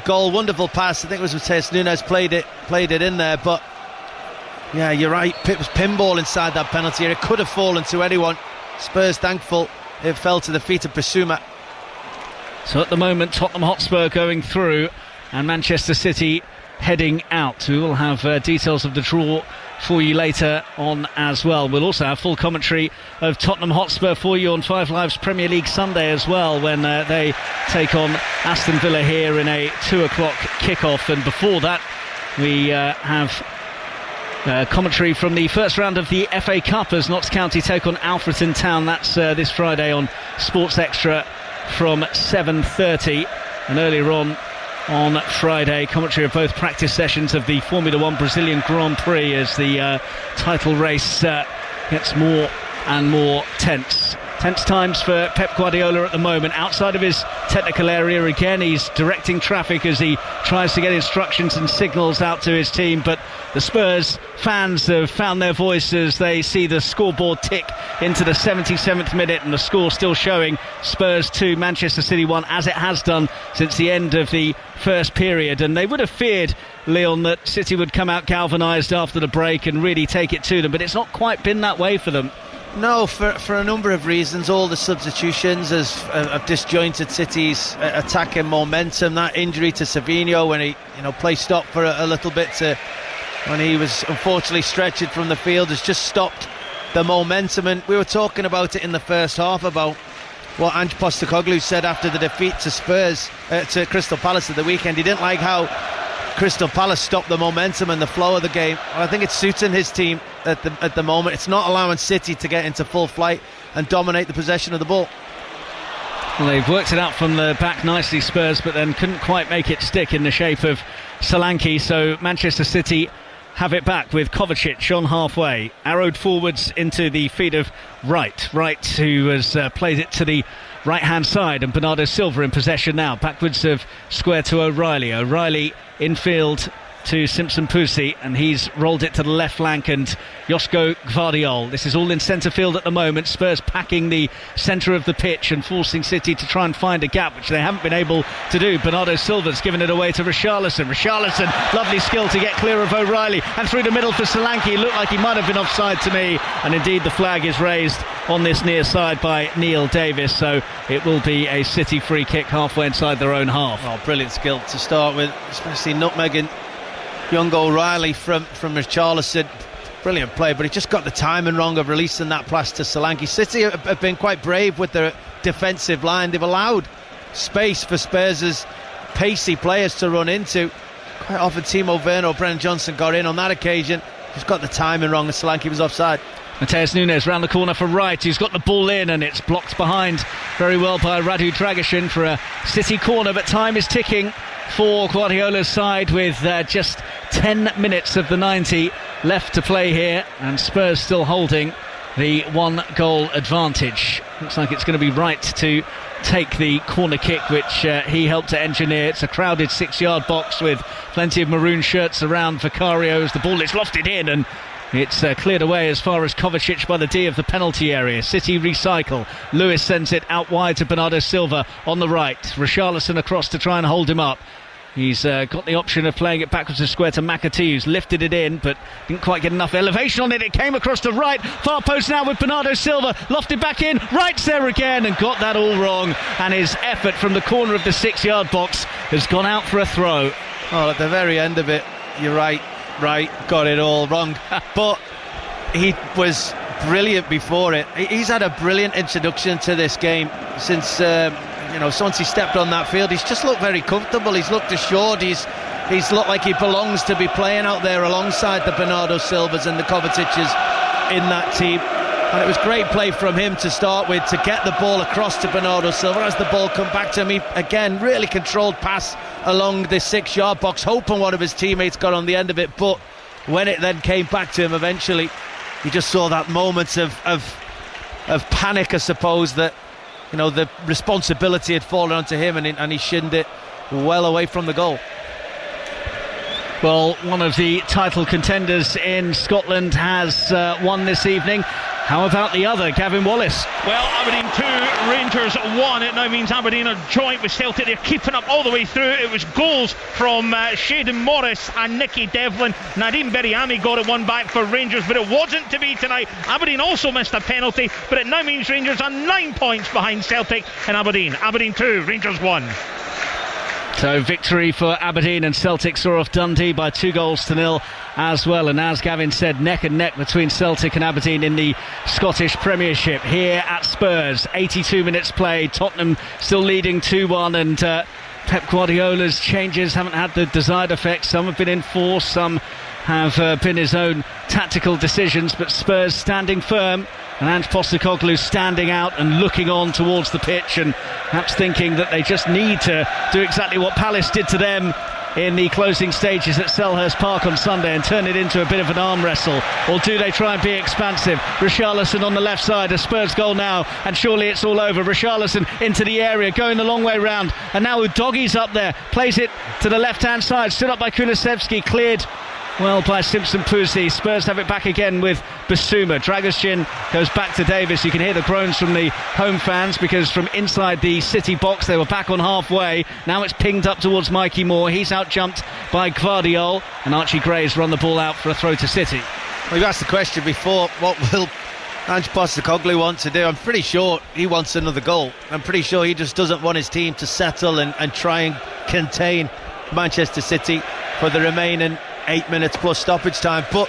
Speaker 2: Goal, wonderful pass. I think it was Matheus Nunes played it in there, but yeah, you're right. It was pinball inside that penalty area. It could have fallen to anyone. Spurs thankful it fell to the feet of Basuma.
Speaker 1: So at the moment, Tottenham Hotspur going through and Manchester City heading out. We will have details of the draw for you later on as well. We'll also have full commentary of Tottenham Hotspur for you on 5 Live's Premier League Sunday as well, when they take on Aston Villa here in a 2 o'clock kickoff. And before that, we have commentary from the first round of the FA Cup as Notts County take on Alfreton Town. That's this Friday on Sports Extra from 7:30. And earlier on Friday, commentary of both practice sessions of the Formula 1 Brazilian Grand Prix as the title race gets more and more tense. Tense times for Pep Guardiola at the moment. Outside of his technical area again, he's directing traffic as he tries to get instructions and signals out to his team, but the Spurs fans have found their voice as they see the scoreboard tick into the 77th minute, and the score still showing Spurs 2, Manchester City 1, as it has done since the end of the first period. And they would have feared, Leon, that City would come out galvanised after the break and really take it to them, but it's not quite been that way for them.
Speaker 2: No, for a number of reasons. All the substitutions have disjointed City's attacking momentum. That injury to Savinho when he play stop for a little bit when he was unfortunately stretchered from the field has just stopped the momentum. And we were talking about it in the first half about what Ange Postecoglou said after the defeat to Crystal Palace at the weekend. He didn't like how Crystal Palace stopped the momentum and the flow of the game. I think it's suiting his team at the moment. It's not allowing City to get into full flight and dominate the possession of the ball.
Speaker 1: Well, they've worked it out from the back nicely, Spurs, but then couldn't quite make it stick in the shape of Solanke. So Manchester City have it back with Kovacic on halfway, arrowed forwards into the feet of Wright, who has played it to the right hand side, and Bernardo Silva in possession now, backwards of square to O'Reilly infield to Simpson Pusi, and he's rolled it to the left flank, and Josko Gvardiol. This is all in centre field at the moment. Spurs packing the centre of the pitch and forcing City to try and find a gap, which they haven't been able to do. Bernardo Silva's given it away to Richarlison. Lovely skill to get clear of O'Reilly, and through the middle for Solanke. Looked like he might have been offside to me, and indeed the flag is raised on this near side by Neil Davis, so it will be a City free kick halfway inside their own half.
Speaker 2: Oh, brilliant skill to start with, especially nutmegging young O'Reilly from Richarlison. Brilliant play, but he just got the timing wrong of releasing that pass to Solanke. City have been quite brave with their defensive line. They've allowed space for Spurs' pacey players to run into. Quite often Timo Werner or Brennan Johnson got in on that occasion. Just got the timing wrong and Solanke was offside.
Speaker 1: Mateus Nunes round the corner for Wright. He's got the ball in, and it's blocked behind very well by Radu Dragusin for a City corner, but time is ticking for Guardiola's side with just 10 minutes of the 90 left to play here, and Spurs still holding the 1-goal advantage. Looks like it's going to be Wright to take the corner kick, which he helped to engineer. It's a crowded 6-yard box with plenty of maroon shirts around Vicario as the ball is lofted in, and it's cleared away as far as Kovacic by the D of the penalty area. City recycle. Lewis sends it out wide to Bernardo Silva on the right. Richarlison across to try and hold him up. He's got the option of playing it backwards to square to McAtee, who's lifted it in but didn't quite get enough elevation on it. It came across to right, far post now with Bernardo Silva, lofted back in, Wright's there again and got that all wrong, and his effort from the corner of the 6-yard box has gone out for a throw.
Speaker 2: Oh, at the very end of it, you're right, got it all wrong. But he was brilliant before it. He's had a brilliant introduction to this game since once he stepped on that field. He's just looked very comfortable. He's looked assured. He's looked like he belongs to be playing out there alongside the Bernardo Silvas and the Kovacic's in that team. And it was great play from him to start with, to get the ball across to Bernardo Silva. As the ball come back to him, again, really controlled pass along the 6-yard box, hoping one of his teammates got on the end of it. But when it then came back to him eventually, he just saw that moment of panic, I suppose, that the responsibility had fallen onto him, and he shinned it well away from the goal.
Speaker 1: Well, one of the title contenders in Scotland has won this evening. How about the other, Gavin Wallace?
Speaker 9: Well, Aberdeen 2, Rangers 1. It now means Aberdeen are joint with Celtic. They're keeping up all the way through. It was goals from Shayden Morris and Nicky Devlin. Nadim Beriami got it one back for Rangers, but it wasn't to be tonight. Aberdeen also missed a penalty, but it now means Rangers are 9 points behind Celtic and Aberdeen. Aberdeen 2, Rangers 1.
Speaker 1: So victory for Aberdeen, and Celtic saw off Dundee by 2-0 as well. And as Gavin said, neck and neck between Celtic and Aberdeen in the Scottish Premiership here at Spurs. 82 minutes played, Tottenham still leading 2-1, and Pep Guardiola's changes haven't had the desired effect. Some have been enforced, some have been his own tactical decisions, but Spurs standing firm, and Ange Postecoglou standing out and looking on towards the pitch, and perhaps thinking that they just need to do exactly what Palace did to them in the closing stages at Selhurst Park on Sunday and turn it into a bit of an arm wrestle. Or do they try and be expansive? Richarlison on the left side, a Spurs goal now, and surely it's all over. Richarlison into the area, going the long way round, and now Udogie's up there, plays it to the left hand side, stood up by Kulusevski, cleared well by Simpson Pusi. Spurs have it back again with Basuma. Dragusin goes back to Davis. You can hear the groans from the home fans, because from inside the City box they were back on halfway. Now it's pinged up towards Mikey Moore. He's out jumped by Gvardiol, and Archie Gray's run the ball out for a throw to City.
Speaker 2: We've asked the question before, what will Ange Postecoglou want to do? I'm pretty sure he wants another goal. I'm pretty sure he just doesn't want his team to settle and try and contain Manchester City for the remaining 8 minutes plus stoppage time. But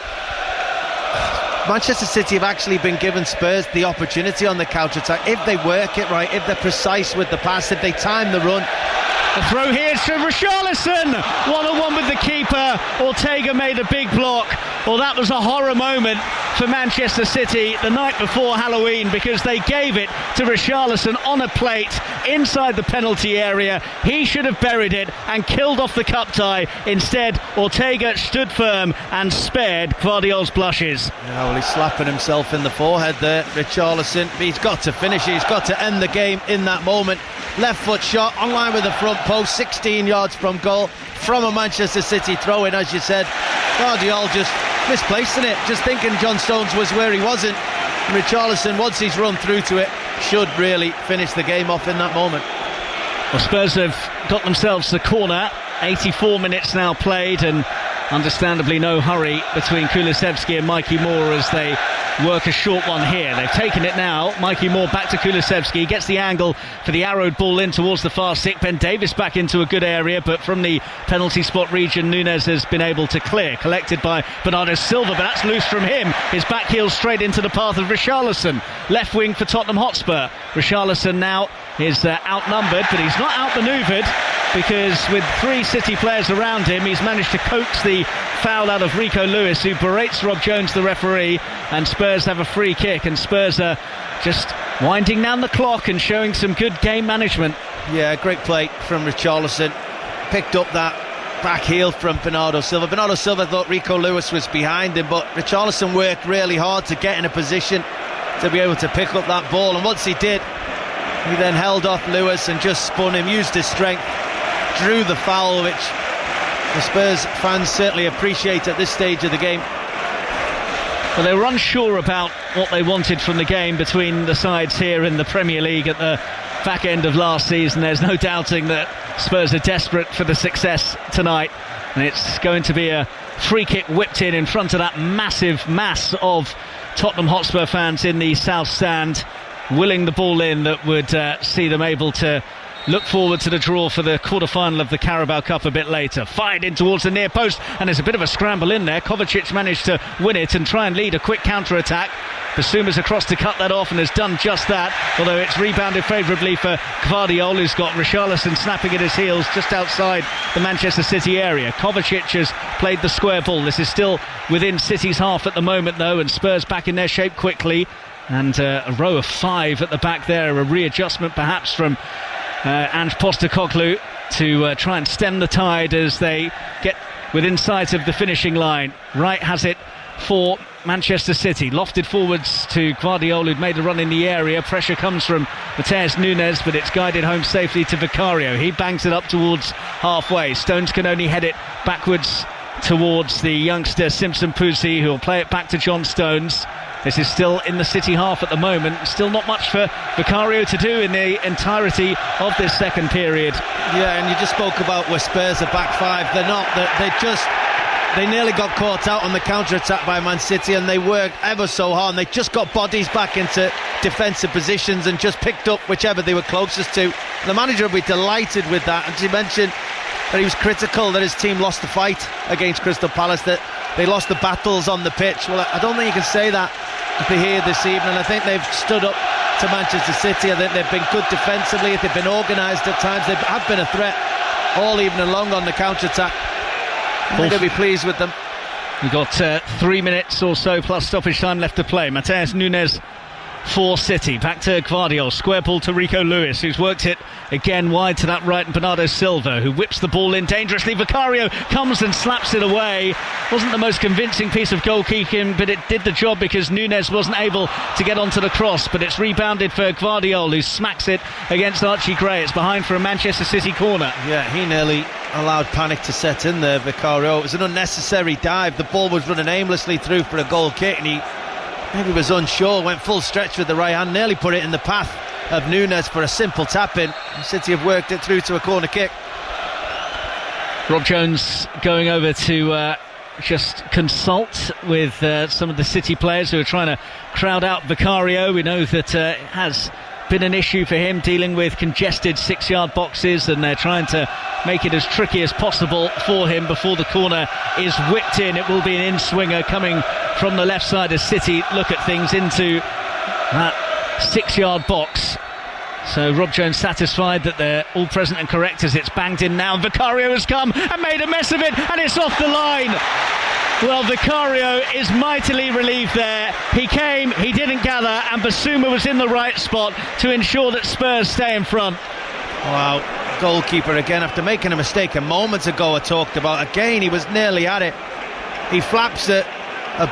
Speaker 2: Manchester City have actually been given Spurs the opportunity on the counter attack if they work it right, if they're precise with the pass, if they time the run.
Speaker 1: The throw here to Richarlison, 1-on-1 with the keeper. Ortega made a big block. Well, that was a horror moment for Manchester City the night before Halloween, because they gave it to Richarlison on a plate inside the penalty area. He should have buried it and killed off the cup tie. Instead, Ortega stood firm and spared Gvardiol's blushes.
Speaker 2: Yeah, well, he's slapping himself in the forehead there, Richarlison. He's got to finish it. He's got to end the game in that moment. Left foot shot on line with the front post, 16 yards from goal, from a Manchester City throw-in, as you said. Gvardiol just misplacing it, just thinking John Stones was where he wasn't. Richarlison, once he's run through to it, should really finish the game off in that moment.
Speaker 1: Well, Spurs have got themselves the corner. 84 minutes now played, and understandably no hurry between Kulusevski and Mikey Moore as they work a short one here. They've taken it now. Mikey Moore back to Kulusevski, gets the angle for the arrowed ball in towards the far stick. Ben Davies back into a good area, but from the penalty spot region, Núñez has been able to clear. Collected by Bernardo Silva, but that's loose from him. His back heel straight into the path of Richarlison. Left wing for Tottenham Hotspur. Richarlison now is outnumbered, but he's not outmanoeuvred, because with 3 City players around him, he's managed to coax the foul out of Rico Lewis, who berates Rob Jones, the referee, and Spurs have a free kick, and Spurs are just winding down the clock and showing some good game management.
Speaker 2: Yeah, great play from Richarlison. Picked up that back heel from Bernardo Silva. Bernardo Silva thought Rico Lewis was behind him, but Richarlison worked really hard to get in a position to be able to pick up that ball, and once he did, he then held off Lewis and just spun him, used his strength, drew the foul, which the Spurs fans certainly appreciate at this stage of the game.
Speaker 1: Well, they were unsure about what they wanted from the game between the sides here in the Premier League at the back end of last season. There's no doubting that Spurs are desperate for the success tonight, and it's going to be a free kick whipped in front of that massive mass of Tottenham Hotspur fans in the South Stand, willing the ball in, that would see them able to look forward to the draw for the quarter-final of the Carabao Cup a bit later. Fired in towards the near post, and there's a bit of a scramble in there. Kovacic managed to win it and try and lead a quick counter-attack. Basuma's across to cut that off and has done just that, although it's rebounded favourably for Gvardiol, who's got Richarlison snapping at his heels just outside the Manchester City area. Kovacic has played the square ball. This is still within City's half at the moment, though, and Spurs back in their shape quickly. And a row of 5 at the back there, a readjustment perhaps from Ange Postecoglou to try and stem the tide as they get within sight of the finishing line. Wright has it for Manchester City, lofted forwards to Gvardiol, who'd made a run in the area. Pressure comes from Matheus Núñez, but it's guided home safely to Vicario. He bangs it up towards halfway. Stones can only head it backwards towards the youngster Simpson Pusi, who'll play it back to John Stones. This is still in the City half at the moment. Still not much for Vicario to do in the entirety of this second period.
Speaker 2: Yeah, and you just spoke about where Spurs are back 5. They're not. They nearly got caught out on the counter-attack by Man City, and they worked ever so hard, and they just got bodies back into defensive positions and just picked up whichever they were closest to. The manager will be delighted with that, and she mentioned that he was critical that his team lost the fight against Crystal Palace, that they lost the battles on the pitch. Well, I don't think you can say that here this evening. I think they've stood up to Manchester City. I think they've been good defensively. They've been organised at times. They have been a threat all evening long on the counter-attack. I think they'll be pleased with them.
Speaker 1: We've got 3 minutes or so plus stoppage time left to play. Matheus Núñez for City. Back to Gvardiol. Square ball to Rico Lewis, who's worked it again wide to that right, and Bernardo Silva, who whips the ball in dangerously. Vicario comes and slaps it away. Wasn't the most convincing piece of goalkeeping, but it did the job because Núñez wasn't able to get onto the cross. But it's rebounded for Gvardiol, who smacks it against Archie Gray. It's behind for a Manchester City corner.
Speaker 2: Yeah, he nearly allowed panic to set in there, Vicario. It was an unnecessary dive. The ball was running aimlessly through for a goal kick, and he maybe was unsure, went full stretch with the right hand, nearly put it in the path of Núñez for a simple tap-in. City have worked it through to a corner kick.
Speaker 1: Rob Jones going over to just consult with some of the City players who are trying to crowd out Vicario. We know that it has been an issue for him dealing with congested 6-yard boxes, and they're trying to make it as tricky as possible for him before the corner is whipped in. It will be an in-swinger coming from the left side as City look at things into that 6-yard box. So Rob Jones satisfied that they're all present and correct as it's banged in now. Vicario has come and made a mess of it, and it's off the line. Well, Vicario is mightily relieved there. He came, he didn't gather, and Basuma was in the right spot to ensure that Spurs stay in front.
Speaker 2: Wow, goalkeeper again after making a mistake a moment ago I talked about. Again, he was nearly at it. He flaps a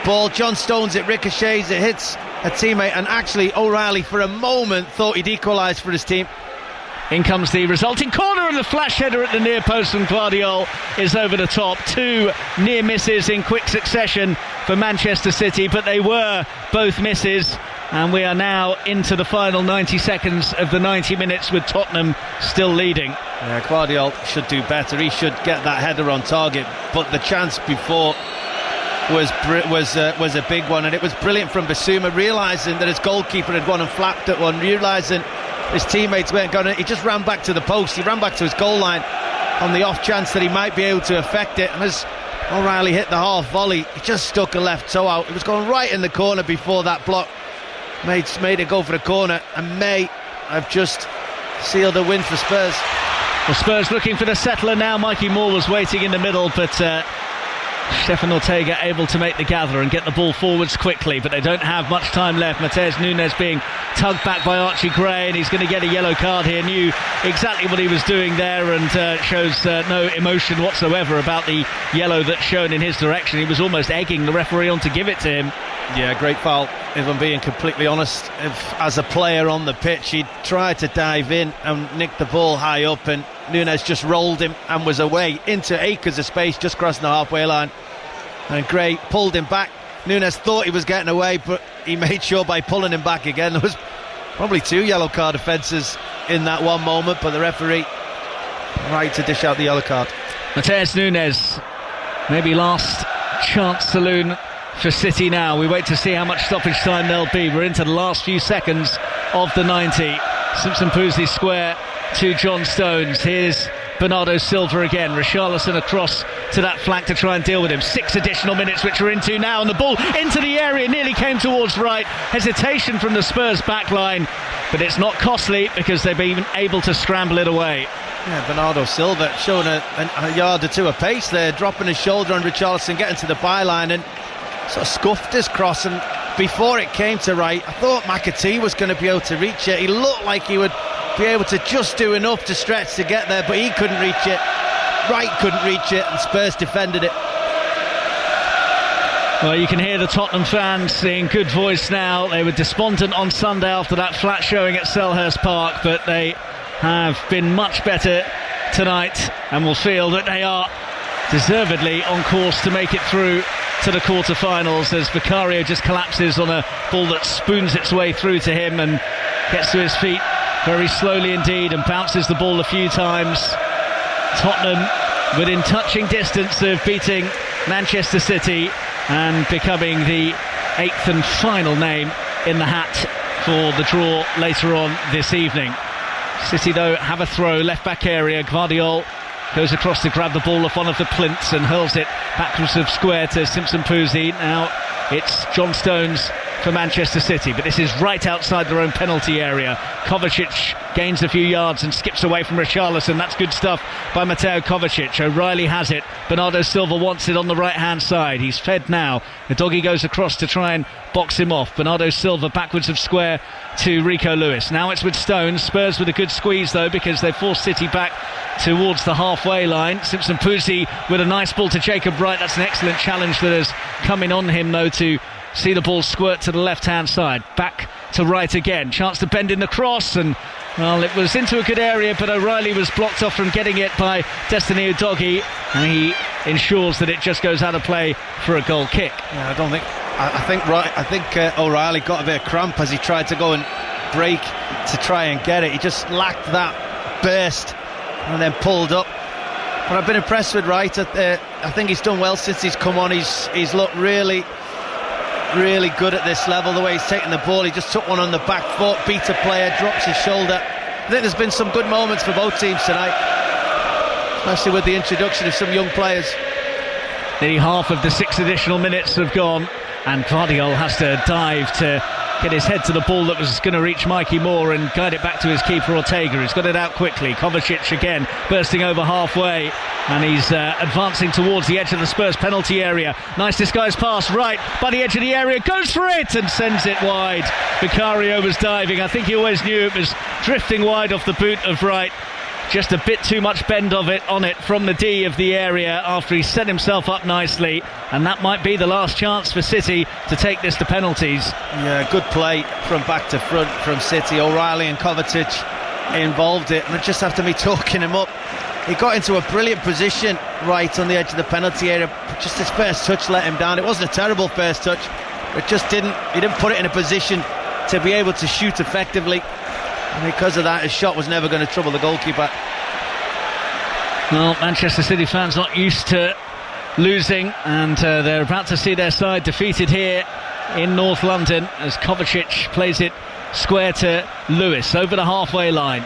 Speaker 2: ball, John Stones it, ricochets, it hits a teammate, and actually O'Reilly for a moment thought he'd equalise for his team.
Speaker 1: In comes the resulting corner, and the flash header at the near post, and Guardiol is over the top. 2 near misses in quick succession for Manchester City, but they were both misses, and we are now into the final 90 seconds of the 90 minutes with Tottenham still leading.
Speaker 2: Yeah, Guardiol should do better. He should get that header on target, but the chance before was a big one, and it was brilliant from Basuma, realising that his goalkeeper had gone and flapped at one, realising his teammates weren't going to. He just ran back to the post. He ran back to his goal line on the off chance that he might be able to affect it. And as O'Reilly hit the half volley, he just stuck a left toe out. It was going right in the corner before that block made it go for the corner, and may have just sealed a win for Spurs.
Speaker 1: Well, Spurs looking for the settler now. Mikey Moore was waiting in the middle, but Stefan Ortega able to make the gather and get the ball forwards quickly, but they don't have much time left. Mateus Nunes being tugged back by Archie Gray, and he's going to get a yellow card here. Knew exactly what he was doing there, and shows no emotion whatsoever about the yellow that's shown in his direction. He was almost egging the referee on to give it to him.
Speaker 2: Yeah, great foul, if I'm being completely honest. If, as a player on the pitch, he tried to dive in and nick the ball high up, and Nunes just rolled him and was away into acres of space just crossing the halfway line, and Gray pulled him back. Nunes thought he was getting away, but he made sure by pulling him back again. There was probably 2 yellow card offences in that one moment, but the referee right to dish out the yellow card.
Speaker 1: Mateus Nunes, maybe last chance saloon for City now. We wait to see how much stoppage time there'll be. We're into the last few seconds of the 90. Simpson Poosley square to John Stones. Here's Bernardo Silva again. Richarlison across to that flank to try and deal with him. 6 additional minutes which we're into now, and the ball into the area, nearly came towards right. Hesitation from the Spurs back line, but it's not costly because they've been able to scramble it away.
Speaker 2: Yeah, Bernardo Silva showing a yard or two of pace there, dropping his shoulder on Richarlison, getting to the byline, and sort of scuffed his cross, and before it came to right, I thought McAtee was going to be able to reach it. He looked like he would be able to just do enough to stretch to get there, but he couldn't reach it. Wright couldn't reach it, and Spurs defended it.
Speaker 1: Well, you can hear the Tottenham fans in good voice now. They were despondent on Sunday after that flat showing at Selhurst Park, but they have been much better tonight and will feel that they are deservedly on course to make it through to the quarter-finals, as Vicario just collapses on a ball that spoons its way through to him and gets to his feet very slowly indeed and bounces the ball a few times. Tottenham within touching distance of beating Manchester City and becoming the 8th and final name in the hat for the draw later on this evening. City though have a throw, left back area. Guardiol goes across to grab the ball off one of the plinths and hurls it backwards of square to Simpson Poosley. Now it's John Stones for Manchester City, but this is right outside their own penalty area. Kovacic gains a few yards and skips away from Richarlison. That's good stuff by Mateo Kovacic. O'Reilly has it. Bernardo Silva wants it on the right hand side. He's fed now. The doggy goes across to try and box him off. Bernardo Silva backwards of square to Rico Lewis. Now it's with Stones. Spurs with a good squeeze though, because they forced City back towards the halfway line. Simpson Poosley with a nice ball to Jacob Wright. That's an excellent challenge that has come in on him though, to see the ball squirt to the left hand side. Back to Wright again. Chance to bend in the cross, and well, it was into a good area, but O'Reilly was blocked off from getting it by Destiny Udogie, and he ensures that it just goes out of play for a goal kick.
Speaker 2: Yeah, I think O'Reilly got a bit of cramp as he tried to go and break to try and get it. He just lacked that burst and then pulled up. But I've been impressed with Wright. I think he's done well since he's come on. He's looked really good at this level, the way he's taking the ball. He just took one on the back foot, beat a player, drops his shoulder. I think there's been some good moments for both teams tonight, especially with the introduction of some young players.
Speaker 1: Nearly half of the 6 additional minutes have gone, and Guardiol has to dive to get his head to the ball that was going to reach Mikey Moore and guide it back to his keeper Ortega. He's got it out quickly. Kovacic again bursting over halfway, and he's advancing towards the edge of the Spurs penalty area. Nice disguised pass right by the edge of the area, goes for it and sends it wide. Vicario was diving. I think he always knew it was drifting wide off the boot of Wright. Just a bit too much bend of it on it from the D of the area after he set himself up nicely, and that might be the last chance for City to take this to penalties.
Speaker 2: Yeah, good play from back to front from City. O'Reilly and Kovacic involved it, and just after me talking him up, he got into a brilliant position right on the edge of the penalty area. Just his first touch let him down. It wasn't a terrible first touch, but he didn't put it in a position to be able to shoot effectively. And because of that, his shot was never going to trouble the goalkeeper.
Speaker 1: Well, Manchester City fans not used to losing, and they're about to see their side defeated here in North London as Kovacic plays it square to Lewis over the halfway line.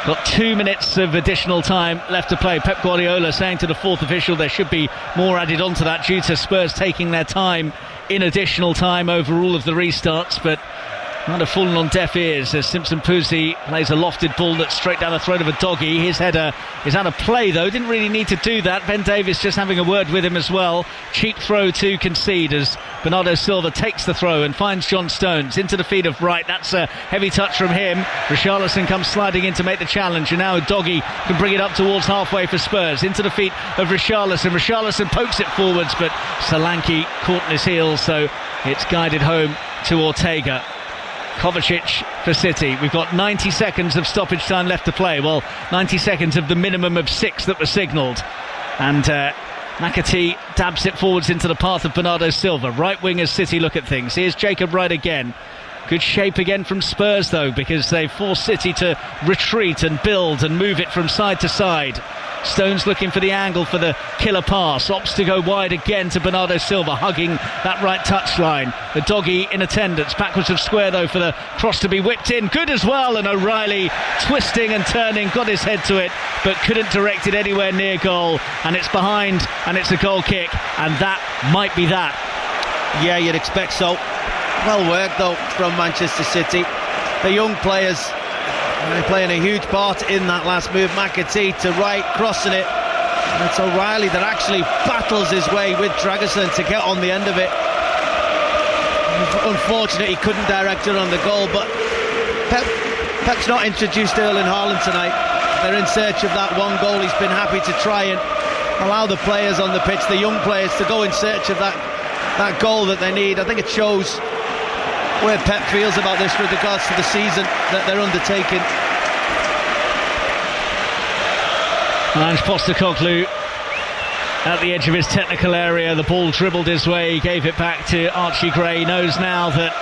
Speaker 1: Got 2 minutes of additional time left to play. Pep Guardiola saying to the fourth official there should be more added onto that due to Spurs taking their time in additional time over all of the restarts, but might have fallen on deaf ears as Simpson Puzzi plays a lofted ball that's straight down the throat of a doggy. His header is out of play though, didn't really need to do that. Ben Davies just having a word with him as well. Cheap throw to concede as Bernardo Silva takes the throw and finds John Stones into the feet of Wright. That's a heavy touch from him. Richarlison comes sliding in to make the challenge, and now Doggy can bring it up towards halfway for Spurs. Into the feet of Richarlison. Richarlison pokes it forwards, but Solanke caught in his heels, so it's guided home to Ortega. Kovacic for City. We've got 90 seconds of stoppage time left to play. Well, 90 seconds of the minimum of 6 that were signalled. And McAtee dabs it forwards into the path of Bernardo Silva. Right wing as City look at things. Here's Jacob Wright again. Good shape again from Spurs though, because they forced City to retreat and build and move it from side to side. Stones looking for the angle for the killer pass. Opts to go wide again to Bernardo Silva, hugging that right touchline. The doggy in attendance, backwards of square though for the cross to be whipped in. Good as well, and O'Reilly twisting and turning, got his head to it, but couldn't direct it anywhere near goal. And it's behind, and it's a goal kick, and that might be that.
Speaker 2: Yeah, you'd expect so. Well worked though from Manchester City. The young players playing a huge part in that last move. McAtee to Wright, crossing it, and it's O'Reilly that actually battles his way with Dragerson to get on the end of it. Unfortunate he couldn't direct it on the goal, but Pep's not introduced Erling Haaland tonight. They're in search of that one goal. He's been happy to try and allow the players on the pitch, the young players, to go in search of that goal that they need. I think it shows where Pep feels about this with regards to the season that they're undertaking.
Speaker 1: Ange Postecoglou at the edge of his technical area. The ball dribbled his way, he gave it back to Archie Gray. He knows now that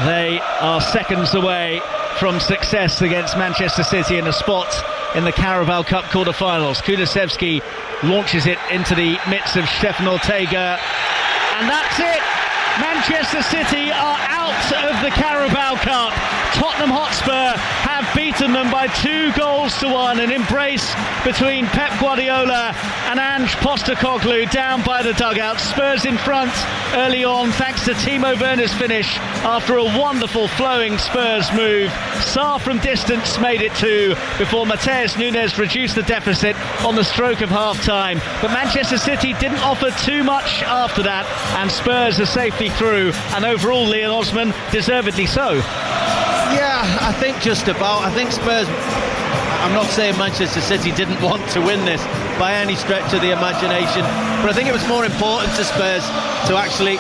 Speaker 1: they are seconds away from success against Manchester City in a spot in the Carabao Cup quarter-finals. Kulusevski launches it into the midst of Stefan Ortega, and that's it. Manchester City are out of the Carabao Cup. Tottenham Hotspur have beaten them by 2-1. An embrace between Pep Guardiola and Ange Postecoglou down by the dugout. Spurs in front early on thanks to Timo Werner's finish after a wonderful flowing Spurs move. Sarr from distance made it 2 before Mateus Nunes reduced the deficit on the stroke of half-time. But Manchester City didn't offer too much after that, and Spurs are safely through, and overall Leon Osman deservedly so.
Speaker 2: Yeah, I think just about. I think Spurs, I'm not saying Manchester City didn't want to win this by any stretch of the imagination, but I think it was more important to Spurs to actually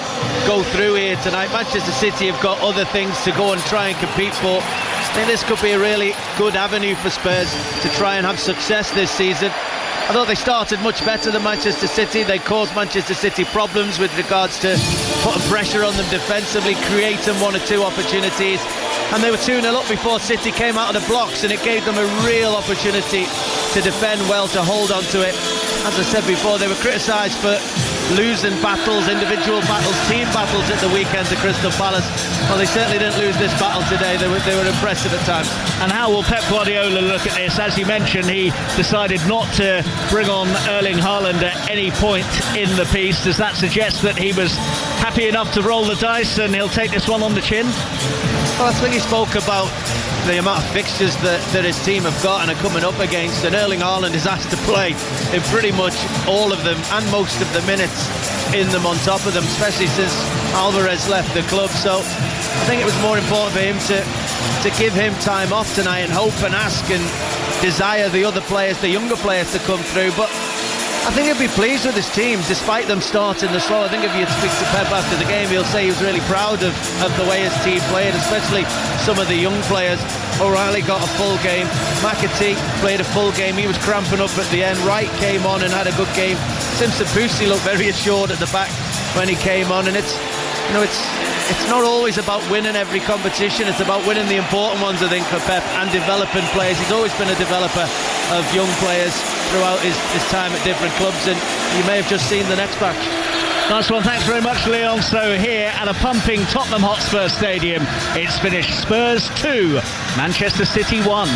Speaker 2: go through here tonight. Manchester City have got other things to go and try and compete for. I think this could be a really good avenue for Spurs to try and have success this season. I thought they started much better than Manchester City. They caused Manchester City problems with regards to putting pressure on them defensively, creating 1 or 2 opportunities, and they were 2-0 up before City came out of the blocks, and it gave them a real opportunity to defend well, to hold on to it. As I said before, they were criticised for losing battles, individual battles, team battles at the weekend to Crystal Palace. Well, they certainly didn't lose this battle today. They were impressive at times.
Speaker 1: And how will Pep Guardiola look at this? As you mentioned, he decided not to bring on Erling Haaland at any point in the piece. Does that suggest that he was happy happy enough to roll the dice, and he'll take this one on the chin.
Speaker 2: Well, I think he spoke about the amount of fixtures that his team have got and are coming up against, and Erling Haaland is asked to play in pretty much all of them and most of the minutes in them on top of them, especially since Alvarez left the club. So I think it was more important for him to give him time off tonight and hope and ask and desire the other players, the younger players, to come through. But I think he'll be pleased with his team, despite them starting the slow. I think if you speak to Pep after the game, he'll say he was really proud of the way his team played, especially some of the young players. O'Reilly got a full game. McAtee played a full game. He was cramping up at the end. Wright came on and had a good game. Simpson Pusi looked very assured at the back when he came on. And it's not always about winning every competition. It's about winning the important ones, I think, for Pep, and developing players. He's always been a developer of young players throughout his time at different clubs, and you may have just seen the next batch.
Speaker 1: Nice one, thanks very much, Leon. So here at a pumping Tottenham Hotspur Stadium, it's finished Spurs 2, Manchester City 1.